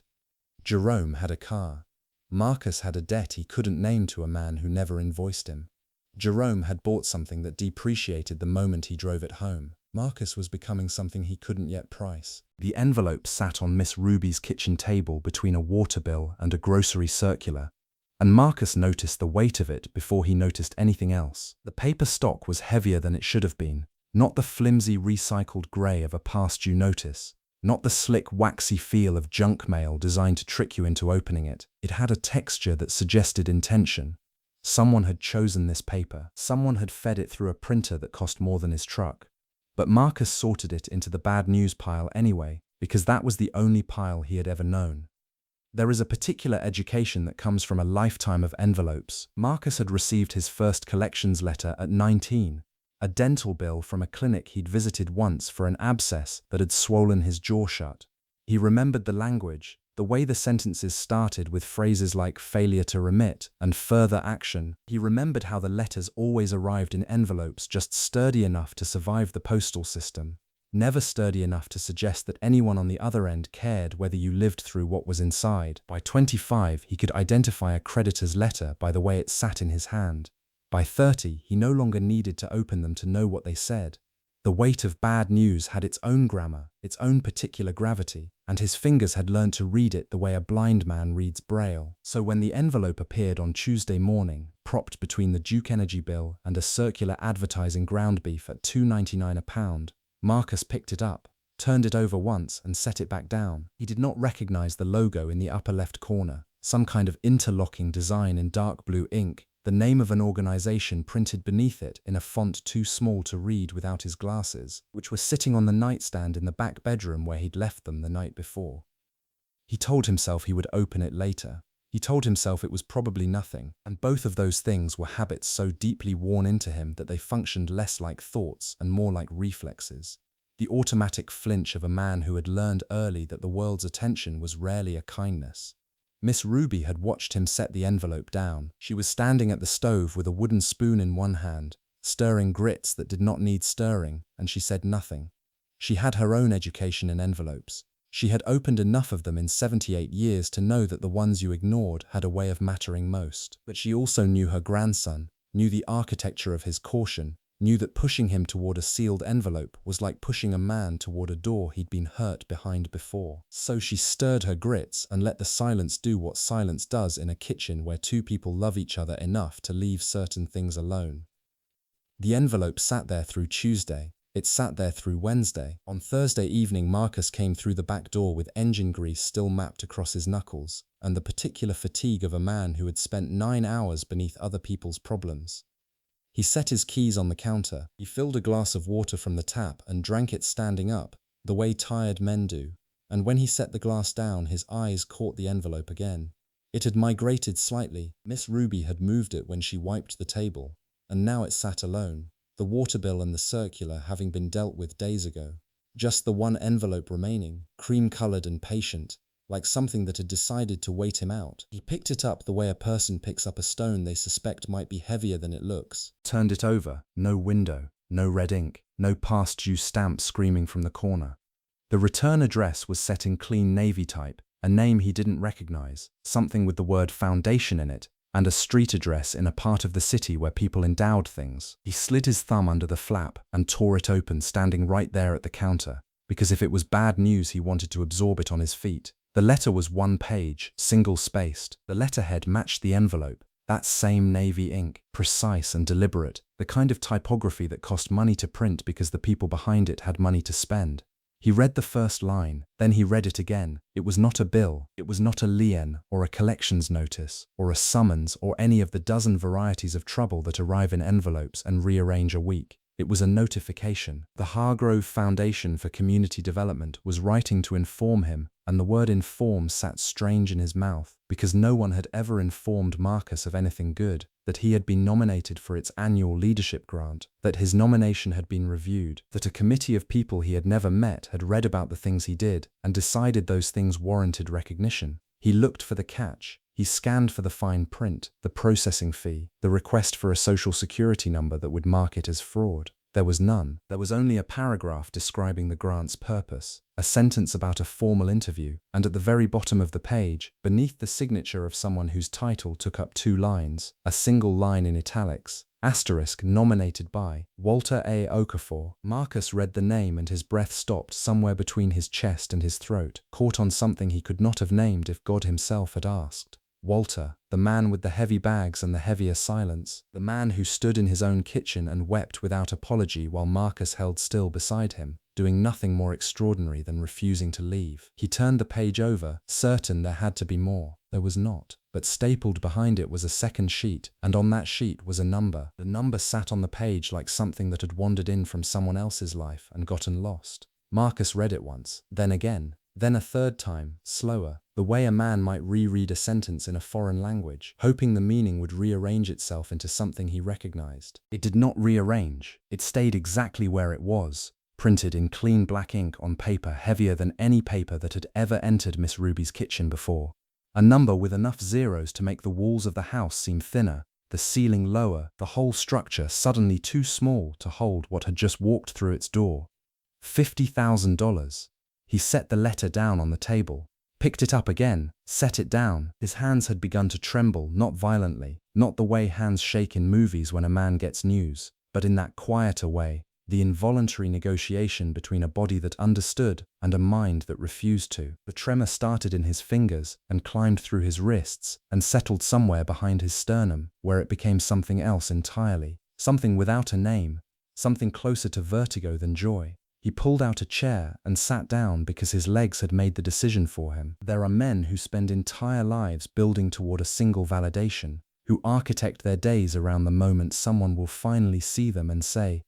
Jerome had a car. Marcus had a debt he couldn't name to a man who never invoiced him. Jerome had bought something that depreciated the moment he drove it home. Marcus was becoming something he couldn't yet price. The envelope sat on Miss Ruby's kitchen table between a water bill and a grocery circular, and Marcus noticed the weight of it before he noticed anything else. The paper stock was heavier than it should have been, not the flimsy recycled grey of a past due notice, not the slick waxy feel of junk mail designed to trick you into opening it. It had a texture that suggested intention. Someone had chosen this paper. Someone had fed it through a printer that cost more than his truck. But Marcus sorted it into the bad news pile anyway, because that was the only pile he had ever known. There is a particular education that comes from a lifetime of envelopes. Marcus had received his first collections letter at 19, a dental bill from a clinic he'd visited once for an abscess that had swollen his jaw shut. He remembered the language, the way the sentences started with phrases like failure to remit and further action. He remembered how the letters always arrived in envelopes just sturdy enough to survive the postal system, never sturdy enough to suggest that anyone on the other end cared whether you lived through what was inside. By 25, he could identify a creditor's letter by the way it sat in his hand. By 30, he no longer needed to open them to know what they said. The weight of bad news had its own grammar, its own particular gravity, and his fingers had learned to read it the way a blind man reads Braille. So when the envelope appeared on Tuesday morning, propped between the Duke Energy bill and a circular advertising ground beef at $2.99 a pound, Marcus picked it up, turned it over once and set it back down. He did not recognize the logo in the upper left corner, some kind of interlocking design in dark blue ink the name of an organization printed beneath it in a font too small to read without his glasses, which were sitting on the nightstand in the back bedroom where he'd left them the night before. He told himself he would open it later. He told himself it was probably nothing, and both of those things were habits so deeply worn into him that they functioned less like thoughts and more like reflexes. The automatic flinch of a man who had learned early that the world's attention was rarely a kindness. Miss Ruby had watched him set the envelope down. She was standing at the stove with a wooden spoon in one hand, stirring grits that did not need stirring, and she said nothing. She had her own education in envelopes. She had opened enough of them in 78 years to know that the ones you ignored had a way of mattering most. But she also knew her grandson, knew the architecture of his caution, knew that pushing him toward a sealed envelope was like pushing a man toward a door he'd been hurt behind before. So she stirred her grits and let the silence do what silence does in a kitchen where two people love each other enough to leave certain things alone. The envelope sat there through Tuesday. It sat there through Wednesday. On Thursday evening, Marcus came through the back door with engine grease still mapped across his knuckles, and the particular fatigue of a man who had spent 9 hours beneath other people's problems. He set his keys on the counter. He filled a glass of water from the tap and drank it standing up, the way tired men do. And when he set the glass down, his eyes caught the envelope again. It had migrated slightly. Miss Ruby had moved it when she wiped the table, and now it sat alone, the water bill and the circular having been dealt with days ago. Just the one envelope remaining, cream-colored and patient, like something that had decided to wait him out. He picked it up the way a person picks up a stone they suspect might be heavier than it looks. Turned it over. No window, no red ink, no past due stamp screaming from the corner. The return address was set in clean navy type, a name he didn't recognize, something with the word foundation in it, and a street address in a part of the city where people endowed things. He slid his thumb under the flap and tore it open, standing right there at the counter, because if it was bad news he wanted to absorb it on his feet. The letter was one page, single-spaced. The letterhead matched the envelope, that same navy ink, precise and deliberate, the kind of typography that cost money to print because the people behind it had money to spend. He read the first line, then he read it again. It was not a bill, it was not a lien or a collections notice or a summons or any of the dozen varieties of trouble that arrive in envelopes and rearrange a week. It was a notification. The Hargrove Foundation for Community Development was writing to inform him, and the word inform sat strange in his mouth, because no one had ever informed Marcus of anything good, that he had been nominated for its annual leadership grant, that his nomination had been reviewed, that a committee of people he had never met had read about the things he did and decided those things warranted recognition. He looked for the catch. He scanned for the fine print, the processing fee, the request for a social security number that would mark it as fraud. There was none. There was only a paragraph describing the grant's purpose, a sentence about a formal interview, and at the very bottom of the page, beneath the signature of someone whose title took up 2 lines, a single line in italics, asterisk nominated by Walter A. Okafor. Marcus read the name and his breath stopped somewhere between his chest and his throat, caught on something he could not have named if God himself had asked. Walter, the man with the heavy bags and the heavier silence, the man who stood in his own kitchen and wept without apology while Marcus held still beside him, doing nothing more extraordinary than refusing to leave. He turned the page over, certain there had to be more. There was not, but stapled behind it was a second sheet, and on that sheet was a number. The number sat on the page like something that had wandered in from someone else's life and gotten lost. Marcus read it once, then again, then a third time, slower, the way a man might reread a sentence in a foreign language, hoping the meaning would rearrange itself into something he recognized. It did not rearrange. It stayed exactly where it was, printed in clean black ink on paper heavier than any paper that had ever entered Miss Ruby's kitchen before. A number with enough zeros to make the walls of the house seem thinner, the ceiling lower, the whole structure suddenly too small to hold what had just walked through its door. $50,000. He set the letter down on the table, picked it up again, set it down. His hands had begun to tremble, not violently, not the way hands shake in movies when a man gets news, but in that quieter way, the involuntary negotiation between a body that understood and a mind that refused to. The tremor started in his fingers and climbed through his wrists and settled somewhere behind his sternum, where it became something else entirely, something without a name, something closer to vertigo than joy. He pulled out a chair and sat down because his legs had made the decision for him. There are men who spend entire lives building toward a single validation, who architect their days around the moment someone will finally see them and say,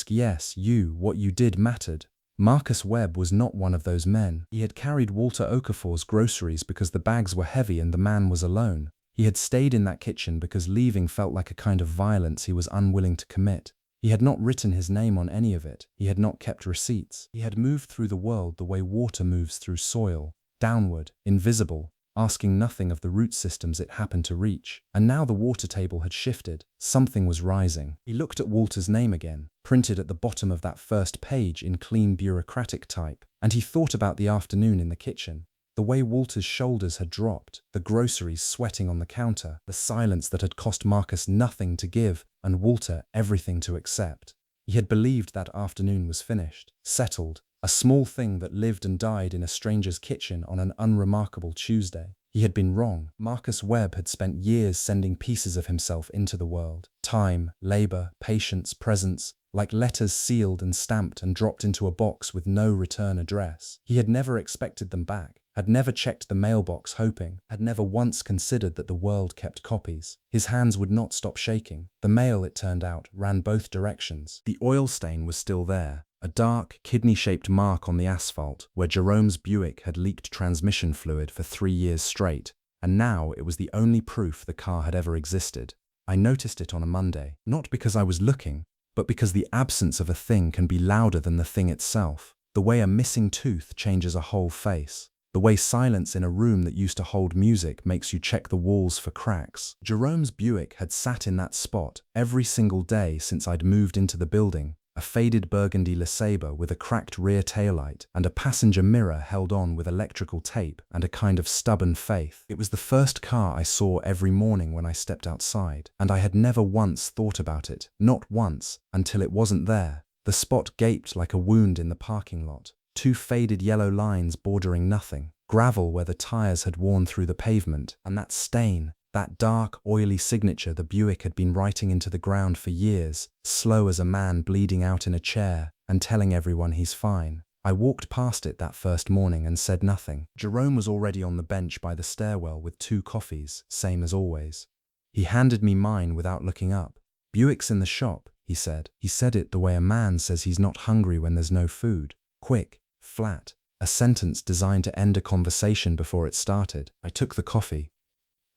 yes, what you did mattered. Marcus Webb was not one of those men. He had carried Walter Okafor's groceries because the bags were heavy and the man was alone. He had stayed in that kitchen because leaving felt like a kind of violence he was unwilling to commit. He had not written his name on any of it. He had not kept receipts. He had moved through the world the way water moves through soil, downward, invisible, asking nothing of the root systems it happened to reach. And now the water table had shifted. Something was rising. He looked at Walter's name again, printed at the bottom of that first page in clean bureaucratic type, and he thought about the afternoon in the kitchen. The way Walter's shoulders had dropped, the groceries sweating on the counter, the silence that had cost Marcus nothing to give and Walter everything to accept. He had believed that afternoon was finished, settled, a small thing that lived and died in a stranger's kitchen on an unremarkable Tuesday. He had been wrong. Marcus Webb had spent years sending pieces of himself into the world. Time, labor, patience, presence, like letters sealed and stamped and dropped into a box with no return address. He had never expected them back, had never checked the mailbox hoping, had never once considered that the world kept copies. His hands would not stop shaking. The mail, it turned out, ran both directions. The oil stain was still there, a dark, kidney-shaped mark on the asphalt where Jerome's Buick had leaked transmission fluid for 3 years straight, and now it was the only proof the car had ever existed. I noticed it on a Monday, not because I was looking, but because the absence of a thing can be louder than the thing itself. The way a missing tooth changes a whole face. The way silence in a room that used to hold music makes you check the walls for cracks. Jerome's Buick had sat in that spot every single day since I'd moved into the building, a faded burgundy LeSabre with a cracked rear taillight and a passenger mirror held on with electrical tape and a kind of stubborn faith. It was the first car I saw every morning when I stepped outside, and I had never once thought about it, not once, until it wasn't there. The spot gaped like a wound in the parking lot. 2 faded yellow lines bordering nothing, gravel where the tires had worn through the pavement, and that stain, that dark, oily signature the Buick had been writing into the ground for years, slow as a man bleeding out in a chair and telling everyone he's fine. I walked past it that first morning and said nothing. Jerome was already on the bench by the stairwell with 2 coffees, same as always. He handed me mine without looking up. "Buick's in the shop," he said. He said it the way a man says he's not hungry when there's no food. Quick, flat, a sentence designed to end a conversation before it started. I took the coffee.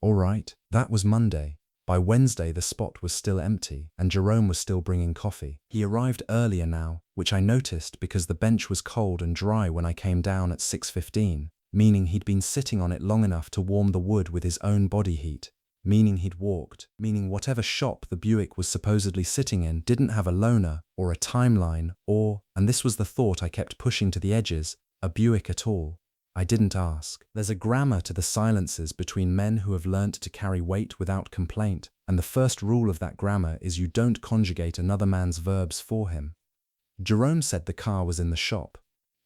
All right, that was Monday. By Wednesday the spot was still empty, and Jerome was still bringing coffee. He arrived earlier now, which I noticed because the bench was cold and dry when I came down at 6:15, meaning he'd been sitting on it long enough to warm the wood with his own body heat, meaning he'd walked, meaning whatever shop the Buick was supposedly sitting in didn't have a loaner, or a timeline, or, and this was the thought I kept pushing to the edges, a Buick at all. I didn't ask. There's a grammar to the silences between men who have learnt to carry weight without complaint, and the first rule of that grammar is you don't conjugate another man's verbs for him. Jerome said the car was in the shop.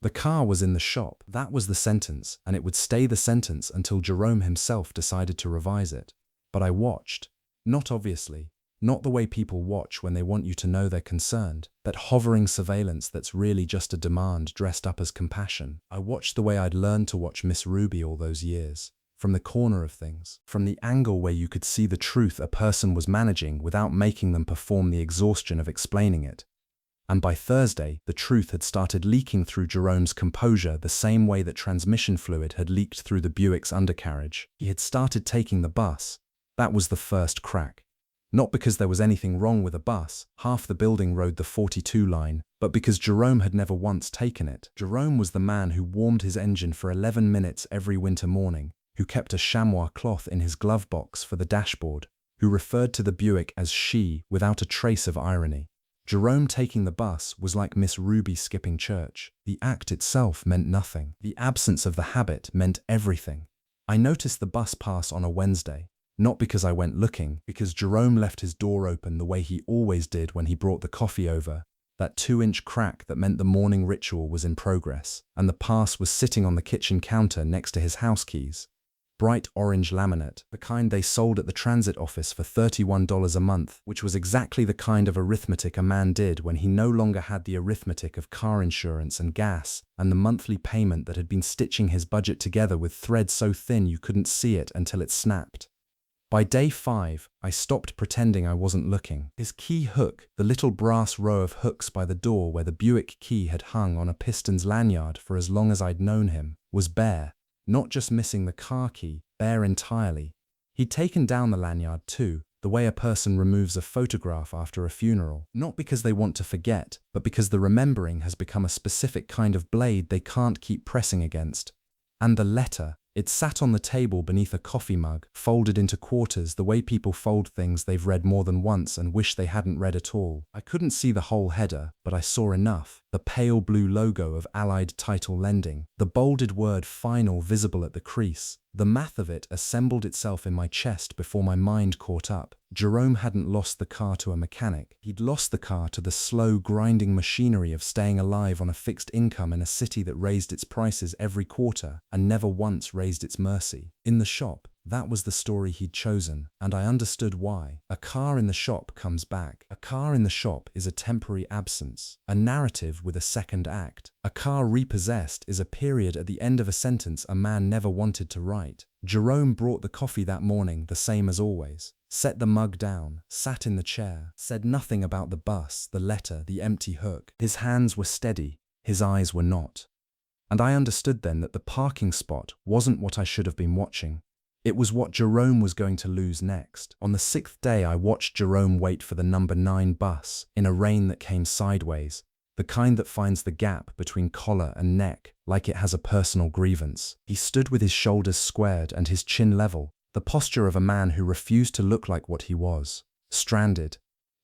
The car was in the shop. That was the sentence, and it would stay the sentence until Jerome himself decided to revise it. But I watched. Not obviously. Not the way people watch when they want you to know they're concerned, that hovering surveillance that's really just a demand dressed up as compassion. I watched the way I'd learned to watch Miss Ruby all those years, from the corner of things, from the angle where you could see the truth a person was managing without making them perform the exhaustion of explaining it. And by Thursday, the truth had started leaking through Jerome's composure the same way that transmission fluid had leaked through the Buick's undercarriage. He had started taking the bus. That was the first crack. Not because there was anything wrong with a bus, half the building rode the 42 line, but because Jerome had never once taken it. Jerome was the man who warmed his engine for 11 minutes every winter morning, who kept a chamois cloth in his glove box for the dashboard, who referred to the Buick as she without a trace of irony. Jerome taking the bus was like Miss Ruby skipping church. The act itself meant nothing. The absence of the habit meant everything. I noticed the bus pass on a Wednesday. Not because I went looking, because Jerome left his door open the way he always did when he brought the coffee over, that 2-inch crack that meant the morning ritual was in progress, and the pass was sitting on the kitchen counter next to his house keys. Bright orange laminate, the kind they sold at the transit office for $31 a month, which was exactly the kind of arithmetic a man did when he no longer had the arithmetic of car insurance and gas, and the monthly payment that had been stitching his budget together with thread so thin you couldn't see it until it snapped. By day 5, I stopped pretending I wasn't looking. His key hook, the little brass row of hooks by the door where the Buick key had hung on a piston's lanyard for as long as I'd known him, was bare. Not just missing the car key, bare entirely. He'd taken down the lanyard too, the way a person removes a photograph after a funeral. Not because they want to forget, but because the remembering has become a specific kind of blade they can't keep pressing against. And the letter. It sat on the table beneath a coffee mug, folded into quarters the way people fold things they've read more than once and wish they hadn't read at all. I couldn't see the whole header, but I saw enough. The pale blue logo of Allied Title Lending, the bolded word final visible at the crease. The math of it assembled itself in my chest before my mind caught up. Jerome hadn't lost the car to a mechanic. He'd lost the car to the slow, grinding machinery of staying alive on a fixed income in a city that raised its prices every quarter and never once raised its mercy. In the shop, that was the story he'd chosen, and I understood why. A car in the shop comes back. A car in the shop is a temporary absence, a narrative with a second act. A car repossessed is a period at the end of a sentence a man never wanted to write. Jerome brought the coffee that morning, the same as always. Set the mug down, sat in the chair, said nothing about the bus, the letter, the empty hook. His hands were steady, his eyes were not. And I understood then that the parking spot wasn't what I should have been watching. It was what Jerome was going to lose next. On the 6th day, I watched Jerome wait for the number 9 bus in a rain that came sideways, the kind that finds the gap between collar and neck like it has a personal grievance. He stood with his shoulders squared and his chin level, the posture of a man who refused to look like what he was. Stranded.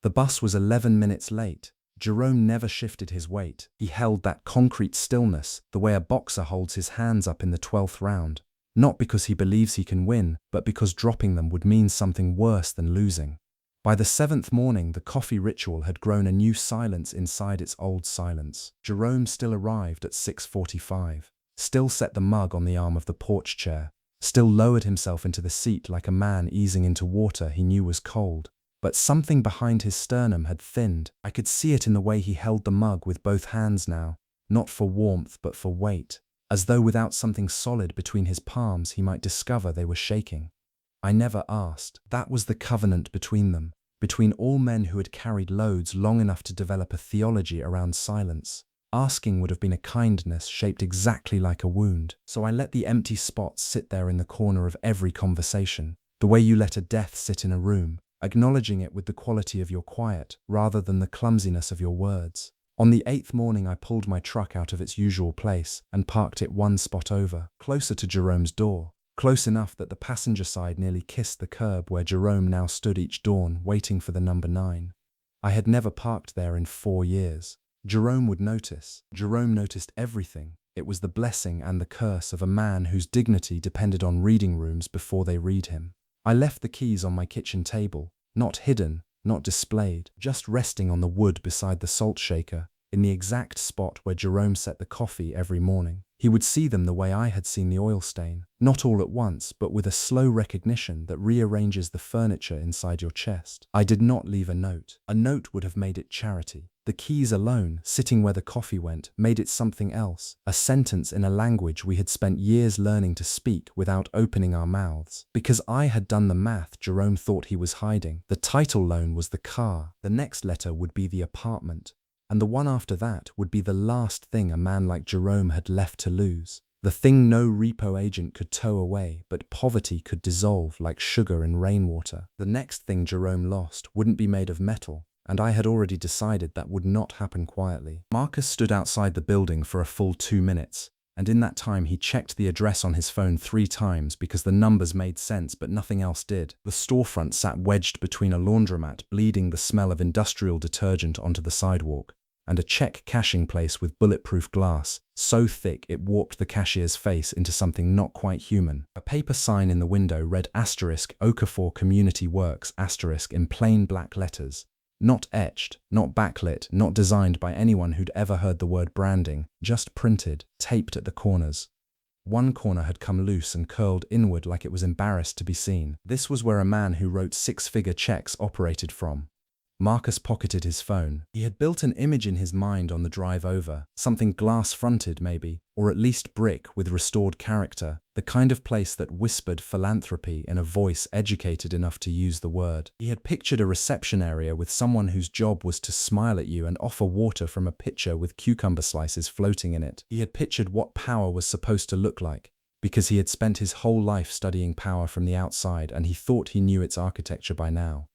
The bus was 11 minutes late. Jerome never shifted his weight. He held that concrete stillness, the way a boxer holds his hands up in the 12th round. Not because he believes he can win, but because dropping them would mean something worse than losing. By the 7th morning, the coffee ritual had grown a new silence inside its old silence. Jerome still arrived at 6:45, still set the mug on the arm of the porch chair, still lowered himself into the seat like a man easing into water he knew was cold. But something behind his sternum had thinned. I could see it in the way he held the mug with both hands now, not for warmth but for weight. As though without something solid between his palms he might discover they were shaking. I never asked. That was the covenant between them, between all men who had carried loads long enough to develop a theology around silence. Asking would have been a kindness shaped exactly like a wound, so I let the empty spots sit there in the corner of every conversation, the way you let a death sit in a room, acknowledging it with the quality of your quiet rather than the clumsiness of your words. On the 8th morning, I pulled my truck out of its usual place and parked it one spot over, closer to Jerome's door, close enough that the passenger side nearly kissed the curb where Jerome now stood each dawn waiting for the number 9. I had never parked there in 4 years. Jerome would notice. Jerome noticed everything. It was the blessing and the curse of a man whose dignity depended on reading rooms before they read him. I left the keys on my kitchen table, not hidden, not displayed, just resting on the wood beside the salt shaker, in the exact spot where Jerome set the coffee every morning. He would see them the way I had seen the oil stain, not all at once, but with a slow recognition that rearranges the furniture inside your chest. I did not leave a note. A note would have made it charity. The keys alone, sitting where the coffee went, made it something else, a sentence in a language we had spent years learning to speak without opening our mouths. Because I had done the math Jerome thought he was hiding. The title loan was the car, the next letter would be the apartment, and the one after that would be the last thing a man like Jerome had left to lose. The thing no repo agent could tow away, but poverty could dissolve like sugar in rainwater. The next thing Jerome lost wouldn't be made of metal, and I had already decided that would not happen quietly. Marcus stood outside the building for a full 2 minutes, and in that time he checked the address on his phone 3 times because the numbers made sense but nothing else did. The storefront sat wedged between a laundromat bleeding the smell of industrial detergent onto the sidewalk, and a check cashing place with bulletproof glass, so thick it warped the cashier's face into something not quite human. A paper sign in the window read *Okafor Community Works* in plain black letters. Not etched, not backlit, not designed by anyone who'd ever heard the word branding, just printed, taped at the corners. One corner had come loose and curled inward like it was embarrassed to be seen. This was where a man who wrote 6-figure checks operated from. Marcus pocketed his phone. He had built an image in his mind on the drive over, something glass-fronted maybe, or at least brick with restored character, the kind of place that whispered philanthropy in a voice educated enough to use the word. He had pictured a reception area with someone whose job was to smile at you and offer water from a pitcher with cucumber slices floating in it. He had pictured what power was supposed to look like, because he had spent his whole life studying power from the outside and he thought he knew its architecture by now.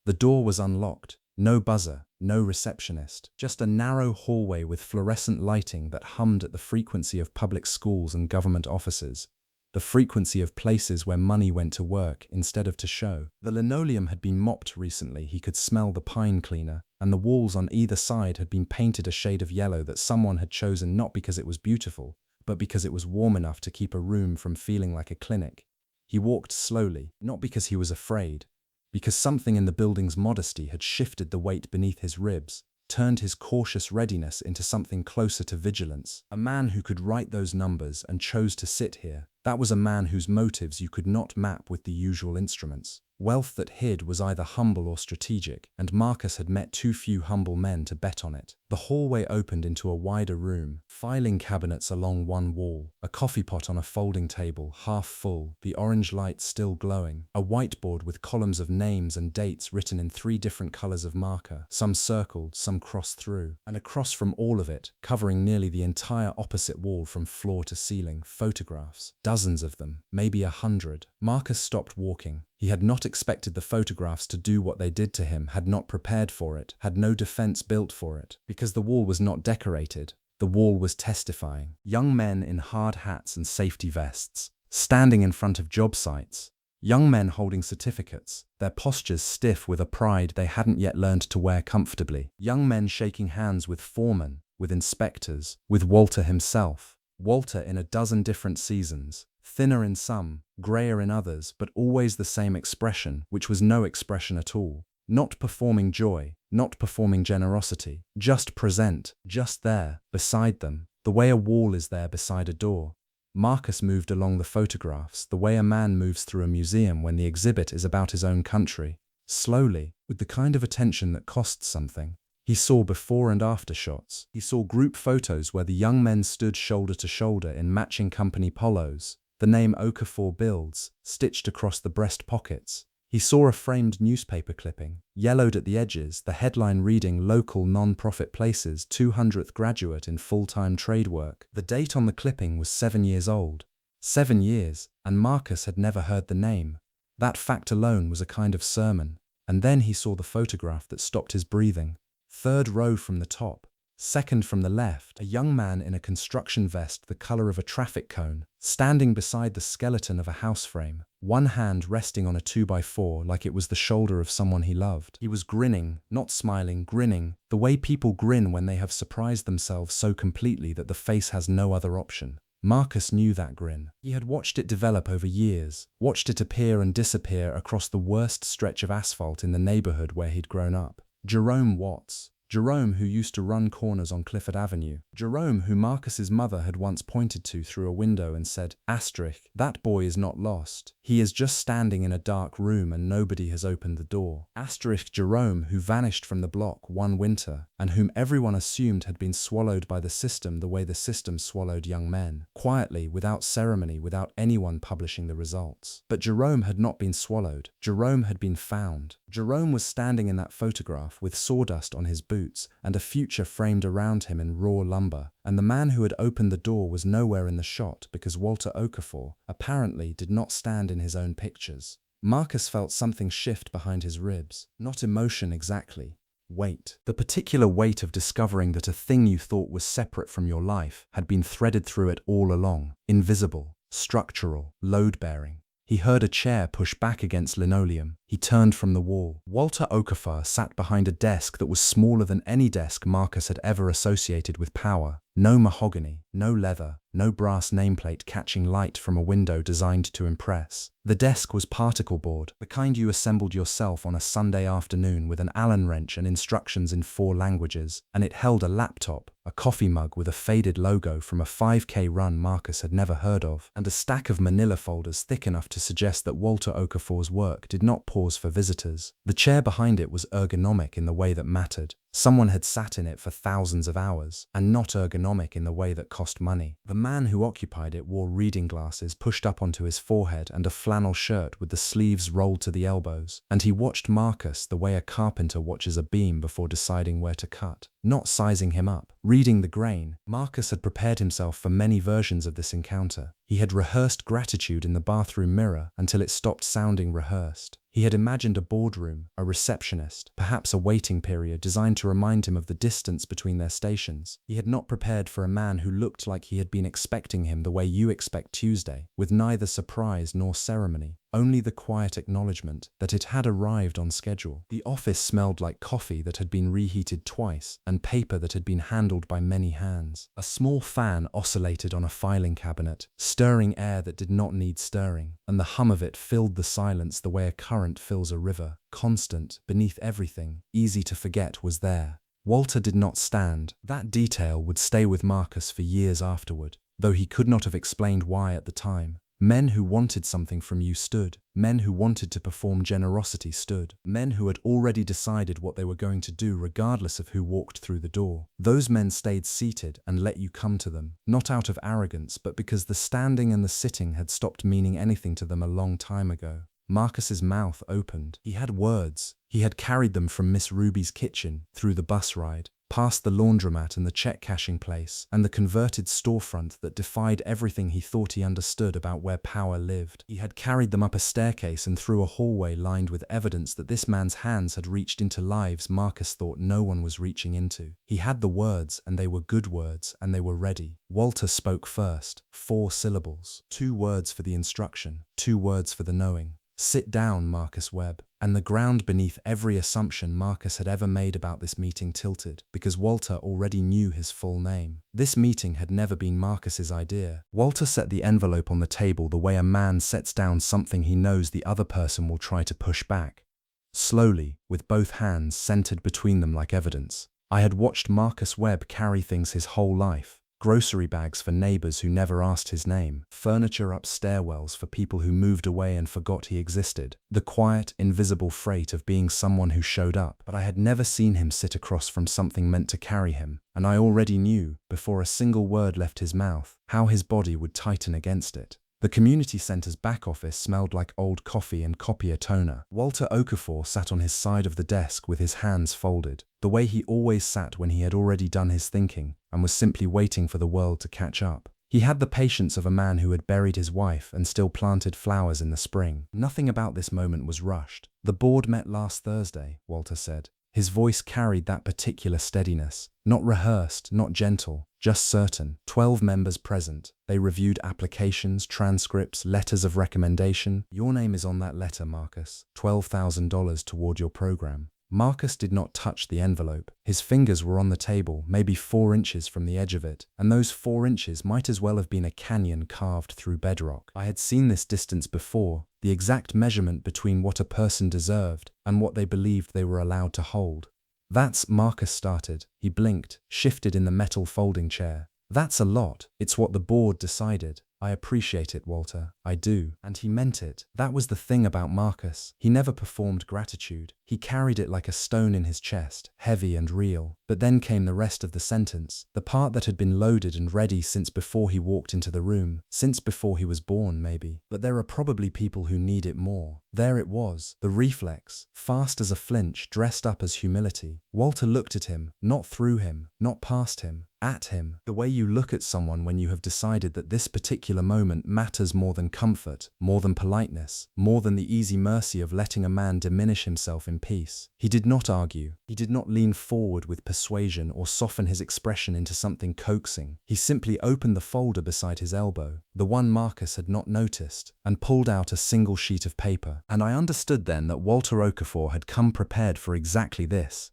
The door was unlocked. No buzzer, no receptionist, just a narrow hallway with fluorescent lighting that hummed at the frequency of public schools and government offices, the frequency of places where money went to work instead of to show. The linoleum had been mopped recently, he could smell the pine cleaner, and the walls on either side had been painted a shade of yellow that someone had chosen not because it was beautiful, but because it was warm enough to keep a room from feeling like a clinic. He walked slowly, not because he was afraid, because something in the building's modesty had shifted the weight beneath his ribs, turned his cautious readiness into something closer to vigilance. A man who could write those numbers and chose to sit here, that was a man whose motives you could not map with the usual instruments. Wealth that hid was either humble or strategic, and Marcus had met too few humble men to bet on it. The hallway opened into a wider room, filing cabinets along one wall, a coffee pot on a folding table, half full, the orange light still glowing, a whiteboard with columns of names and dates written in 3 different colors of marker, some circled, some crossed through, and across from all of it, covering nearly the entire opposite wall from floor to ceiling, photographs, dozens of them, maybe 100. Marcus stopped walking. He had not expected the photographs to do what they did to him, had not prepared for it, had no defense built for it. Because the wall was not decorated, the wall was testifying. Young men in hard hats and safety vests, standing in front of job sites. Young men holding certificates, their postures stiff with a pride they hadn't yet learned to wear comfortably. Young men shaking hands with foremen, with inspectors, with Walter himself. Walter in a dozen different seasons. Thinner in some, grayer in others, but always the same expression, which was no expression at all. Not performing joy, not performing generosity, just present, just there, beside them, the way a wall is there beside a door. Marcus moved along the photographs, the way a man moves through a museum when the exhibit is about his own country. Slowly, with the kind of attention that costs something. He saw before and after shots. He saw group photos where the young men stood shoulder to shoulder in matching company polos, the name Okafor Builds stitched across the breast pockets. He saw a framed newspaper clipping, yellowed at the edges, the headline reading Local Non-Profit Places 200th Graduate in Full-Time Trade Work. The date on the clipping was 7 years old. 7 years, and Marcus had never heard the name. That fact alone was a kind of sermon. And then he saw the photograph that stopped his breathing. 3rd row from the top. 2nd from the left, a young man in a construction vest the color of a traffic cone, standing beside the skeleton of a house frame, one hand resting on a 2x4 like it was the shoulder of someone he loved. He was grinning, not smiling, grinning, the way people grin when they have surprised themselves so completely that the face has no other option. Marcus knew that grin. He had watched it develop over years, watched it appear and disappear across the worst stretch of asphalt in the neighborhood where he'd grown up. Jerome Watts. Jerome, who used to run corners on Clifford Avenue. Jerome, who Marcus's mother had once pointed to through a window and said, "Asterisk, that boy is not lost. He is just standing in a dark room and nobody has opened the door." Asterisk Jerome, who vanished from the block one winter, and whom everyone assumed had been swallowed by the system the way the system swallowed young men, quietly, without ceremony, without anyone publishing the results. But Jerome had not been swallowed. Jerome had been found. Jerome was standing in that photograph with sawdust on his boots and a future framed around him in raw lumber, and the man who had opened the door was nowhere in the shot because Walter Okafor, apparently, did not stand in his own pictures. Marcus felt something shift behind his ribs. Not emotion exactly. Weight. The particular weight of discovering that a thing you thought was separate from your life had been threaded through it all along. Invisible, structural, load-bearing. He heard a chair push back against linoleum. He turned from the wall. Walter Okafor sat behind a desk that was smaller than any desk Marcus had ever associated with power. No mahogany, no leather, no brass nameplate catching light from a window designed to impress. The desk was particle board, the kind you assembled yourself on a Sunday afternoon with an Allen wrench and instructions in 4 languages, and it held a laptop, a coffee mug with a faded logo from a 5K run Marcus had never heard of, and a stack of manila folders thick enough to suggest that Walter Okafor's work did not pause for visitors. The chair behind it was ergonomic in the way that mattered. Someone had sat in it for thousands of hours, and not ergonomic in the way that cost money. The man who occupied it wore reading glasses pushed up onto his forehead and a flannel shirt with the sleeves rolled to the elbows, and he watched Marcus the way a carpenter watches a beam before deciding where to cut, not sizing him up. Reading the grain, Marcus had prepared himself for many versions of this encounter. He had rehearsed gratitude in the bathroom mirror until it stopped sounding rehearsed. He had imagined a boardroom, a receptionist, perhaps a waiting period designed to remind him of the distance between their stations. He had not prepared for a man who looked like he had been expecting him the way you expect Tuesday, with neither surprise nor ceremony, only the quiet acknowledgement that it had arrived on schedule. The office smelled like coffee that had been reheated twice and paper that had been handled by many hands. A small fan oscillated on a filing cabinet, stirring air that did not need stirring, and the hum of it filled the silence the way a current fills a river, constant, beneath everything, easy to forget was there. Walter did not stand. That detail would stay with Marcus for years afterward, though he could not have explained why at the time. Men who wanted something from you stood. Men who wanted to perform generosity stood. Men who had already decided what they were going to do regardless of who walked through the door. Those men stayed seated and let you come to them, not out of arrogance, but because the standing and the sitting had stopped meaning anything to them a long time ago. Marcus's mouth opened. He had words. He had carried them from Miss Ruby's kitchen, through the bus ride, past the laundromat and the check-cashing place, and the converted storefront that defied everything he thought he understood about where power lived. He had carried them up a staircase and through a hallway lined with evidence that this man's hands had reached into lives Marcus thought no one was reaching into. He had the words, and they were good words, and they were ready. Walter spoke first. 4 syllables. 2 words for the instruction. 2 words for the knowing. Sit down, Marcus Webb. And the ground beneath every assumption Marcus had ever made about this meeting tilted, because Walter already knew his full name. This meeting had never been Marcus's idea. Walter set the envelope on the table the way a man sets down something he knows the other person will try to push back. Slowly, with both hands centered between them like evidence. I had watched Marcus Webb carry things his whole life. Grocery bags for neighbors who never asked his name, furniture up stairwells for people who moved away and forgot he existed, the quiet, invisible freight of being someone who showed up. But I had never seen him sit across from something meant to carry him, and I already knew, before a single word left his mouth, how his body would tighten against it. The community center's back office smelled like old coffee and copier toner. Walter Okafor sat on his side of the desk with his hands folded, the way he always sat when he had already done his thinking and was simply waiting for the world to catch up. He had the patience of a man who had buried his wife and still planted flowers in the spring. Nothing about this moment was rushed. The board met last Thursday, Walter said. His voice carried that particular steadiness, not rehearsed, not gentle, just certain. 12 members present. They reviewed applications, transcripts, letters of recommendation. Your name is on that letter, Marcus. $12,000 toward your program. Marcus did not touch the envelope. His fingers were on the table, maybe 4 inches from the edge of it, and those 4 inches might as well have been a canyon carved through bedrock. I had seen this distance before, the exact measurement between what a person deserved and what they believed they were allowed to hold. That's, Marcus started. He blinked, shifted in the metal folding chair. That's a lot. It's what the board decided. I appreciate it, Walter. I do. And he meant it. That was the thing about Marcus. He never performed gratitude. He carried it like a stone in his chest, heavy and real. But then came the rest of the sentence, the part that had been loaded and ready since before he walked into the room, since before he was born, maybe. But there are probably people who need it more. There it was, the reflex, fast as a flinch, dressed up as humility. Walter looked at him, not through him, not past him, at him, the way you look at someone when you have decided that this particular moment matters more than comfort, more than politeness, more than the easy mercy of letting a man diminish himself in peace. He did not argue. He did not lean forward with persuasion or soften his expression into something coaxing. He simply opened the folder beside his elbow, the one Marcus had not noticed, and pulled out a single sheet of paper. And I understood then that Walter Okafor had come prepared for exactly this.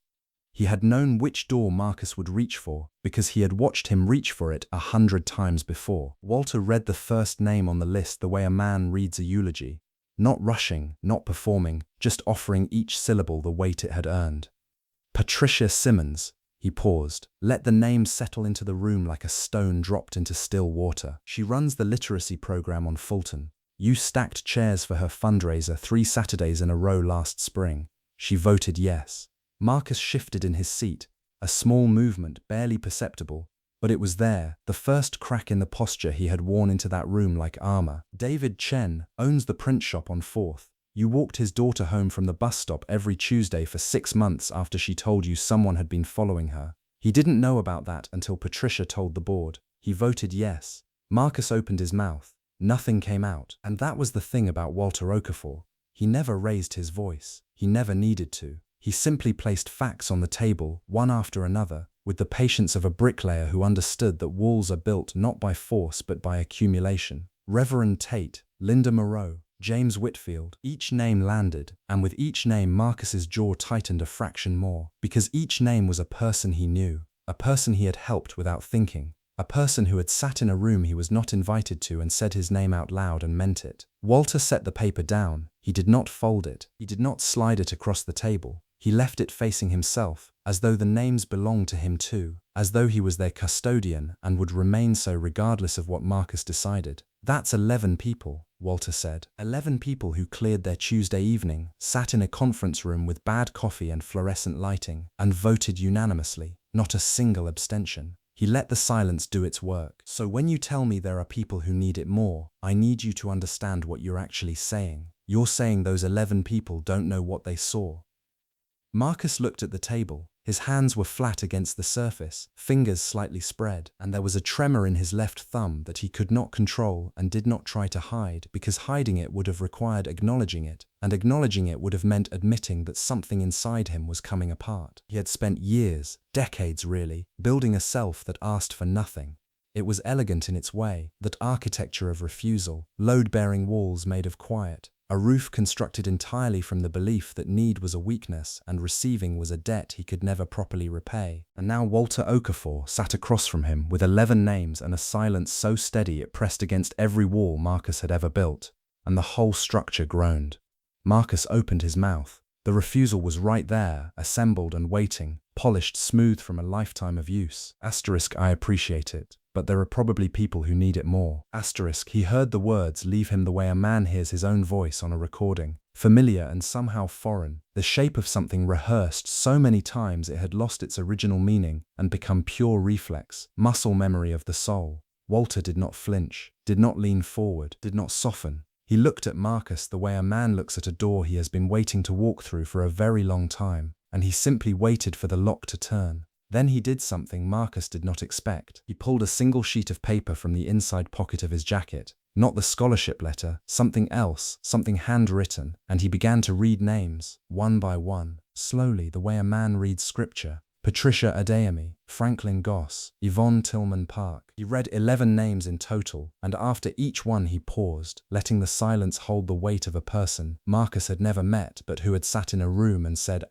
He had known which door Marcus would reach for, because he had watched him reach for it 100 times before. Walter read the first name on the list the way a man reads a eulogy, not rushing, not performing, just offering each syllable the weight it had earned. Patricia Simmons. He paused. Let the name settle into the room like a stone dropped into still water. She runs the literacy program on Fulton. You stacked chairs for her fundraiser 3 Saturdays in a row last spring. She voted yes. Marcus shifted in his seat, a small movement, barely perceptible, but it was there, the first crack in the posture he had worn into that room like armor. David Chen owns the print shop on 4th. You walked his daughter home from the bus stop every Tuesday for 6 months after she told you someone had been following her. He didn't know about that until Patricia told the board. He voted yes. Marcus opened his mouth. Nothing came out. And that was the thing about Walter Okafor. He never raised his voice. He never needed to. He simply placed facts on the table, one after another, with the patience of a bricklayer who understood that walls are built not by force but by accumulation. Reverend Tate, Linda Moreau, James Whitfield. Each name landed, and with each name Marcus's jaw tightened a fraction more, because each name was a person he knew, a person he had helped without thinking, a person who had sat in a room he was not invited to and said his name out loud and meant it. Walter set the paper down. He did not fold it. He did not slide it across the table. He left it facing himself, as though the names belonged to him too, as though he was their custodian and would remain so regardless of what Marcus decided. That's 11 people, Walter said. 11 people who cleared their Tuesday evening, sat in a conference room with bad coffee and fluorescent lighting, and voted unanimously, not a single abstention. He let the silence do its work. So when you tell me there are people who need it more, I need you to understand what you're actually saying. You're saying those 11 people don't know what they saw. Marcus looked at the table. His hands were flat against the surface, fingers slightly spread, and there was a tremor in his left thumb that he could not control and did not try to hide, because hiding it would have required acknowledging it, and acknowledging it would have meant admitting that something inside him was coming apart. He had spent years, decades really, building a self that asked for nothing. It was elegant in its way, that architecture of refusal, load-bearing walls made of quiet, a roof constructed entirely from the belief that need was a weakness and receiving was a debt he could never properly repay. And now Walter Okafor sat across from him with 11 names and a silence so steady it pressed against every wall Marcus had ever built, and the whole structure groaned. Marcus opened his mouth. The refusal was right there, assembled and waiting, polished smooth from a lifetime of use. I appreciate it, but there are probably people who need it more. He heard the words leave him the way a man hears his own voice on a recording, familiar and somehow foreign, the shape of something rehearsed so many times it had lost its original meaning and become pure reflex, muscle memory of the soul. Walter did not flinch, did not lean forward, did not soften. He looked at Marcus the way a man looks at a door he has been waiting to walk through for a very long time, and he simply waited for the lock to turn. Then he did something Marcus did not expect. He pulled a single sheet of paper from the inside pocket of his jacket, not the scholarship letter, something else, something handwritten, and he began to read names, one by one, slowly the way a man reads scripture. Patricia Adeyemi, Franklin Goss, Yvonne Tillman Park. He read 11 names in total, and after each one he paused, letting the silence hold the weight of a person Marcus had never met but who had sat in a room and said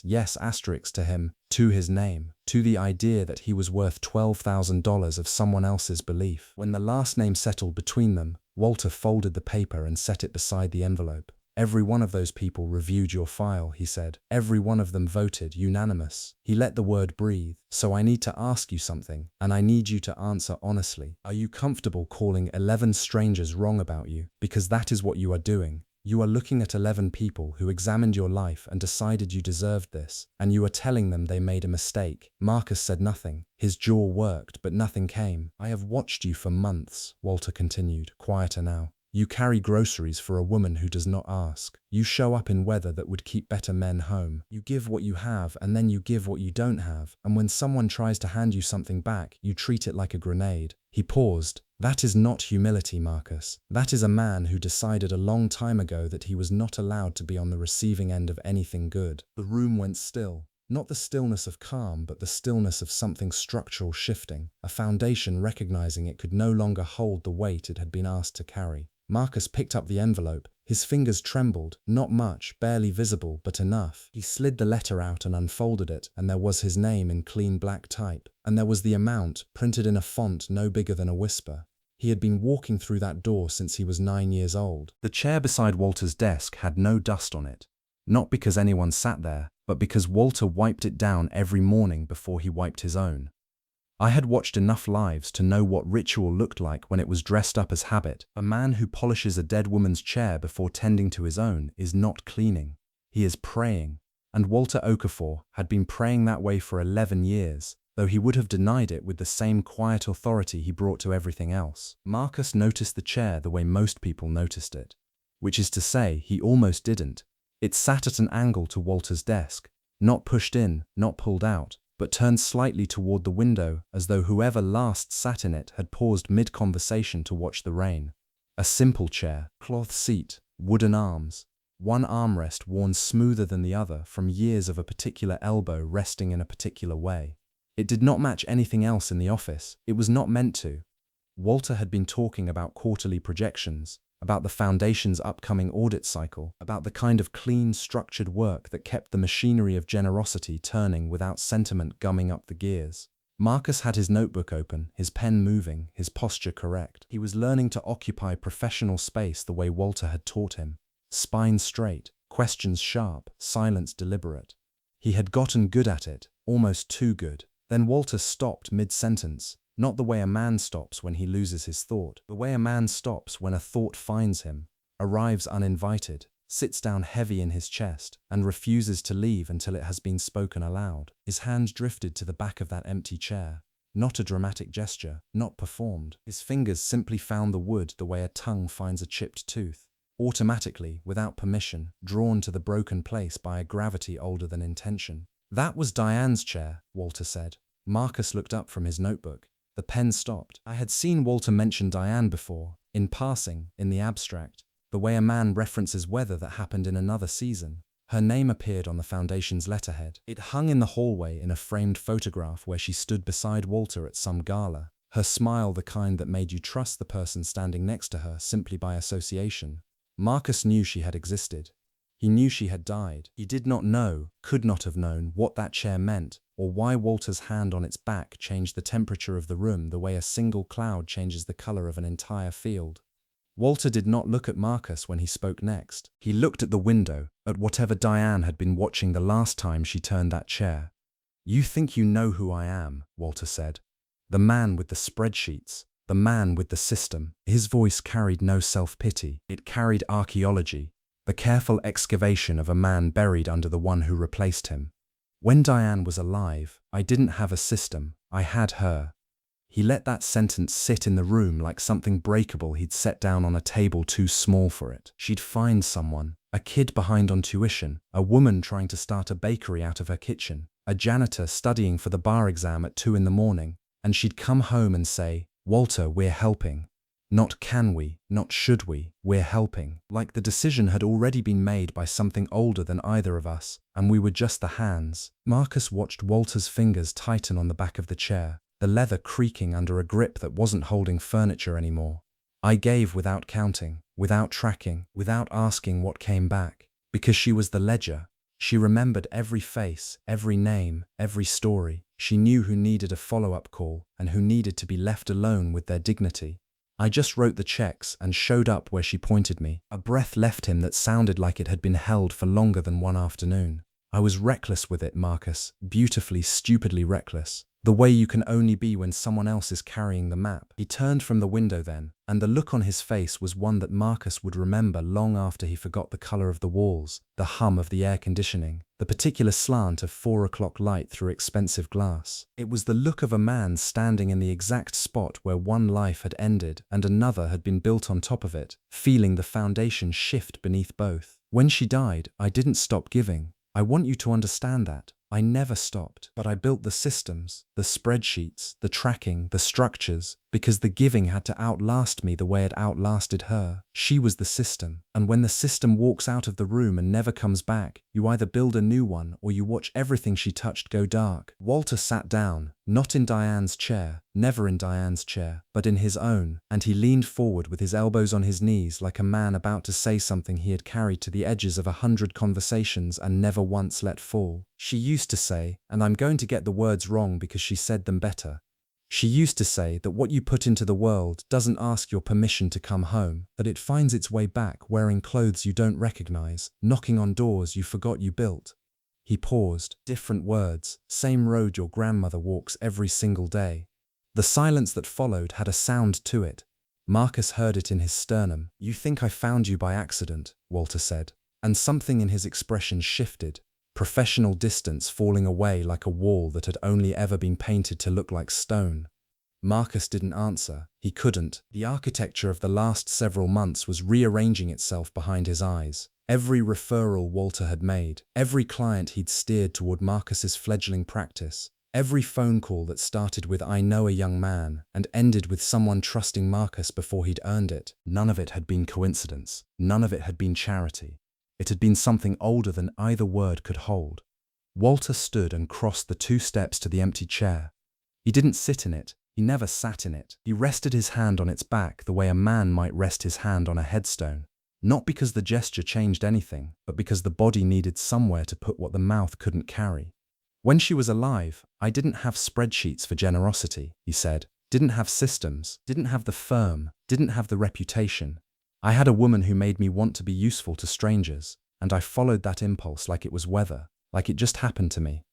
yes to him, to his name, to the idea that he was worth $12,000 of someone else's belief. When the last name settled between them, Walter folded the paper and set it beside the envelope. Every one of those people reviewed your file, he said. Every one of them voted unanimous. He let the word breathe. So I need to ask you something, and I need you to answer honestly. Are you comfortable calling 11 strangers wrong about you? Because that is what you are doing. You are looking at 11 people who examined your life and decided you deserved this, and you are telling them they made a mistake. Marcus said nothing. His jaw worked, but nothing came. I have watched you for months, Walter continued, quieter now. You carry groceries for a woman who does not ask. You show up in weather that would keep better men home. You give what you have and then you give what you don't have. And when someone tries to hand you something back, you treat it like a grenade. He paused. That is not humility, Marcus. That is a man who decided a long time ago that he was not allowed to be on the receiving end of anything good. The room went still. Not the stillness of calm, but the stillness of something structural shifting, a foundation recognizing it could no longer hold the weight it had been asked to carry. Marcus picked up the envelope. His fingers trembled, not much, barely visible, but enough. He slid the letter out and unfolded it, and there was his name in clean black type. And there was the amount, printed in a font no bigger than a whisper. He had been walking through that door since he was 9 years old. The chair beside Walter's desk had no dust on it. Not because anyone sat there, but because Walter wiped it down every morning before he wiped his own. I had watched enough lives to know what ritual looked like when it was dressed up as habit. A man who polishes a dead woman's chair before tending to his own is not cleaning. He is praying. And Walter Okafor had been praying that way for 11 years, though he would have denied it with the same quiet authority he brought to everything else. Marcus noticed the chair the way most people noticed it. Which is to say, he almost didn't. It sat at an angle to Walter's desk, not pushed in, not pulled out, but turned slightly toward the window as though whoever last sat in it had paused mid-conversation to watch the rain. A simple chair, cloth seat, wooden arms, one armrest worn smoother than the other from years of a particular elbow resting in a particular way. It did not match anything else in the office. It was not meant to. Walter had been talking about quarterly projections, about the Foundation's upcoming audit cycle, about the kind of clean, structured work that kept the machinery of generosity turning without sentiment gumming up the gears. Marcus had his notebook open, his pen moving, his posture correct. He was learning to occupy professional space the way Walter had taught him. Spine straight, questions sharp, silence deliberate. He had gotten good at it, almost too good. Then Walter stopped mid-sentence, not the way a man stops when he loses his thought, the way a man stops when a thought finds him, arrives uninvited, sits down heavy in his chest, and refuses to leave until it has been spoken aloud. His hand drifted to the back of that empty chair. Not a dramatic gesture, not performed. His fingers simply found the wood the way a tongue finds a chipped tooth. Automatically, without permission, drawn to the broken place by a gravity older than intention. That was Diane's chair, Walter said. Marcus looked up from his notebook. The pen stopped. I had seen Walter mention Diane before, in passing, in the abstract, the way a man references weather that happened in another season. Her name appeared on the Foundation's letterhead. It hung in the hallway in a framed photograph where she stood beside Walter at some gala, her smile the kind that made you trust the person standing next to her simply by association. Marcus knew she had existed. He knew she had died. He did not know, could not have known, what that chair meant, or why Walter's hand on its back changed the temperature of the room the way a single cloud changes the color of an entire field. Walter did not look at Marcus when he spoke next. He looked at the window, at whatever Diane had been watching the last time she turned that chair. "You think you know who I am," Walter said. "The man with the spreadsheets. The man with the system." His voice carried no self-pity. It carried archaeology, the careful excavation of a man buried under the one who replaced him. "When Diane was alive, I didn't have a system. I had her." He let that sentence sit in the room like something breakable he'd set down on a table too small for it. She'd find someone, a kid behind on tuition, a woman trying to start a bakery out of her kitchen, a janitor studying for the bar exam at 2 in the morning, and she'd come home and say, "Walter, we're helping. Not can we, not should we, we're helping." Like the decision had already been made by something older than either of us, and we were just the hands. Marcus watched Walter's fingers tighten on the back of the chair, the leather creaking under a grip that wasn't holding furniture anymore. I gave without counting, without tracking, without asking what came back. Because she was the ledger. She remembered every face, every name, every story. She knew who needed a follow-up call and who needed to be left alone with their dignity. I just wrote the checks and showed up where she pointed me. A breath left him that sounded like it had been held for longer than one afternoon. I was reckless with it, Marcus, beautifully, stupidly reckless. The way you can only be when someone else is carrying the map. He turned from the window then, and the look on his face was one that Marcus would remember long after he forgot the color of the walls, the hum of the air conditioning, the particular slant of 4 o'clock light through expensive glass. It was the look of a man standing in the exact spot where one life had ended and another had been built on top of it, feeling the foundation shift beneath both. When she died, I didn't stop giving. I want you to understand that. I never stopped, but I built the systems, the spreadsheets, the tracking, the structures, because the giving had to outlast me the way it outlasted her. She was the system, and when the system walks out of the room and never comes back, you either build a new one or you watch everything she touched go dark. Walter sat down, not in Diane's chair, never in Diane's chair, but in his own, and he leaned forward with his elbows on his knees like a man about to say something he had carried to the edges of 100 conversations and never once let fall. She used to say, and I'm going to get the words wrong because she said them better. She used to say that what you put into the world doesn't ask your permission to come home, that it finds its way back wearing clothes you don't recognize, knocking on doors you forgot you built. He paused. Different words, same road your grandmother walks every single day. The silence that followed had a sound to it. Marcus heard it in his sternum. You think I found you by accident, Walter said. And something in his expression shifted. Professional distance falling away like a wall that had only ever been painted to look like stone. Marcus didn't answer. He couldn't. The architecture of the last several months was rearranging itself behind his eyes. Every referral Walter had made, every client he'd steered toward Marcus's fledgling practice, every phone call that started with "I know a young man" and ended with someone trusting Marcus before he'd earned it, none of it had been coincidence. None of it had been charity. It had been something older than either word could hold. Walter stood and crossed the 2 steps to the empty chair. He didn't sit in it. He never sat in it. He rested his hand on its back the way a man might rest his hand on a headstone. Not because the gesture changed anything, but because the body needed somewhere to put what the mouth couldn't carry. When she was alive, I didn't have spreadsheets for generosity, he said. Didn't have systems, didn't have the firm, didn't have the reputation. I had a woman who made me want to be useful to strangers, and I followed that impulse like it was weather, like it just happened to me.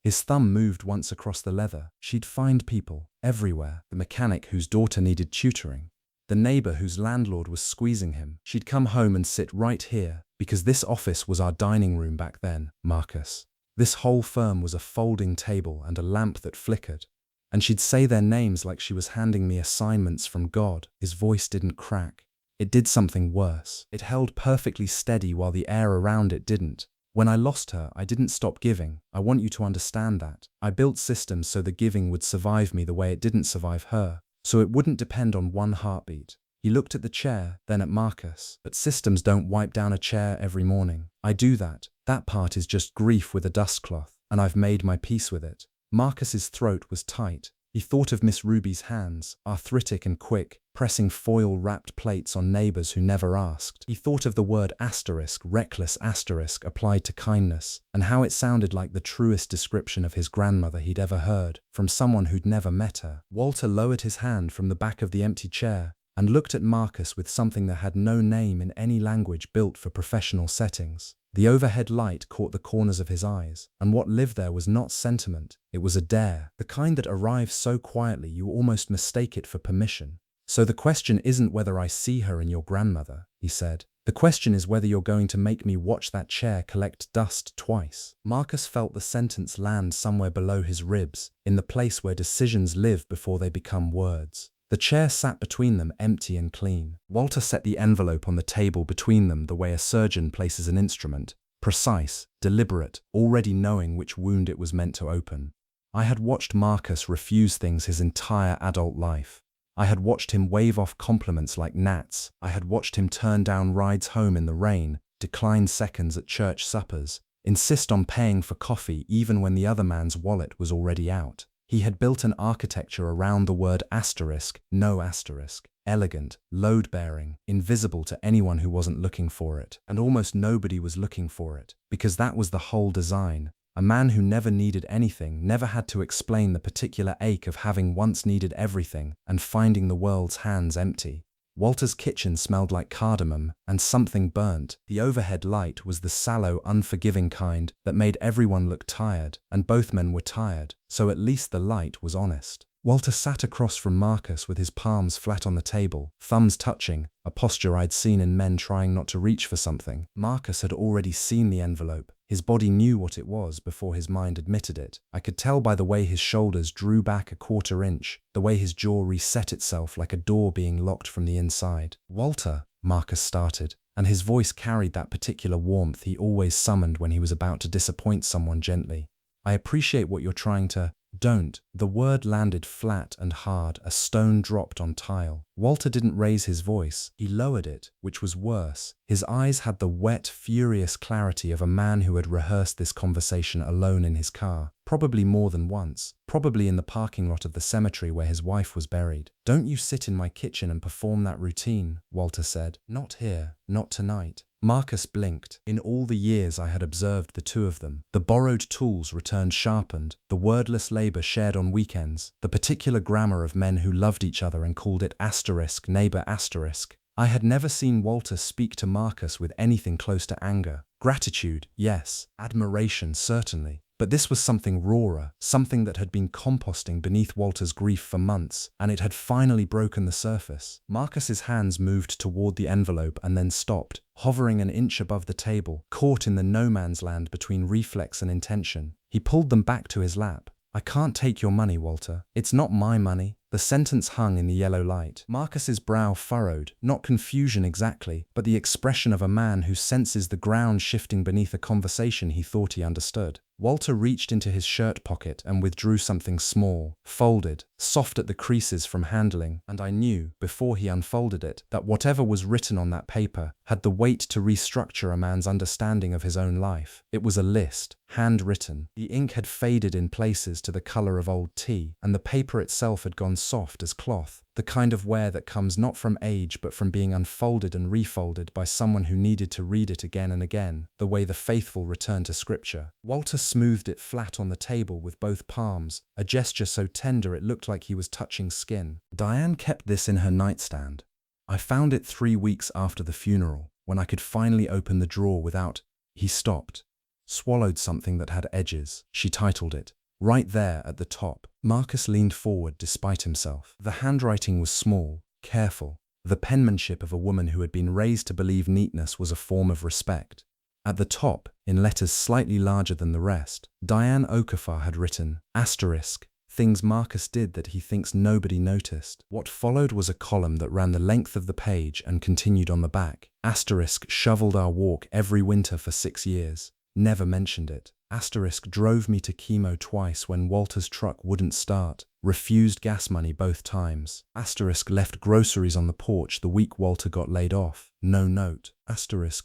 His thumb moved once across the leather. She'd find people, everywhere. The mechanic whose daughter needed tutoring. The neighbor whose landlord was squeezing him. She'd come home and sit right here, because this office was our dining room back then, Marcus. This whole firm was a folding table and a lamp that flickered. And she'd say their names like she was handing me assignments from God. His voice didn't crack. It did something worse. It held perfectly steady while the air around it didn't. When I lost her, I didn't stop giving. I want you to understand that. I built systems so the giving would survive me the way it didn't survive her, so it wouldn't depend on one heartbeat. He looked at the chair, then at Marcus. But systems don't wipe down a chair every morning. I do that. That part is just grief with a dustcloth, and I've made my peace with it. Marcus's throat was tight. He thought of Miss Ruby's hands, arthritic and quick, pressing foil-wrapped plates on neighbors who never asked. He thought of the word asterisk, reckless asterisk, applied to kindness, and how it sounded like the truest description of his grandmother he'd ever heard, from someone who'd never met her. Walter lowered his hand from the back of the empty chair and looked at Marcus with something that had no name in any language built for professional settings. The overhead light caught the corners of his eyes, and what lived there was not sentiment, it was a dare, the kind that arrives so quietly you almost mistake it for permission. So the question isn't whether I see her in your grandmother, he said. The question is whether you're going to make me watch that chair collect dust twice. Marcus felt the sentence land somewhere below his ribs, in the place where decisions live before they become words. The chair sat between them, empty and clean. Walter set the envelope on the table between them the way a surgeon places an instrument, precise, deliberate, already knowing which wound it was meant to open. I had watched Marcus refuse things his entire adult life. I had watched him wave off compliments like gnats. I had watched him turn down rides home in the rain, decline seconds at church suppers, insist on paying for coffee even when the other man's wallet was already out. He had built an architecture around the word asterisk, no asterisk, elegant, load-bearing, invisible to anyone who wasn't looking for it, and almost nobody was looking for it, because that was the whole design. A man who never needed anything, never had to explain the particular ache of having once needed everything and finding the world's hands empty. Walter's kitchen smelled like cardamom, and something burnt. The overhead light was the sallow, unforgiving kind that made everyone look tired, and both men were tired, so at least the light was honest. Walter sat across from Marcus with his palms flat on the table, thumbs touching, a posture I'd seen in men trying not to reach for something. Marcus had already seen the envelope. His body knew what it was before his mind admitted it. I could tell by the way his shoulders drew back a quarter inch, the way his jaw reset itself like a door being locked from the inside. "Walter," Marcus started, and his voice carried that particular warmth he always summoned when he was about to disappoint someone gently. "I appreciate what you're trying to..." "Don't." The word landed flat and hard, a stone dropped on tile. Walter didn't raise his voice. He lowered it, which was worse. His eyes had the wet, furious clarity of a man who had rehearsed this conversation alone in his car, probably more than once, probably in the parking lot of the cemetery where his wife was buried. "Don't you sit in my kitchen and perform that routine," Walter said. "Not here, not tonight." Marcus blinked. In all the years I had observed the two of them, the borrowed tools returned sharpened, the wordless labor shared on weekends, the particular grammar of men who loved each other and called it asterisk, neighbor asterisk. I had never seen Walter speak to Marcus with anything close to anger. Gratitude, yes. Admiration, certainly. But this was something rawer, something that had been composting beneath Walter's grief for months, and it had finally broken the surface. Marcus's hands moved toward the envelope and then stopped, hovering an inch above the table, caught in the no-man's land between reflex and intention. He pulled them back to his lap. "I can't take your money, Walter. It's not my money." The sentence hung in the yellow light. Marcus's brow furrowed, not confusion exactly, but the expression of a man who senses the ground shifting beneath a conversation he thought he understood. Walter reached into his shirt pocket and withdrew something small, folded, soft at the creases from handling, and I knew, before he unfolded it, that whatever was written on that paper had the weight to restructure a man's understanding of his own life. It was a list, handwritten. The ink had faded in places to the color of old tea, and the paper itself had gone soft as cloth, the kind of wear that comes not from age but from being unfolded and refolded by someone who needed to read it again and again, the way the faithful return to scripture. Walter smoothed it flat on the table with both palms, a gesture so tender it looked like he was touching skin. "Diane kept this in her nightstand. I found it 3 weeks after the funeral, when I could finally open the drawer without—" He stopped, swallowed something that had edges. "She titled it. Right there at the top." Marcus leaned forward despite himself. The handwriting was small, careful. The penmanship of a woman who had been raised to believe neatness was a form of respect. At the top, in letters slightly larger than the rest, Diane Okafor had written, **, things Marcus did that he thinks nobody noticed." What followed was a column that ran the length of the page and continued on the back. *, shoveled our walk every winter for 6 years. Never mentioned it. *, drove me to chemo twice when Walter's truck wouldn't start. Refused gas money both times. *, left groceries on the porch the week Walter got laid off. No note. *,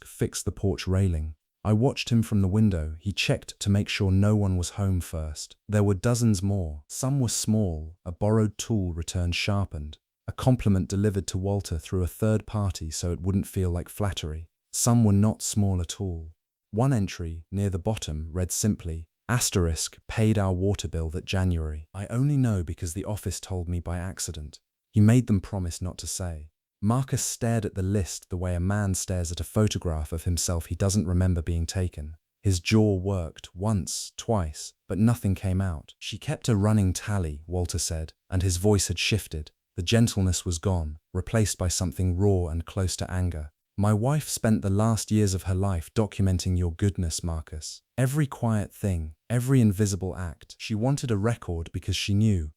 fixed the porch railing. I watched him from the window. He checked to make sure no one was home first. There were dozens more. Some were small, a borrowed tool returned sharpened. A compliment delivered to Walter through a third party so it wouldn't feel like flattery. Some were not small at all. One entry, near the bottom, read simply, *, paid our water bill that January. I only know because the office told me by accident. He made them promise not to say. Marcus stared at the list the way a man stares at a photograph of himself he doesn't remember being taken. His jaw worked, once, twice, but nothing came out. "She kept a running tally," Walter said, and his voice had shifted. The gentleness was gone, replaced by something raw and close to anger. "My wife spent the last years of her life documenting your goodness, Marcus. Every quiet thing, every invisible act. She wanted a record because she knew,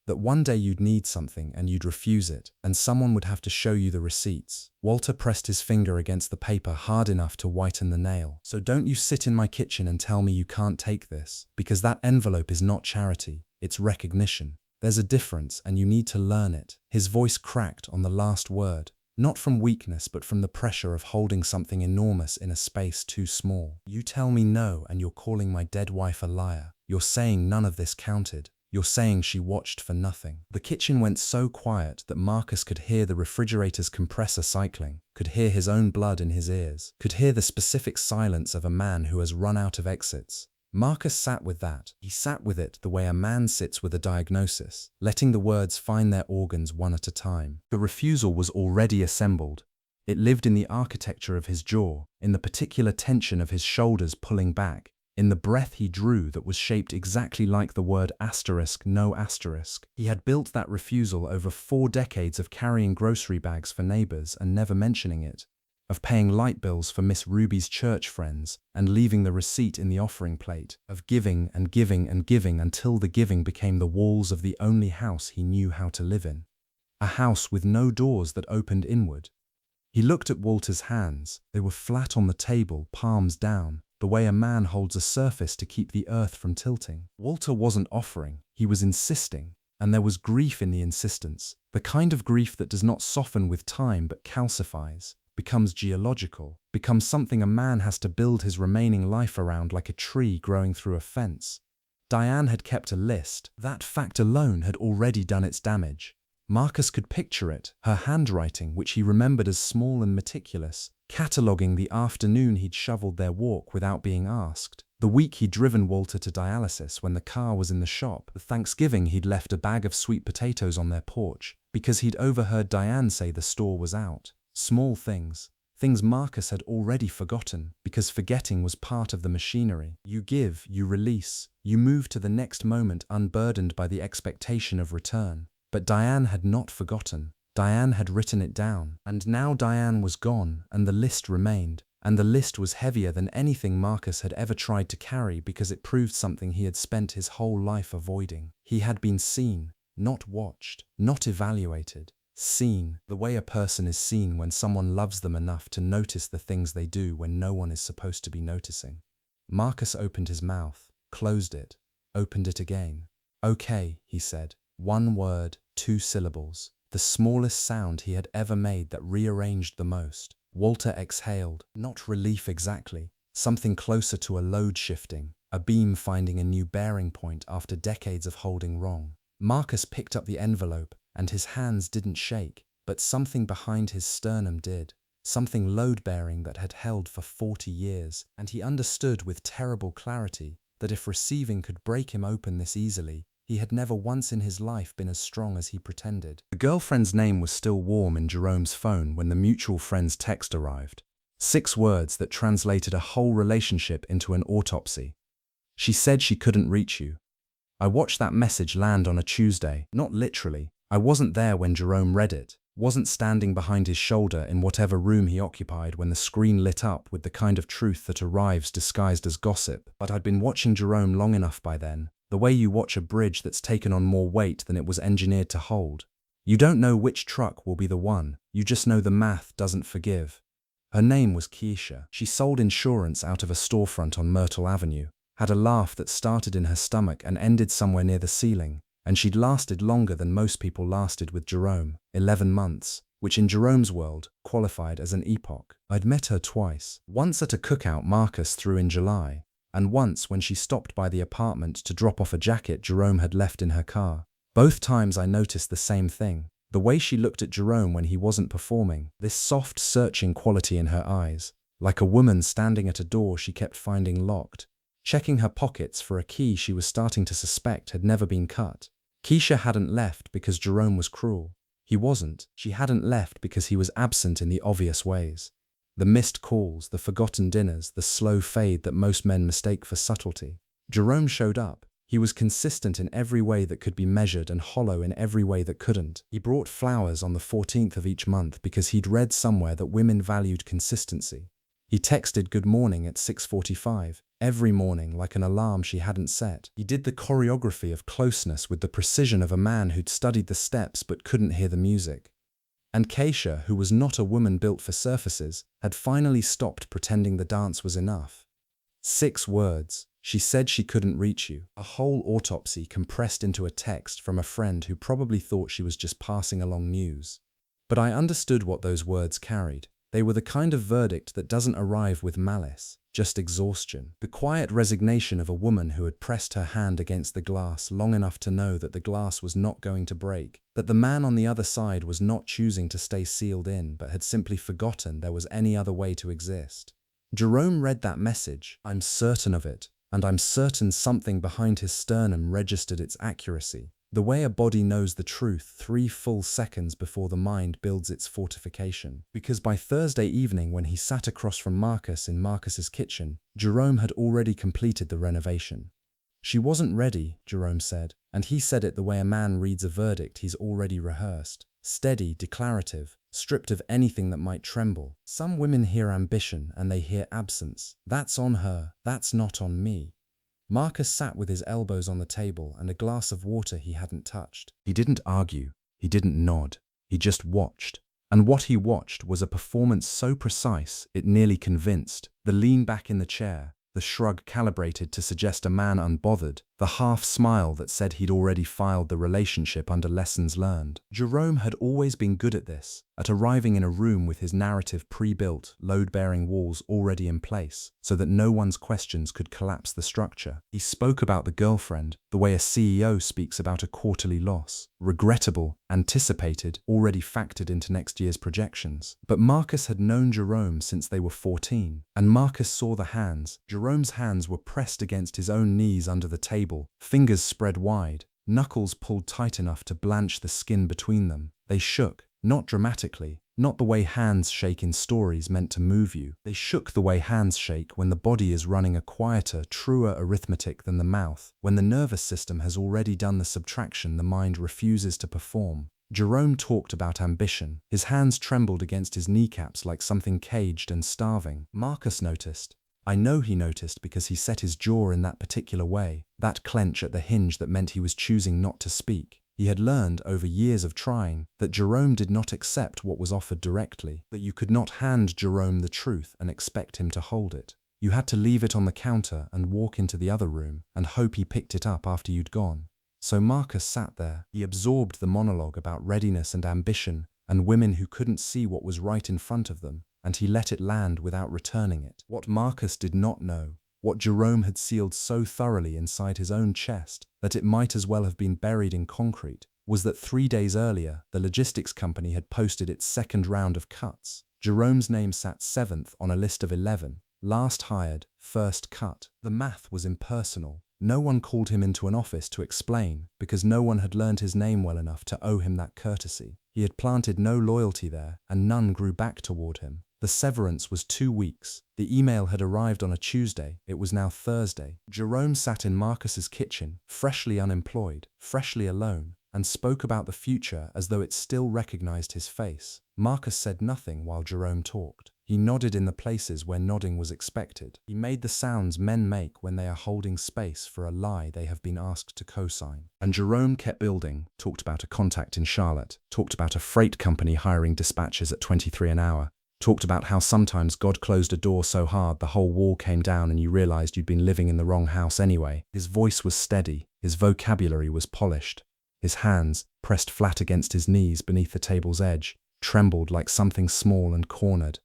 that one day you'd need something and you'd refuse it, and someone would have to show you the receipts." Walter pressed his finger against the paper hard enough to whiten the nail. "So don't you sit in my kitchen and tell me you can't take this, because that envelope is not charity, it's recognition. There's a difference and you need to learn it." His voice cracked on the last word. Not from weakness, but from the pressure of holding something enormous in a space too small. "You tell me no, and you're calling my dead wife a liar. You're saying none of this counted. You're saying she watched for nothing." The kitchen went so quiet that Marcus could hear the refrigerator's compressor cycling, could hear his own blood in his ears, could hear the specific silence of a man who has run out of exits. Marcus sat with that. He sat with it the way a man sits with a diagnosis, letting the words find their organs one at a time. The refusal was already assembled. It lived in the architecture of his jaw, in the particular tension of his shoulders pulling back, in the breath he drew that was shaped exactly like the word *no*. He had built that refusal over 4 decades of carrying grocery bags for neighbors and never mentioning it, of paying light bills for Miss Ruby's church friends and leaving the receipt in the offering plate, of giving and giving and giving until the giving became the walls of the only house he knew how to live in. A house with no doors that opened inward. He looked at Walter's hands. They were flat on the table, palms down, the way a man holds a surface to keep the earth from tilting. Walter wasn't offering, he was insisting, and there was grief in the insistence, the kind of grief that does not soften with time but calcifies, becomes geological, becomes something a man has to build his remaining life around like a tree growing through a fence. Diane had kept a list. That fact alone had already done its damage. Marcus could picture it, her handwriting, which he remembered as small and meticulous, cataloguing the afternoon he'd shoveled their walk without being asked, the week he'd driven Walter to dialysis when the car was in the shop, the Thanksgiving he'd left a bag of sweet potatoes on their porch because he'd overheard Diane say the store was out. Small things things Marcus had already forgotten, because forgetting was part of the machinery. You give, you release, you move to the next moment unburdened by the expectation of return. But Diane had not forgotten. Diane had written it down, and now Diane was gone, and the list remained. And the list was heavier than anything Marcus had ever tried to carry because it proved something he had spent his whole life avoiding. He had been seen, not watched, not evaluated. Seen, the way a person is seen when someone loves them enough to notice the things they do when no one is supposed to be noticing. Marcus opened his mouth, closed it, opened it again. "Okay," he said. One word, 2 syllables. The smallest sound he had ever made that rearranged the most. Walter exhaled, not relief exactly, something closer to a load shifting, a beam finding a new bearing point after decades of holding wrong. Marcus picked up the envelope, and his hands didn't shake, but something behind his sternum did, something load-bearing that had held for 40 years, and he understood with terrible clarity that if receiving could break him open this easily, he had never once in his life been as strong as he pretended. The girlfriend's name was still warm in Jerome's phone when the mutual friend's text arrived. 6 words that translated a whole relationship into an autopsy. "She said she couldn't reach you." I watched that message land on a Tuesday, not literally. I wasn't there when Jerome read it, wasn't standing behind his shoulder in whatever room he occupied when the screen lit up with the kind of truth that arrives disguised as gossip, but I'd been watching Jerome long enough by then. The way you watch a bridge that's taken on more weight than it was engineered to hold. You don't know which truck will be the one, you just know the math doesn't forgive. Her name was Keisha. She sold insurance out of a storefront on Myrtle Avenue, had a laugh that started in her stomach and ended somewhere near the ceiling, and she'd lasted longer than most people lasted with Jerome, 11 months, which in Jerome's world qualified as an epoch. I'd met her twice, once at a cookout Marcus threw in July, and once when she stopped by the apartment to drop off a jacket Jerome had left in her car. Both times I noticed the same thing, the way she looked at Jerome when he wasn't performing, this soft, searching quality in her eyes, like a woman standing at a door she kept finding locked, checking her pockets for a key she was starting to suspect had never been cut. Keisha hadn't left because Jerome was cruel. He wasn't. She hadn't left because he was absent in the obvious ways. The missed calls, the forgotten dinners, the slow fade that most men mistake for subtlety. Jerome showed up. He was consistent in every way that could be measured and hollow in every way that couldn't. He brought flowers on the 14th of each month because he'd read somewhere that women valued consistency. He texted good morning at 6:45, every morning like an alarm she hadn't set. He did the choreography of closeness with the precision of a man who'd studied the steps but couldn't hear the music. And Keisha, who was not a woman built for surfaces, had finally stopped pretending the dance was enough. 6 words. She said she couldn't reach you. A whole autopsy compressed into a text from a friend who probably thought she was just passing along news. But I understood what those words carried. They were the kind of verdict that doesn't arrive with malice, just exhaustion. The quiet resignation of a woman who had pressed her hand against the glass long enough to know that the glass was not going to break, that the man on the other side was not choosing to stay sealed in but had simply forgotten there was any other way to exist. Jerome read that message, I'm certain of it, and I'm certain something behind his sternum registered its accuracy. The way a body knows the truth 3 full seconds before the mind builds its fortification. Because by Thursday evening when he sat across from Marcus in Marcus's kitchen, Jerome had already completed the renovation. She wasn't ready, Jerome said, and he said it the way a man reads a verdict he's already rehearsed. Steady, declarative, stripped of anything that might tremble. Some women hear ambition and they hear absence. That's on her, that's not on me. Marcus sat with his elbows on the table and a glass of water he hadn't touched. He didn't argue, he didn't nod, he just watched. And what he watched was a performance so precise it nearly convinced. The lean back in the chair, the shrug calibrated to suggest a man unbothered, the half smile that said he'd already filed the relationship under lessons learned. Jerome had always been good at this, at arriving in a room with his narrative pre-built, load-bearing walls already in place, so that no one's questions could collapse the structure. He spoke about the girlfriend, the way a CEO speaks about a quarterly loss. Regrettable, anticipated, already factored into next year's projections. But Marcus had known Jerome since they were 14, and Marcus saw the hands. Jerome's hands were pressed against his own knees under the table, fingers spread wide, knuckles pulled tight enough to blanch the skin between them. They shook, not dramatically, Not the way hands shake in stories meant to move you. They shook the way hands shake when the body is running a quieter, truer arithmetic than the mouth, when the nervous system has already done the subtraction the mind refuses to perform. Jerome talked about ambition. His hands trembled against his kneecaps like something caged and starving. Marcus noticed. I know he noticed because he set his jaw in that particular way, that clench at the hinge that meant he was choosing not to speak. He had learned, over years of trying, that Jerome did not accept what was offered directly, that you could not hand Jerome the truth and expect him to hold it. You had to leave it on the counter and walk into the other room and hope he picked it up after you'd gone. So Marcus sat there. He absorbed the monologue about readiness and ambition and women who couldn't see what was right in front of them, and he let it land without returning it. What Marcus did not know, what Jerome had sealed so thoroughly inside his own chest that it might as well have been buried in concrete, was that 3 days earlier, the logistics company had posted its second round of cuts. Jerome's name sat 7th on a list of 11, last hired, first cut. The math was impersonal. No one called him into an office to explain, because no one had learned his name well enough to owe him that courtesy. He had planted no loyalty there, and none grew back toward him. The severance was 2 weeks. The email had arrived on a Tuesday. It was now Thursday. Jerome sat in Marcus's kitchen, freshly unemployed, freshly alone, and spoke about the future as though it still recognized his face. Marcus said nothing while Jerome talked. He nodded in the places where nodding was expected. He made the sounds men make when they are holding space for a lie they have been asked to co-sign. And Jerome kept building, talked about a contact in Charlotte, talked about a freight company hiring dispatchers at 23 an hour, talked about how sometimes God closed a door so hard the whole wall came down and you realized you'd been living in the wrong house anyway. His voice was steady, his vocabulary was polished. His hands, pressed flat against his knees beneath the table's edge, trembled like something small and cornered.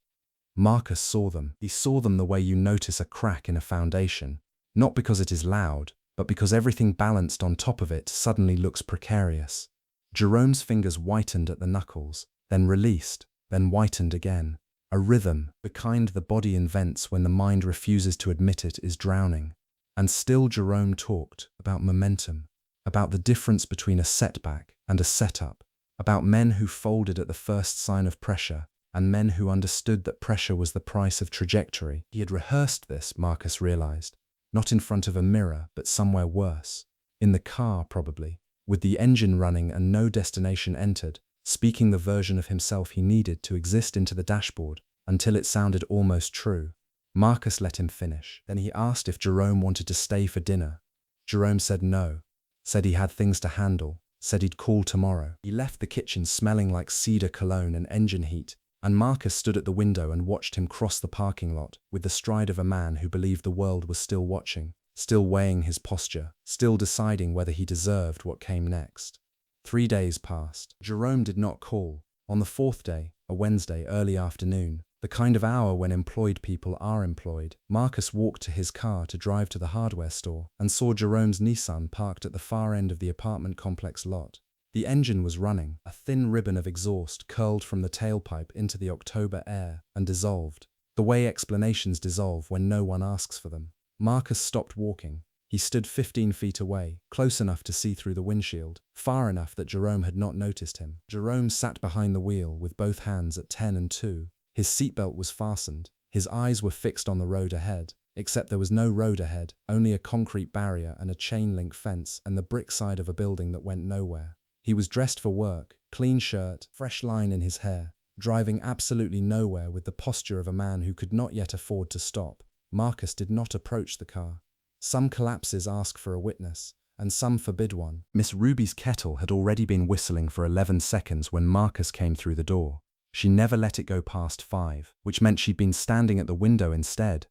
Marcus saw them. He saw them the way you notice a crack in a foundation, not because it is loud, but because everything balanced on top of it suddenly looks precarious. Jerome's fingers whitened at the knuckles, then released, then whitened again. A rhythm, the kind the body invents when the mind refuses to admit it is drowning. And still Jerome talked about momentum, about the difference between a setback and a setup, about men who folded at the first sign of pressure, and men who understood that pressure was the price of trajectory. He had rehearsed this, Marcus realized, not in front of a mirror, but somewhere worse. In the car, probably, with the engine running and no destination entered, speaking the version of himself he needed to exist into the dashboard, until it sounded almost true. Marcus let him finish. Then he asked if Jerome wanted to stay for dinner. Jerome said no, said he had things to handle, said he'd call tomorrow. He left the kitchen smelling like cedar cologne and engine heat, and Marcus stood at the window and watched him cross the parking lot with the stride of a man who believed the world was still watching, still weighing his posture, still deciding whether he deserved what came next. 3 days passed. Jerome did not call. On the 4th day, a Wednesday early afternoon, the kind of hour when employed people are employed, Marcus walked to his car to drive to the hardware store and saw Jerome's Nissan parked at the far end of the apartment complex lot. The engine was running. A thin ribbon of exhaust curled from the tailpipe into the October air and dissolved, the way explanations dissolve when no one asks for them. Marcus stopped walking. He stood 15 feet away, close enough to see through the windshield, far enough that Jerome had not noticed him. Jerome sat behind the wheel with both hands at 10 and 2. His seatbelt was fastened. His eyes were fixed on the road ahead, except there was no road ahead, only a concrete barrier and a chain-link fence and the brick side of a building that went nowhere. He was dressed for work, clean shirt, fresh line in his hair, driving absolutely nowhere with the posture of a man who could not yet afford to stop. Marcus did not approach the car. Some collapses ask for a witness, and some forbid one. Miss Ruby's kettle had already been whistling for 11 seconds when Marcus came through the door. She never let it go past 5, which meant she'd been standing at the window instead.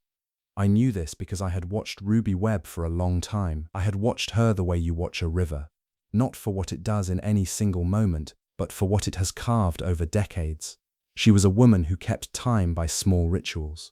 I knew this because I had watched Ruby Webb for a long time. I had watched her the way you watch a river. Not for what it does in any single moment, but for what it has carved over decades. She was a woman who kept time by small rituals.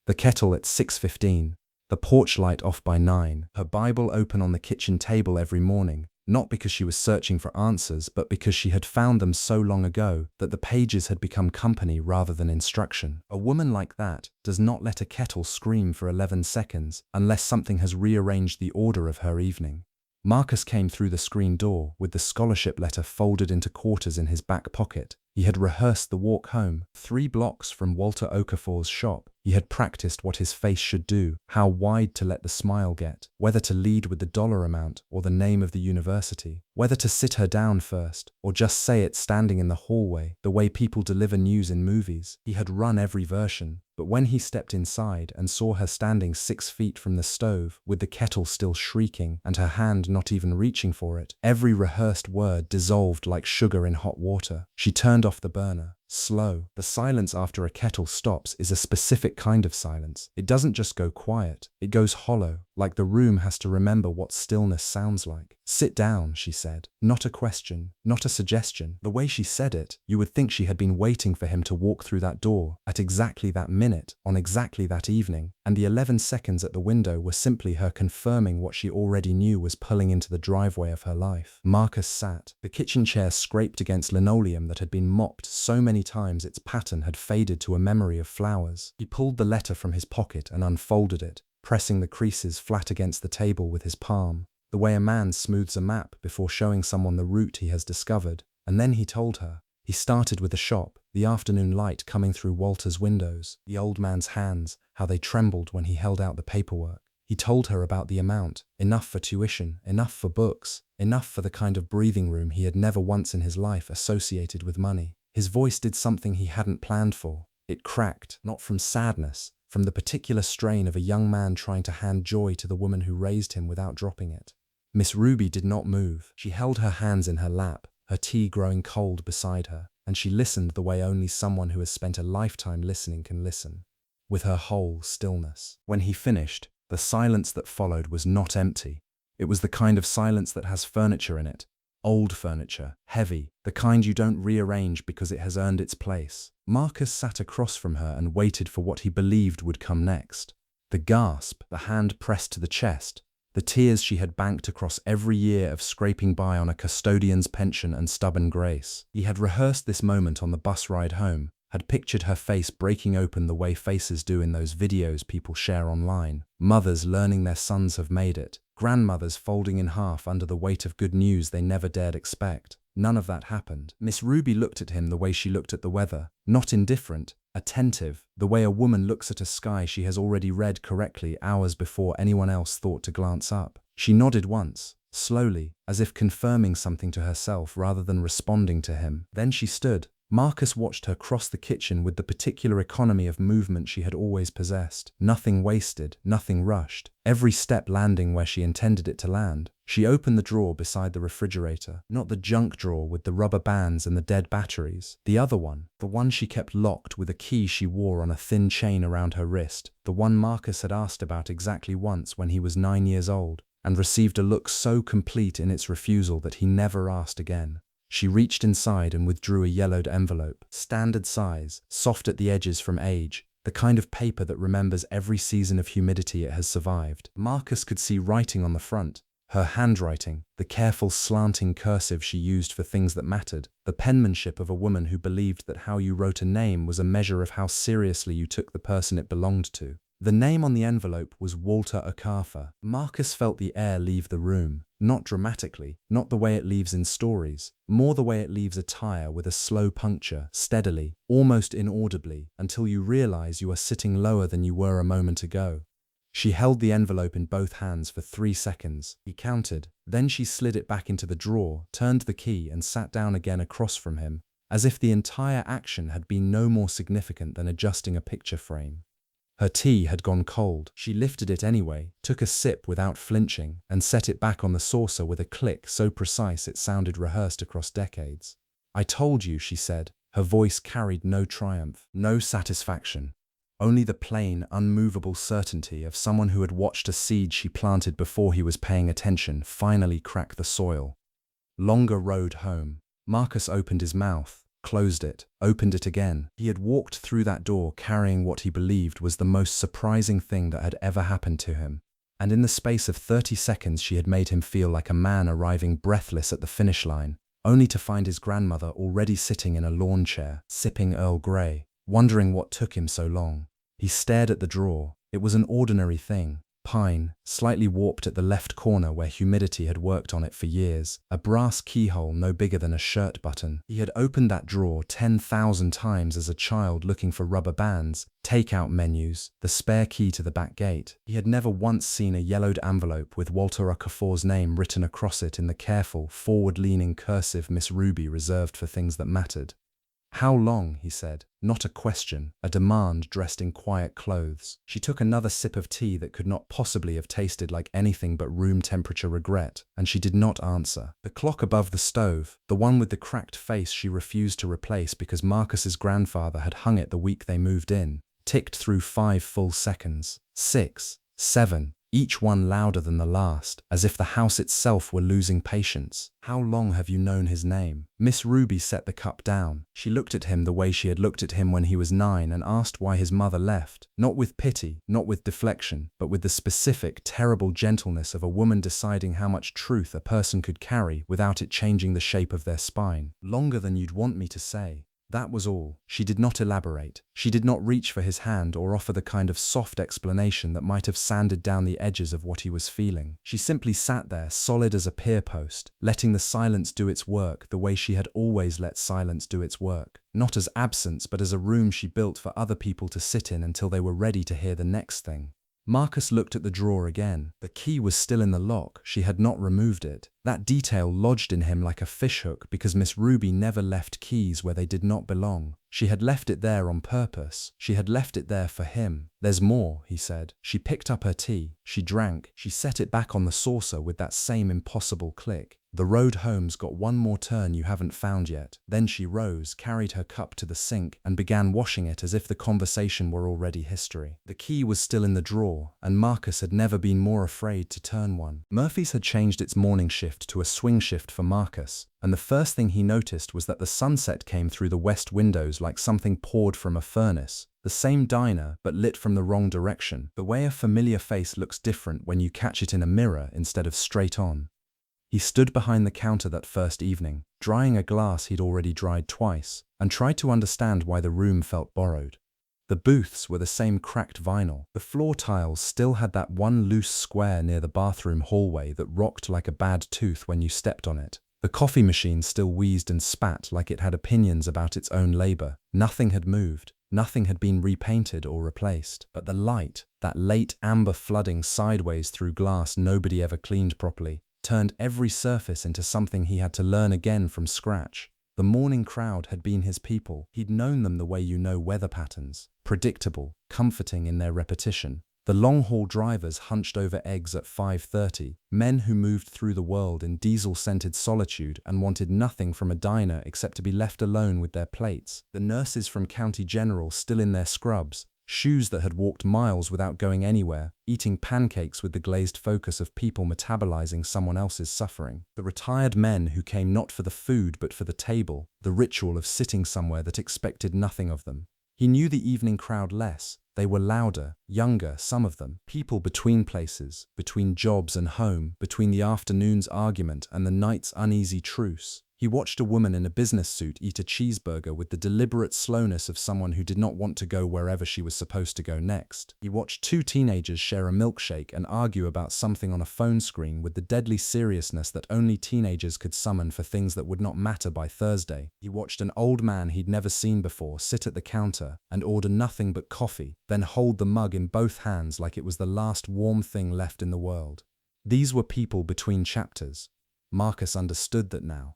The kettle at 6:15, the porch light off by 9, her Bible open on the kitchen table every morning, not because she was searching for answers, but because she had found them so long ago that the pages had become company rather than instruction. A woman like that does not let a kettle scream for 11 seconds unless something has rearranged the order of her evening. Marcus came through the screen door with the scholarship letter folded into quarters in his back pocket. He had rehearsed the walk home, 3 blocks from Walter Okafor's shop. He had practiced what his face should do, how wide to let the smile get, whether to lead with the dollar amount or the name of the university, whether to sit her down first or just say it standing in the hallway, the way people deliver news in movies. He had run every version, but when he stepped inside and saw her standing 6 feet from the stove, with the kettle still shrieking and her hand not even reaching for it, every rehearsed word dissolved like sugar in hot water. She turned off the burner. Slow. The silence after a kettle stops is a specific kind of silence. It doesn't just go quiet, it goes hollow, like the room has to remember what stillness sounds like. "Sit down," she said. Not a question, not a suggestion. The way she said it, you would think she had been waiting for him to walk through that door, at exactly that minute, on exactly that evening, and the 11 seconds at the window were simply her confirming what she already knew was pulling into the driveway of her life. Marcus sat. The kitchen chair scraped against linoleum that had been mopped so many times its pattern had faded to a memory of flowers. He pulled the letter from his pocket and unfolded it, pressing the creases flat against the table with his palm, the way a man smooths a map before showing someone the route he has discovered. And then he told her. He started with the shop, the afternoon light coming through Walter's windows, the old man's hands, how they trembled when he held out the paperwork. He told her about the amount, enough for tuition, enough for books, enough for the kind of breathing room he had never once in his life associated with money. His voice did something he hadn't planned for. It cracked, not from sadness, from the particular strain of a young man trying to hand joy to the woman who raised him without dropping it. Miss Ruby did not move. She held her hands in her lap, her tea growing cold beside her, and she listened the way only someone who has spent a lifetime listening can listen, with her whole stillness. When he finished, the silence that followed was not empty. It was the kind of silence that has furniture in it. Old furniture, heavy, the kind you don't rearrange because it has earned its place. Marcus sat across from her and waited for what he believed would come next. The gasp, the hand pressed to the chest, the tears she had banked across every year of scraping by on a custodian's pension and stubborn grace. He had rehearsed this moment on the bus ride home, had pictured her face breaking open the way faces do in those videos people share online. Mothers learning their sons have made it. Grandmothers folding in half under the weight of good news they never dared expect. None of that happened. Miss Ruby looked at him the way she looked at the weather, not indifferent, attentive, the way a woman looks at a sky she has already read correctly hours before anyone else thought to glance up. She nodded once, slowly, as if confirming something to herself rather than responding to him. Then she stood. Marcus watched her cross the kitchen with the particular economy of movement she had always possessed. Nothing wasted, nothing rushed, every step landing where she intended it to land. She opened the drawer beside the refrigerator, not the junk drawer with the rubber bands and the dead batteries, the other one, the one she kept locked with a key she wore on a thin chain around her wrist, the one Marcus had asked about exactly once when he was 9 years old, and received a look so complete in its refusal that he never asked again. She reached inside and withdrew a yellowed envelope, standard size, soft at the edges from age, the kind of paper that remembers every season of humidity it has survived. Marcus could see writing on the front, her handwriting, the careful slanting cursive she used for things that mattered, the penmanship of a woman who believed that how you wrote a name was a measure of how seriously you took the person it belonged to. The name on the envelope was Walter Okafor. Marcus felt the air leave the room, not dramatically, not the way it leaves in stories, more the way it leaves a tire with a slow puncture, steadily, almost inaudibly, until you realize you are sitting lower than you were a moment ago. She held the envelope in both hands for 3 seconds. He counted. Then she slid it back into the drawer, turned the key, and sat down again across from him, as if the entire action had been no more significant than adjusting a picture frame. Her tea had gone cold. She lifted it anyway, took a sip without flinching, and set it back on the saucer with a click so precise it sounded rehearsed across decades. "I told you," she said. Her voice carried no triumph, no satisfaction. Only the plain, unmovable certainty of someone who had watched a seed she planted before he was paying attention finally crack the soil. Longer road home. Marcus opened his mouth, closed it, opened it again. He had walked through that door carrying what he believed was the most surprising thing that had ever happened to him. And in the space of 30 seconds she had made him feel like a man arriving breathless at the finish line, only to find his grandmother already sitting in a lawn chair, sipping Earl Grey, wondering what took him so long. He stared at the drawer. It was an ordinary thing, pine, slightly warped at the left corner where humidity had worked on it for years, a brass keyhole no bigger than a shirt button. He had opened that drawer 10,000 times as a child looking for rubber bands, takeout menus, the spare key to the back gate. He had never once seen a yellowed envelope with Walter Okafor's name written across it in the careful, forward-leaning cursive Miss Ruby reserved for things that mattered. "How long?" he said. Not a question, a demand dressed in quiet clothes. She took another sip of tea that could not possibly have tasted like anything but room-temperature regret, and she did not answer. The clock above the stove, the one with the cracked face she refused to replace because Marcus's grandfather had hung it the week they moved in, ticked through 5 full seconds. 6, 7. Each one louder than the last, as if the house itself were losing patience. "How long have you known his name?" Miss Ruby set the cup down. She looked at him the way she had looked at him when he was 9 and asked why his mother left. Not with pity, not with deflection, but with the specific, terrible gentleness of a woman deciding how much truth a person could carry without it changing the shape of their spine. "Longer than you'd want me to say." That was all. She did not elaborate. She did not reach for his hand or offer the kind of soft explanation that might have sanded down the edges of what he was feeling. She simply sat there, solid as a pier post, letting the silence do its work the way she had always let silence do its work. Not as absence, but as a room she built for other people to sit in until they were ready to hear the next thing. Marcus looked at the drawer again. The key was still in the lock. She had not removed it. That detail lodged in him like a fishhook because Miss Ruby never left keys where they did not belong. She had left it there on purpose. She had left it there for him. "There's more," he said. She picked up her tea. She drank. She set it back on the saucer with that same impossible click. "The road home's got one more turn you haven't found yet." Then she rose, carried her cup to the sink, and began washing it as if the conversation were already history. The key was still in the drawer, and Marcus had never been more afraid to turn one. Murphy's had changed its morning shift to a swing shift for Marcus, and the first thing he noticed was that the sunset came through the west windows like something poured from a furnace. The same diner, but lit from the wrong direction. The way a familiar face looks different when you catch it in a mirror instead of straight on. He stood behind the counter that first evening, drying a glass he'd already dried twice, and tried to understand why the room felt borrowed. The booths were the same cracked vinyl. The floor tiles still had that one loose square near the bathroom hallway that rocked like a bad tooth when you stepped on it. The coffee machine still wheezed and spat like it had opinions about its own labor. Nothing had moved. Nothing had been repainted or replaced. But the light, that late amber flooding sideways through glass nobody ever cleaned properly, turned every surface into something he had to learn again from scratch. The morning crowd had been his people. He'd known them the way you know weather patterns, predictable, comforting in their repetition. The long-haul drivers hunched over eggs at 5:30, men who moved through the world in diesel-scented solitude and wanted nothing from a diner except to be left alone with their plates. The nurses from County General still in their scrubs, shoes that had walked miles without going anywhere, eating pancakes with the glazed focus of people metabolizing someone else's suffering. The retired men who came not for the food but for the table, the ritual of sitting somewhere that expected nothing of them. He knew the evening crowd less. They were louder, younger, some of them. People between places, between jobs and home, between the afternoon's argument and the night's uneasy truce. He watched a woman in a business suit eat a cheeseburger with the deliberate slowness of someone who did not want to go wherever she was supposed to go next. He watched 2 teenagers share a milkshake and argue about something on a phone screen with the deadly seriousness that only teenagers could summon for things that would not matter by Thursday. He watched an old man he'd never seen before sit at the counter and order nothing but coffee, then hold the mug in both hands like it was the last warm thing left in the world. These were people between chapters. Marcus understood that now.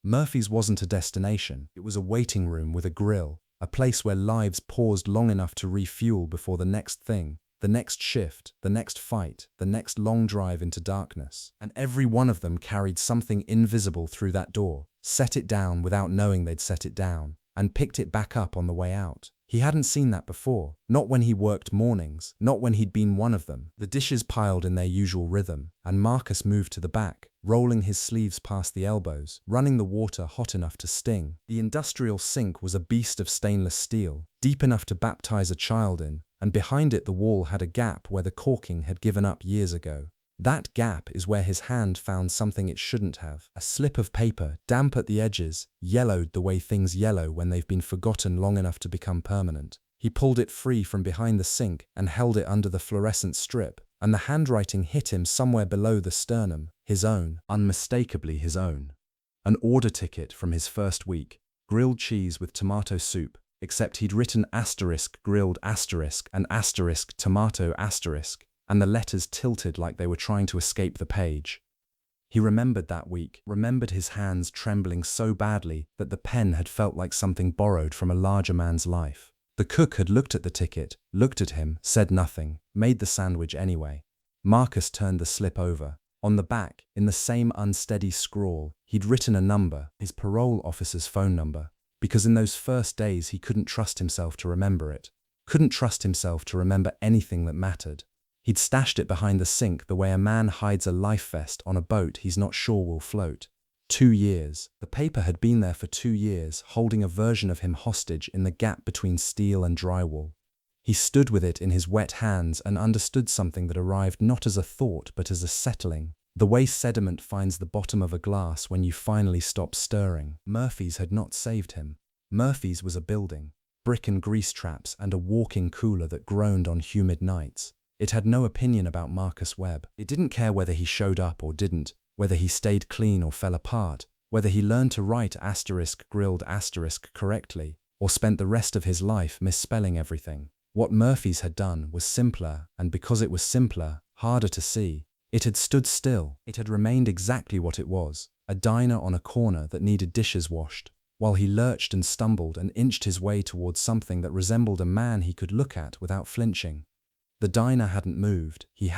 Murphy's wasn't a destination, it was a waiting room with a grill, a place where lives paused long enough to refuel before the next thing, the next shift, the next fight, the next long drive into darkness. And every one of them carried something invisible through that door, set it down without knowing they'd set it down, and picked it back up on the way out. He hadn't seen that before, not when he worked mornings, not when he'd been one of them. The dishes piled in their usual rhythm, and Marcus moved to the back, rolling his sleeves past the elbows, running the water hot enough to sting. The industrial sink was a beast of stainless steel, deep enough to baptize a child in, and behind it the wall had a gap where the caulking had given up years ago. That gap is where his hand found something it shouldn't have. A slip of paper, damp at the edges, yellowed the way things yellow when they've been forgotten long enough to become permanent. He pulled it free from behind the sink and held it under the fluorescent strip, And the handwriting hit him somewhere below the sternum, his own, unmistakably his own. An order ticket from his first week, grilled cheese with tomato soup, except he'd written asterisk grilled asterisk and asterisk tomato asterisk, and the letters tilted like they were trying to escape the page. He remembered that week, remembered his hands trembling so badly that the pen had felt like something borrowed from a larger man's life. The cook had looked at the ticket, looked at him, said nothing, made the sandwich anyway. Marcus turned the slip over. On the back, in the same unsteady scrawl, he'd written a number, his parole officer's phone number, because in those first days he couldn't trust himself to remember it, couldn't trust himself to remember anything that mattered. He'd stashed it behind the sink the way a man hides a life vest on a boat he's not sure will float. 2 years. The paper had been there for 2 years, holding a version of him hostage in the gap between steel and drywall. He stood with it in his wet hands and understood something that arrived not as a thought but as a settling. The way sediment finds the bottom of a glass when you finally stop stirring. Murphy's had not saved him. Murphy's was a building, brick and grease traps and a walk-in cooler that groaned on humid nights. It had no opinion about Marcus Webb. It didn't care whether he showed up or didn't, whether he stayed clean or fell apart, whether he learned to write asterisk grilled asterisk correctly, or spent the rest of his life misspelling everything. What Murphy's had done was simpler, and because it was simpler, harder to see. It had stood still. It had remained exactly what it was, a diner on a corner that needed dishes washed, while he lurched and stumbled and inched his way towards something that resembled a man he could look at without flinching. The diner hadn't moved. He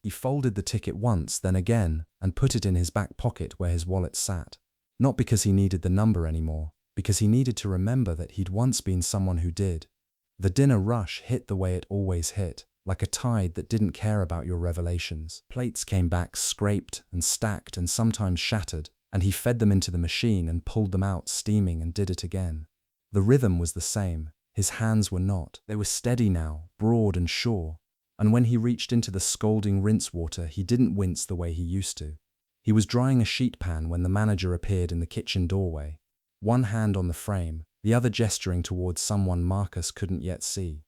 folded the ticket once, then again, and put it in his back pocket where his wallet sat. Not because he needed the number anymore, because he needed to remember that he'd once been someone who did. The dinner rush hit the way it always hit, like a tide that didn't care about your revelations. Plates came back scraped and stacked and sometimes shattered, and he fed them into the machine and pulled them out steaming and did it again. The rhythm was the same. His hands were not. They were steady now, broad and sure. And when he reached into the scalding rinse water, he didn't wince the way he used to. He was drying a sheet pan when the manager appeared in the kitchen doorway, one hand on the frame, the other gesturing towards someone Marcus couldn't yet see.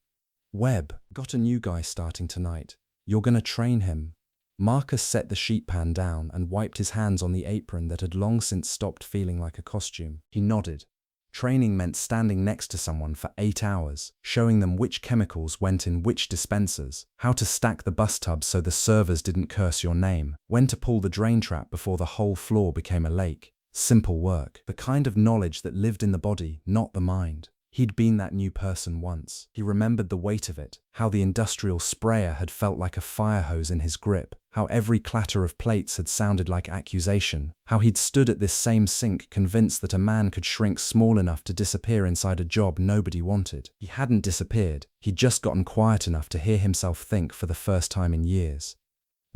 "Webb, got a new guy starting tonight. You're gonna train him." Marcus set the sheet pan down and wiped his hands on the apron that had long since stopped feeling like a costume. He nodded. Training meant standing next to someone for 8 hours, showing them which chemicals went in which dispensers, how to stack the bus tubs so the servers didn't curse your name, when to pull the drain trap before the whole floor became a lake. Simple work, the kind of knowledge that lived in the body, not the mind. He'd been that new person once. He remembered the weight of it, how the industrial sprayer had felt like a fire hose in his grip, how every clatter of plates had sounded like accusation, how he'd stood at this same sink convinced that a man could shrink small enough to disappear inside a job nobody wanted. He hadn't disappeared, he'd just gotten quiet enough to hear himself think for the first time in years.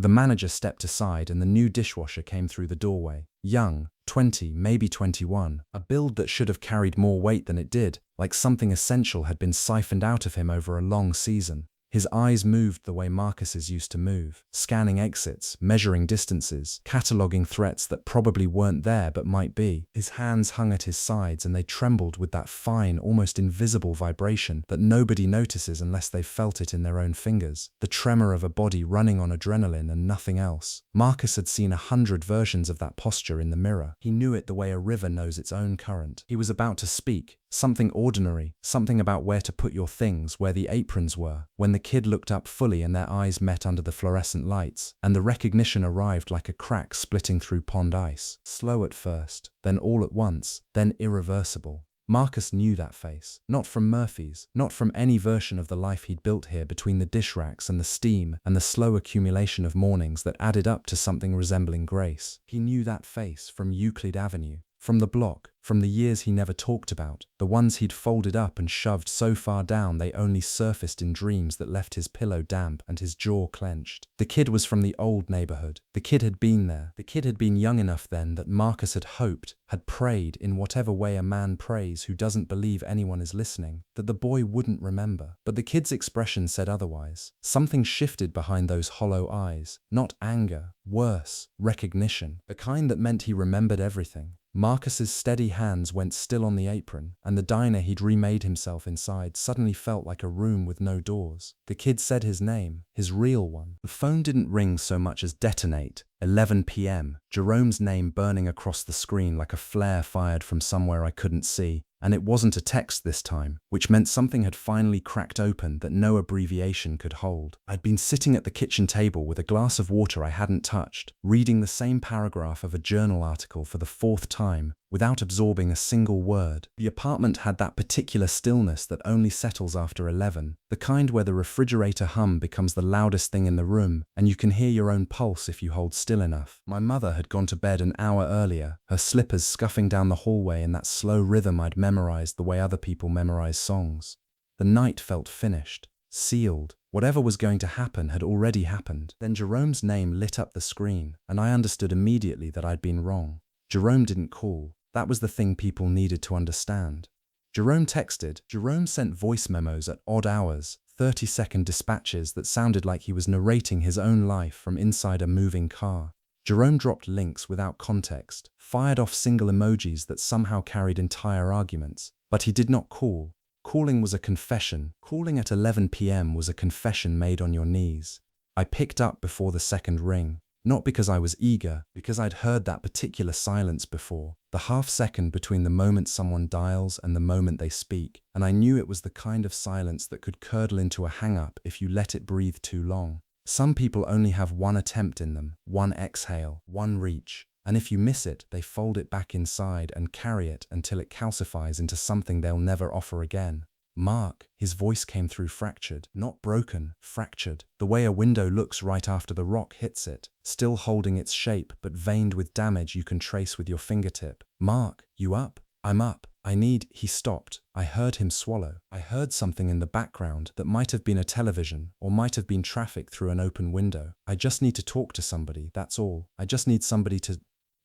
The manager stepped aside and the new dishwasher came through the doorway. Young, 20, maybe 21, a build that should have carried more weight than it did, like something essential had been siphoned out of him over a long season. His eyes moved the way Marcus's used to move, scanning exits, measuring distances, cataloguing threats that probably weren't there but might be. His hands hung at his sides and they trembled with that fine, almost invisible vibration that nobody notices unless they've felt it in their own fingers. The tremor of a body running on adrenaline and nothing else. Marcus had seen 100 versions of that posture in the mirror. He knew it the way a river knows its own current. He was about to speak. Something ordinary, something about where to put your things, where the aprons were, when the kid looked up fully and their eyes met under the fluorescent lights, and the recognition arrived like a crack splitting through pond ice. Slow at first, then all at once, then irreversible. Marcus knew that face. Not from Murphy's, not from any version of the life he'd built here between the dish racks and the steam and the slow accumulation of mornings that added up to something resembling grace. He knew that face from Euclid Avenue. From the block, from the years he never talked about, the ones he'd folded up and shoved so far down they only surfaced in dreams that left his pillow damp and his jaw clenched. The kid was from the old neighborhood. The kid had been there. The kid had been young enough then that Marcus had hoped, had prayed in whatever way a man prays who doesn't believe anyone is listening, that the boy wouldn't remember. But the kid's expression said otherwise. Something shifted behind those hollow eyes. Not anger, worse, recognition. The kind that meant he remembered everything. Marcus's steady hands went still on the apron, and the diner he'd remade himself inside suddenly felt like a room with no doors. The kid said his name, his real one. The phone didn't ring so much as detonate. 11 p.m. Jerome's name burning across the screen like a flare fired from somewhere I couldn't see. And it wasn't a text this time, which meant something had finally cracked open that no abbreviation could hold. I'd been sitting at the kitchen table with a glass of water I hadn't touched, reading the same paragraph of a journal article for the fourth time, without absorbing a single word. The apartment had that particular stillness that only settles after 11, the kind where the refrigerator hum becomes the loudest thing in the room, and you can hear your own pulse if you hold still enough. My mother had gone to bed an hour earlier, her slippers scuffing down the hallway in that slow rhythm I'd memorized the way other people memorize songs. The night felt finished, sealed. Whatever was going to happen had already happened. Then Jerome's name lit up the screen, and I understood immediately that I'd been wrong. Jerome didn't call. That was the thing people needed to understand. Jerome texted. Jerome sent voice memos at odd hours, 30-second dispatches that sounded like he was narrating his own life from inside a moving car. Jerome dropped links without context, fired off single emojis that somehow carried entire arguments. But he did not call. Calling was a confession. Calling at 11 p.m. was a confession made on your knees. I picked up before the second ring. Not because I was eager, because I'd heard that particular silence before, the half-second between the moment someone dials and the moment they speak, and I knew it was the kind of silence that could curdle into a hang-up if you let it breathe too long. Some people only have one attempt in them, one exhale, one reach, and if you miss it, they fold it back inside and carry it until it calcifies into something they'll never offer again. Mark, his voice came through fractured, not broken, fractured, the way a window looks right after the rock hits it, still holding its shape but veined with damage you can trace with your fingertip. Mark, you up? I'm up. He stopped. I heard him swallow. I heard something in the background that might have been a television or might have been traffic through an open window. I just need to talk to somebody, that's all. I just need somebody to...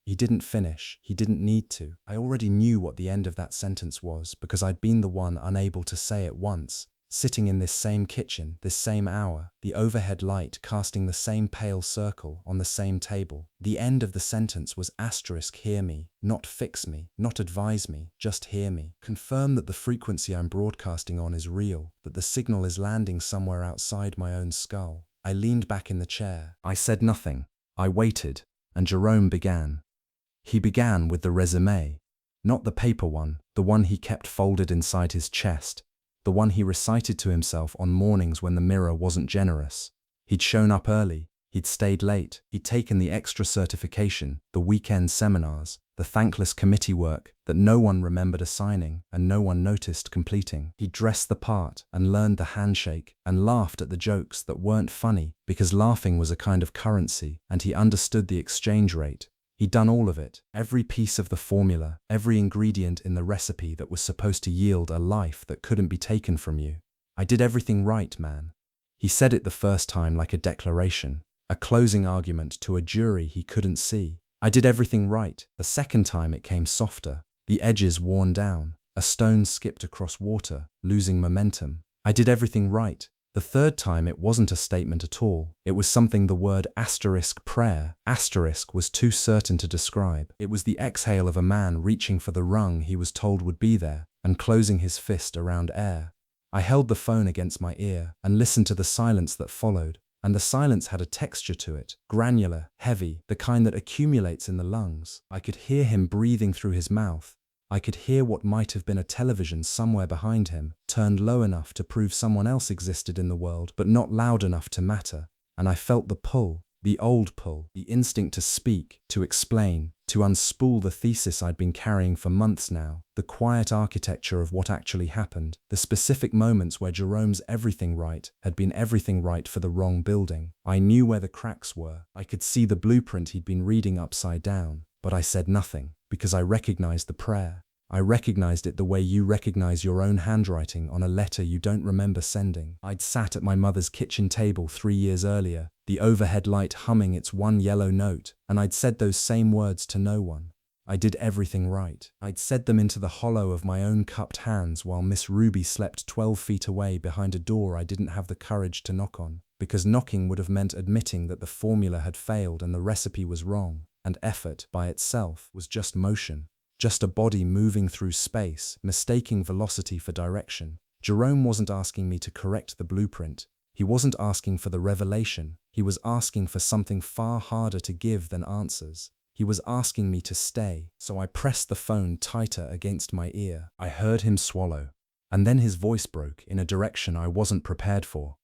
He didn't finish. He didn't need to. I already knew what the end of that sentence was because I'd been the one unable to say it once, sitting in this same kitchen, this same hour, the overhead light casting the same pale circle on the same table. The end of the sentence was asterisk hear me, not fix me, not advise me, just hear me. Confirm that the frequency I'm broadcasting on is real, that the signal is landing somewhere outside my own skull. I leaned back in the chair. I said nothing. I waited, and Jerome began. He began with the resume, not the paper one, the one he kept folded inside his chest, the one he recited to himself on mornings when the mirror wasn't generous. He'd shown up early, he'd stayed late, he'd taken the extra certification, the weekend seminars, the thankless committee work that no one remembered assigning and no one noticed completing. He dressed the part and learned the handshake and laughed at the jokes that weren't funny because laughing was a kind of currency and he understood the exchange rate. He'd done all of it, every piece of the formula, every ingredient in the recipe that was supposed to yield a life that couldn't be taken from you. I did everything right, man. He said it the first time like a declaration, a closing argument to a jury he couldn't see. I did everything right. The second time it came softer, the edges worn down, a stone skipped across water, losing momentum. I did everything right. The third time it wasn't a statement at all. It was something the word asterisk prayer, asterisk was too certain to describe. It was the exhale of a man reaching for the rung he was told would be there and closing his fist around air. I held the phone against my ear and listened to the silence that followed, and the silence had a texture to it, granular, heavy, the kind that accumulates in the lungs. I could hear him breathing through his mouth. I could hear what might have been a television somewhere behind him, turned low enough to prove someone else existed in the world, but not loud enough to matter. And I felt the pull, the old pull, the instinct to speak, to explain, to unspool the thesis I'd been carrying for months now, the quiet architecture of what actually happened, the specific moments where Jerome's everything right had been everything right for the wrong building. I knew where the cracks were. I could see the blueprint he'd been reading upside down, but I said nothing. Because I recognized the prayer. I recognized it the way you recognize your own handwriting on a letter you don't remember sending. I'd sat at my mother's kitchen table 3 years earlier, the overhead light humming its one yellow note, and I'd said those same words to no one. I did everything right. I'd said them into the hollow of my own cupped hands while Miss Ruby slept 12 feet away behind a door I didn't have the courage to knock on, because knocking would have meant admitting that the formula had failed and the recipe was wrong. And effort, by itself, was just motion. just a body moving through space, mistaking velocity for direction. Jerome wasn't asking me to correct the blueprint. He wasn't asking for the revelation. He was asking for something far harder to give than answers. He was asking me to stay, so I pressed the phone tighter against my ear. I heard him swallow, and then his voice broke in a direction I wasn't prepared for.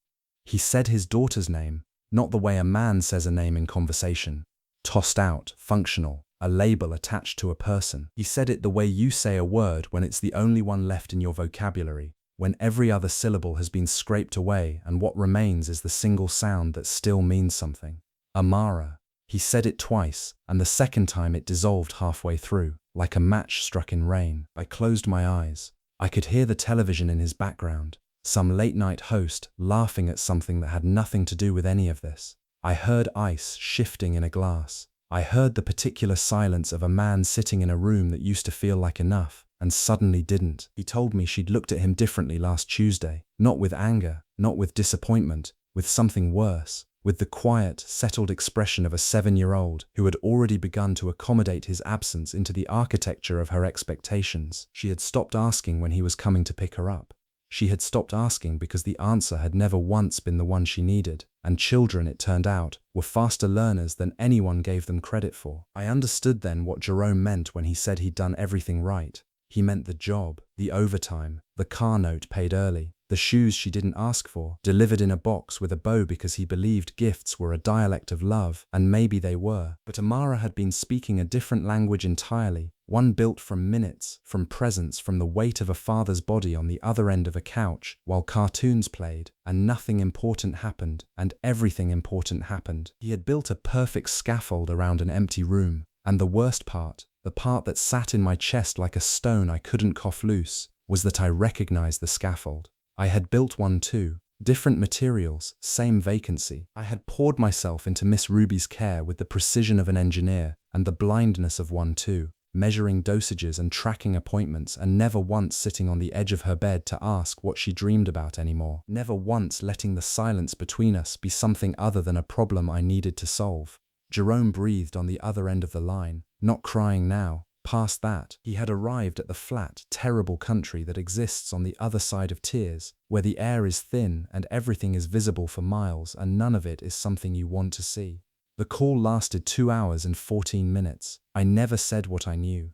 He said his daughter's name, not the way a man says a name in conversation. Tossed out, functional, a label attached to a person. He said it the way you say a word when it's the only one left in your vocabulary, when every other syllable has been scraped away and what remains is the single sound that still means something. Amara. He said it twice, and the second time it dissolved halfway through, like a match struck in rain. I closed my eyes. I could hear the television in his background, some late-night host laughing at something that had nothing to do with any of this. I heard ice shifting in a glass. I heard the particular silence of a man sitting in a room that used to feel like enough, and suddenly didn't. He told me she'd looked at him differently last Tuesday, not with anger, not with disappointment, with something worse. With the quiet, settled expression of a 7-year-old who had already begun to accommodate his absence into the architecture of her expectations. She had stopped asking when he was coming to pick her up. She had stopped asking because the answer had never once been the one she needed, and children, it turned out, were faster learners than anyone gave them credit for. I understood then what Jerome meant when he said he'd done everything right. He meant the job, the overtime, the car note paid early, the shoes she didn't ask for, delivered in a box with a bow because he believed gifts were a dialect of love, and maybe they were. But Amara had been speaking a different language entirely, one built from minutes, from presence, from the weight of a father's body on the other end of a couch, while cartoons played, and nothing important happened, and everything important happened. He had built a perfect scaffold around an empty room, and the worst part, the part that sat in my chest like a stone I couldn't cough loose, was that I recognized the scaffold. I had built one too, different materials, same vacancy. I had poured myself into Miss Ruby's care with the precision of an engineer and the blindness of one too, measuring dosages and tracking appointments and never once sitting on the edge of her bed to ask what she dreamed about anymore, never once letting the silence between us be something other than a problem I needed to solve. Jerome breathed on the other end of the line, not crying now. Past that, he had arrived at the flat, terrible country that exists on the other side of tears, where the air is thin and everything is visible for miles and none of it is something you want to see. The call lasted 2 hours and 14 minutes. I never said what I knew,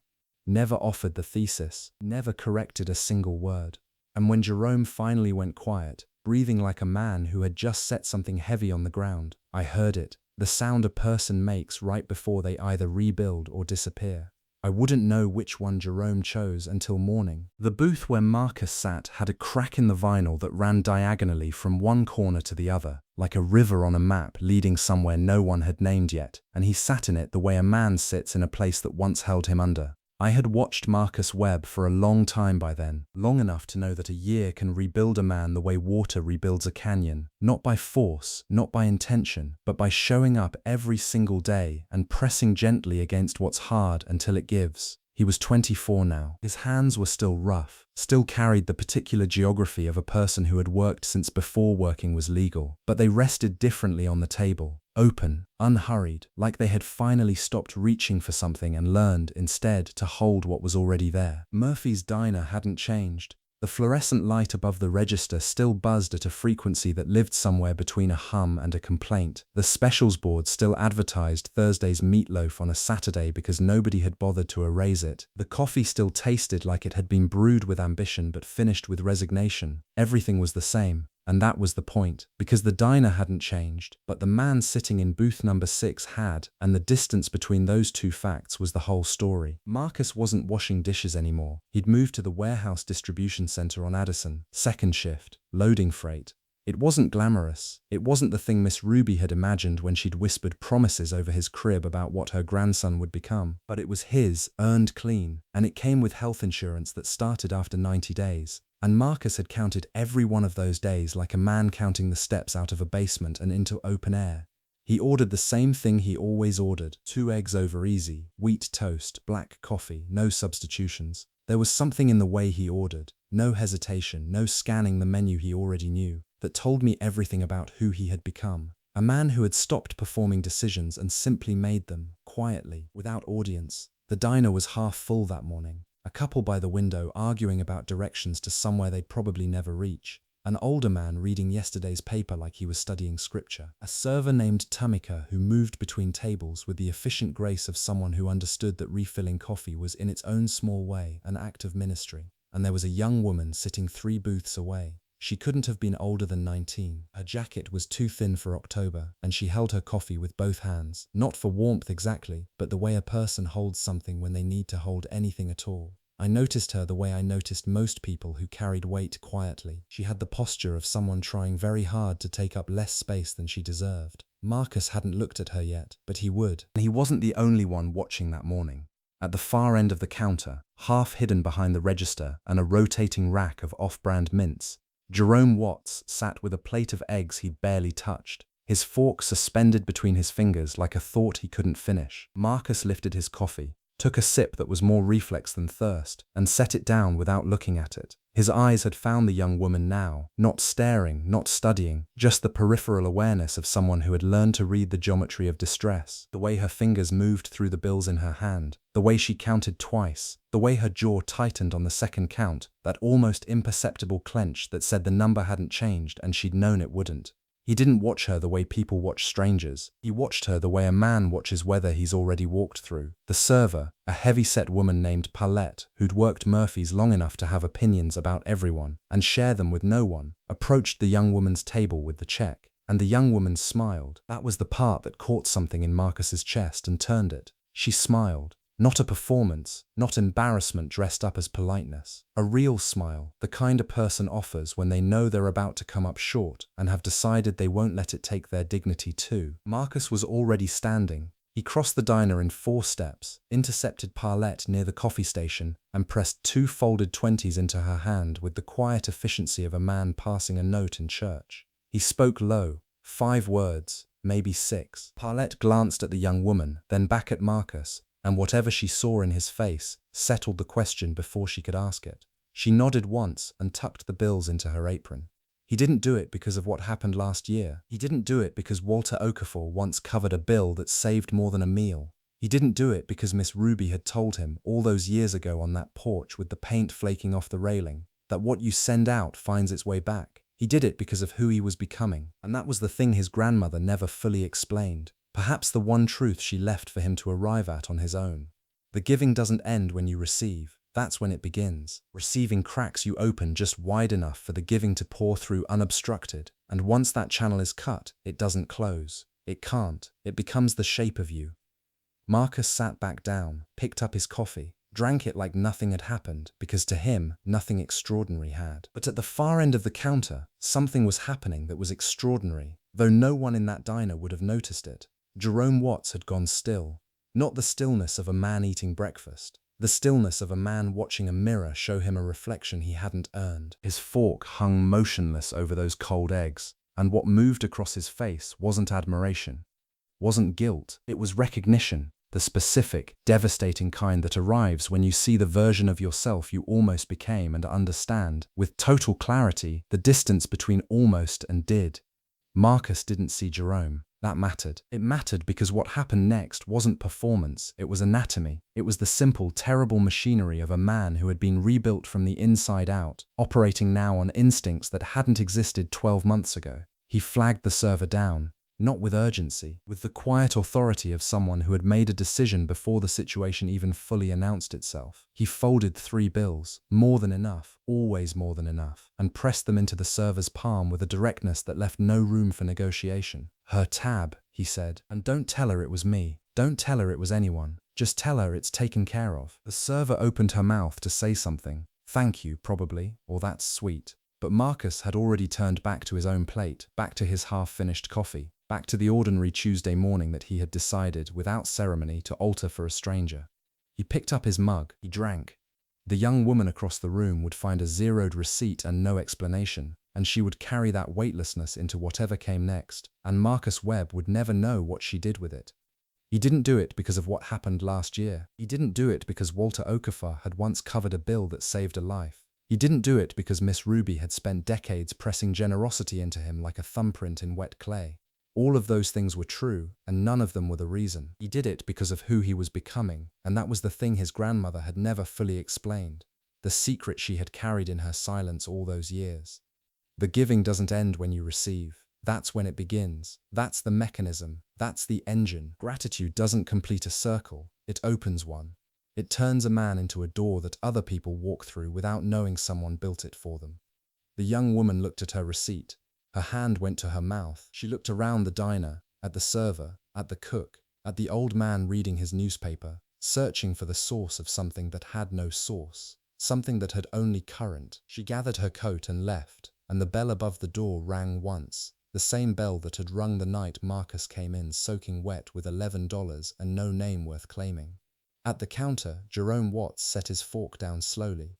never offered the thesis, never corrected a single word. And when Jerome finally went quiet, breathing like a man who had just set something heavy on the ground, I heard it, the sound a person makes right before they either rebuild or disappear. I wouldn't know which one Jerome chose until morning. The booth where Marcus sat had a crack in the vinyl that ran diagonally from one corner to the other, like a river on a map leading somewhere no one had named yet, and he sat in it the way a man sits in a place that once held him under. I had watched Marcus Webb for a long time by then, long enough to know that a year can rebuild a man the way water rebuilds a canyon, not by force, not by intention, but by showing up every single day and pressing gently against what's hard until it gives. He was 24 now. His hands were still rough, still carried the particular geography of a person who had worked since before working was legal, but they rested differently on the table. Open, unhurried, like they had finally stopped reaching for something and learned, instead, to hold what was already there. Murphy's diner hadn't changed. The fluorescent light above the register still buzzed at a frequency that lived somewhere between a hum and a complaint. The specials board still advertised Thursday's meatloaf on a Saturday because nobody had bothered to erase it. The coffee still tasted like it had been brewed with ambition but finished with resignation. Everything was the same. And that was the point, because the diner hadn't changed, but the man sitting in booth number 6 had, and the distance between those two facts was the whole story. Marcus wasn't washing dishes anymore. He'd moved to the warehouse distribution center on Addison, second shift, loading freight. It wasn't glamorous. It wasn't the thing Miss Ruby had imagined when she'd whispered promises over his crib about what her grandson would become. But it was his, earned clean, and it came with health insurance that started after 90 days. And Marcus had counted every one of those days like a man counting the steps out of a basement and into open air. He ordered the same thing he always ordered, 2 eggs over easy, wheat toast, black coffee, no substitutions. There was something in the way he ordered, no hesitation, no scanning the menu he already knew, that told me everything about who he had become. A man who had stopped performing decisions and simply made them, quietly, without audience. The diner was half full that morning. A couple by the window arguing about directions to somewhere they'd probably never reach. An older man reading yesterday's paper like he was studying scripture. A server named Tamika who moved between tables with the efficient grace of someone who understood that refilling coffee was in its own small way an act of ministry. And there was a young woman sitting 3 booths away. She couldn't have been older than 19. Her jacket was too thin for October, and she held her coffee with both hands. Not for warmth exactly, but the way a person holds something when they need to hold anything at all. I noticed her the way I noticed most people who carried weight quietly. She had the posture of someone trying very hard to take up less space than she deserved. Marcus hadn't looked at her yet, but he would. And he wasn't the only one watching that morning. At the far end of the counter, half hidden behind the register and a rotating rack of off-brand mints, Jerome Watts sat with a plate of eggs he'd barely touched, his fork suspended between his fingers like a thought he couldn't finish. Marcus lifted his coffee, took a sip that was more reflex than thirst, and set it down without looking at it. His eyes had found the young woman now, not staring, not studying, just the peripheral awareness of someone who had learned to read the geometry of distress, the way her fingers moved through the bills in her hand, the way she counted twice, the way her jaw tightened on the second count, that almost imperceptible clench that said the number hadn't changed and she'd known it wouldn't. He didn't watch her the way people watch strangers. He watched her the way a man watches weather he's already walked through. The server, a heavy-set woman named Paulette, who'd worked Murphy's long enough to have opinions about everyone and share them with no one, approached the young woman's table with the check. And the young woman smiled. That was the part that caught something in Marcus's chest and turned it. She smiled. Not a performance, not embarrassment dressed up as politeness. A real smile, the kind a person offers when they know they're about to come up short and have decided they won't let it take their dignity too. Marcus was already standing. He crossed the diner in 4 steps, intercepted Paulette near the coffee station, and pressed 2 folded 20s into her hand with the quiet efficiency of a man passing a note in church. He spoke low, 5 words, maybe 6. Paulette glanced at the young woman, then back at Marcus, and whatever she saw in his face settled the question before she could ask it. She nodded once and tucked the bills into her apron. He didn't do it because of what happened last year. He didn't do it because Walter Okafor once covered a bill that saved more than a meal. He didn't do it because Miss Ruby had told him all those years ago on that porch with the paint flaking off the railing that what you send out finds its way back. He did it because of who he was becoming, and that was the thing his grandmother never fully explained. Perhaps the one truth she left for him to arrive at on his own. The giving doesn't end when you receive, that's when it begins. Receiving cracks you open just wide enough for the giving to pour through unobstructed, and once that channel is cut, it doesn't close. It can't. It becomes the shape of you. Marcus sat back down, picked up his coffee, drank it like nothing had happened, because to him, nothing extraordinary had. But at the far end of the counter, something was happening that was extraordinary, though no one in that diner would have noticed it. Jerome Watts had gone still. Not the stillness of a man eating breakfast. The stillness of a man watching a mirror show him a reflection he hadn't earned. His fork hung motionless over those cold eggs, and what moved across his face wasn't admiration, wasn't guilt, it was recognition, the specific, devastating kind that arrives when you see the version of yourself you almost became and understand, with total clarity, the distance between almost and did. Marcus didn't see Jerome. That mattered. It mattered because what happened next wasn't performance, it was anatomy. It was the simple, terrible machinery of a man who had been rebuilt from the inside out, operating now on instincts that hadn't existed 12 months ago. He flagged the server down, not with urgency, with the quiet authority of someone who had made a decision before the situation even fully announced itself. He folded 3 bills, more than enough, always more than enough, and pressed them into the server's palm with a directness that left no room for negotiation. "Her tab," he said, "and don't tell her it was me. Don't tell her it was anyone. Just tell her it's taken care of." The server opened her mouth to say something. "Thank you, probably, or that's sweet." But Marcus had already turned back to his own plate, back to his half-finished coffee, back to the ordinary Tuesday morning that he had decided, without ceremony, to alter for a stranger. He picked up his mug, he drank. The young woman across the room would find a zeroed receipt and no explanation, and she would carry that weightlessness into whatever came next, and Marcus Webb would never know what she did with it. He didn't do it because of what happened last year. He didn't do it because Walter Okafor had once covered a bill that saved a life. He didn't do it because Miss Ruby had spent decades pressing generosity into him like a thumbprint in wet clay. All of those things were true, and none of them were the reason. He did it because of who he was becoming, and that was the thing his grandmother had never fully explained, the secret she had carried in her silence all those years. The giving doesn't end when you receive. That's when it begins. That's the mechanism. That's the engine. Gratitude doesn't complete a circle. It opens one. It turns a man into a door that other people walk through without knowing someone built it for them. The young woman looked at her receipt. Her hand went to her mouth. She looked around the diner, at the server, at the cook, at the old man reading his newspaper, searching for the source of something that had no source, something that had only current. She gathered her coat and left, and the bell above the door rang once, the same bell that had rung the night Marcus came in soaking wet with $11 and no name worth claiming. At the counter, Jerome Watts set his fork down slowly.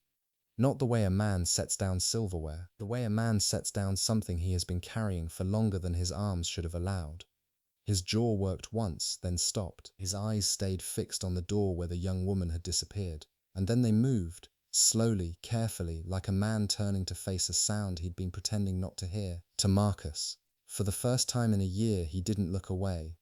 Not the way a man sets down silverware, the way a man sets down something he has been carrying for longer than his arms should have allowed. His jaw worked once, then stopped. His eyes stayed fixed on the door where the young woman had disappeared, and then they moved, slowly, carefully, like a man turning to face a sound he'd been pretending not to hear, to Marcus. For the first time in a year, he didn't look away.